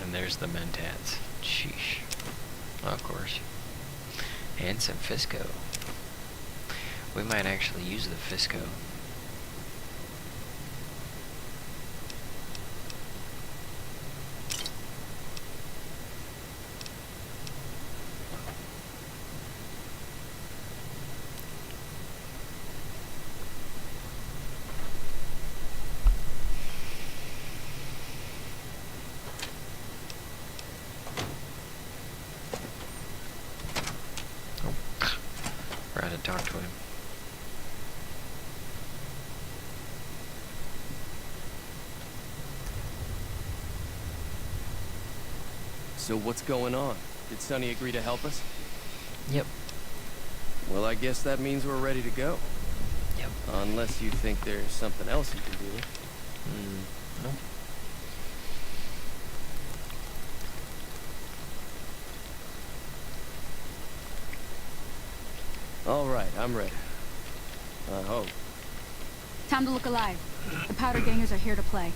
And there's the mentats. Sheesh. Of course. And some Fisco. We might actually use the Fisco. Talk to him. So what's going on? Did Sonny agree to help us? Yep. Well, I guess that means we're ready to go. Yep. Unless you think there's something else you can do. No. All right, I'm ready. I hope. Time to look alive. The powder gangers are here to play.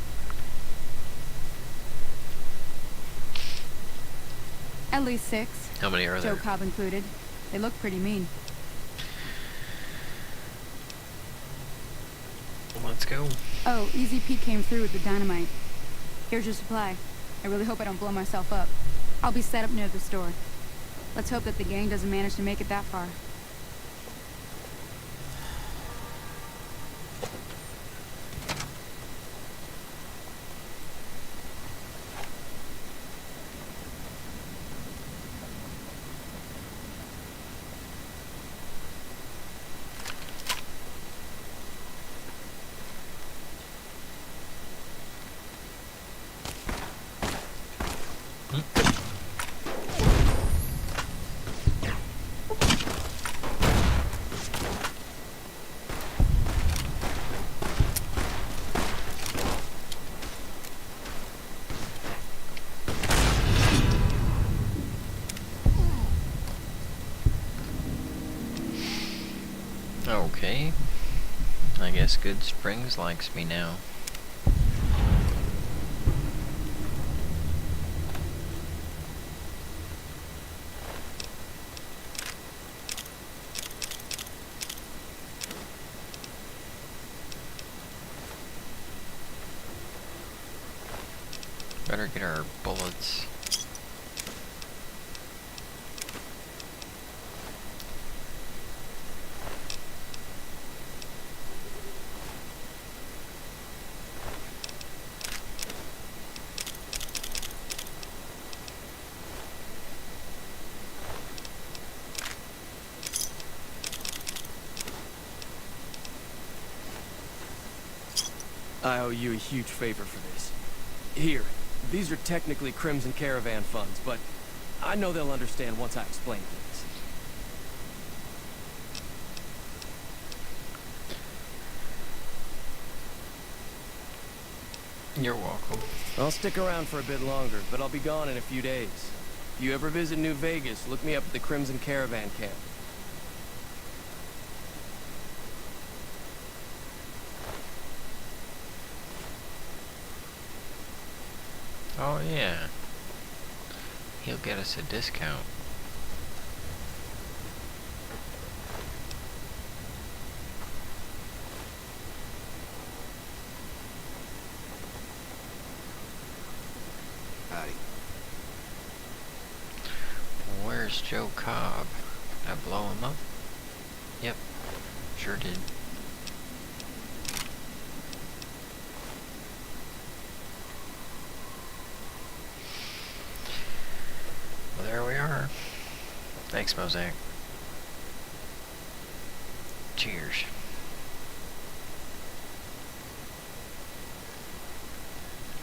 At least 6. How many are there? Joe Cobb included. They look pretty mean. Let's go. Oh, Easy Pete came through with the dynamite. Here's your supply. I really hope I don't blow myself up. I'll be set up near the store. Let's hope that the gang doesn't manage to make it that far. Okay. I guess Good Springs likes me now. Better get our bullets. I owe you a huge favor for this. Here, these are technically Crimson Caravan funds, but I know they'll understand once I explain things. You're welcome. I'll stick around for a bit longer, but I'll be gone in a few days. If you ever visit New Vegas, look me up at the Crimson Caravan Camp. Oh yeah. He'll get us a discount. Howdy. Where's Joe Cobb? Did I blow him up? Yep, sure did. Well, there we are. Thanks, Mosaic. Cheers.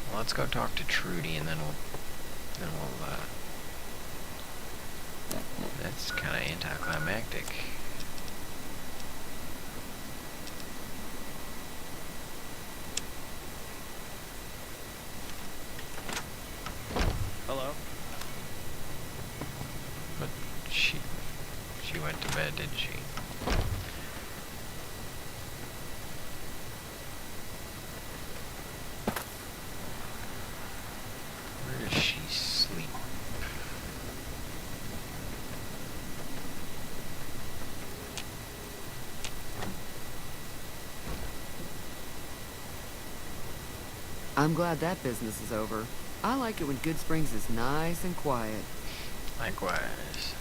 Well, let's go talk to Trudy, and then we'll that's kind of anticlimactic. Hello? But she went to bed, didn't she? Where does she sleep? I'm glad that business is over. I like it when Good Springs is nice and quiet. Likewise.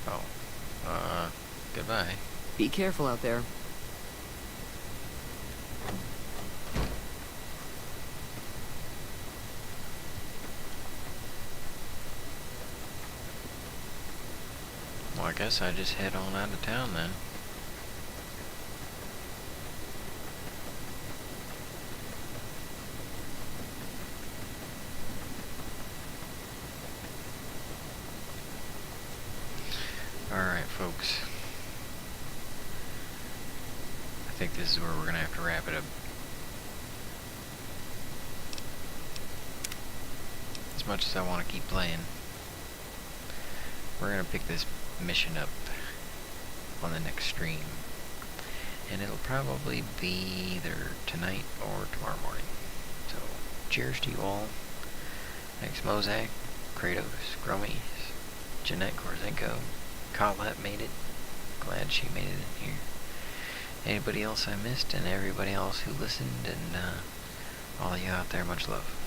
Oh. Goodbye. Be careful out there. Well, I guess I just head on out of town then. Alright, folks. I think this is where we're gonna have to wrap it up. As much as I want to keep playing, we're gonna pick this mission up on the next stream. And it'll probably be either tonight or tomorrow morning. So, cheers to you all. Thanks, Mosaic, Kratos, Growmiez, Jeanette Korzenko. Colette made it. Glad she made it in here. Anybody else I missed, and everybody else who listened, and all of you out there, much love.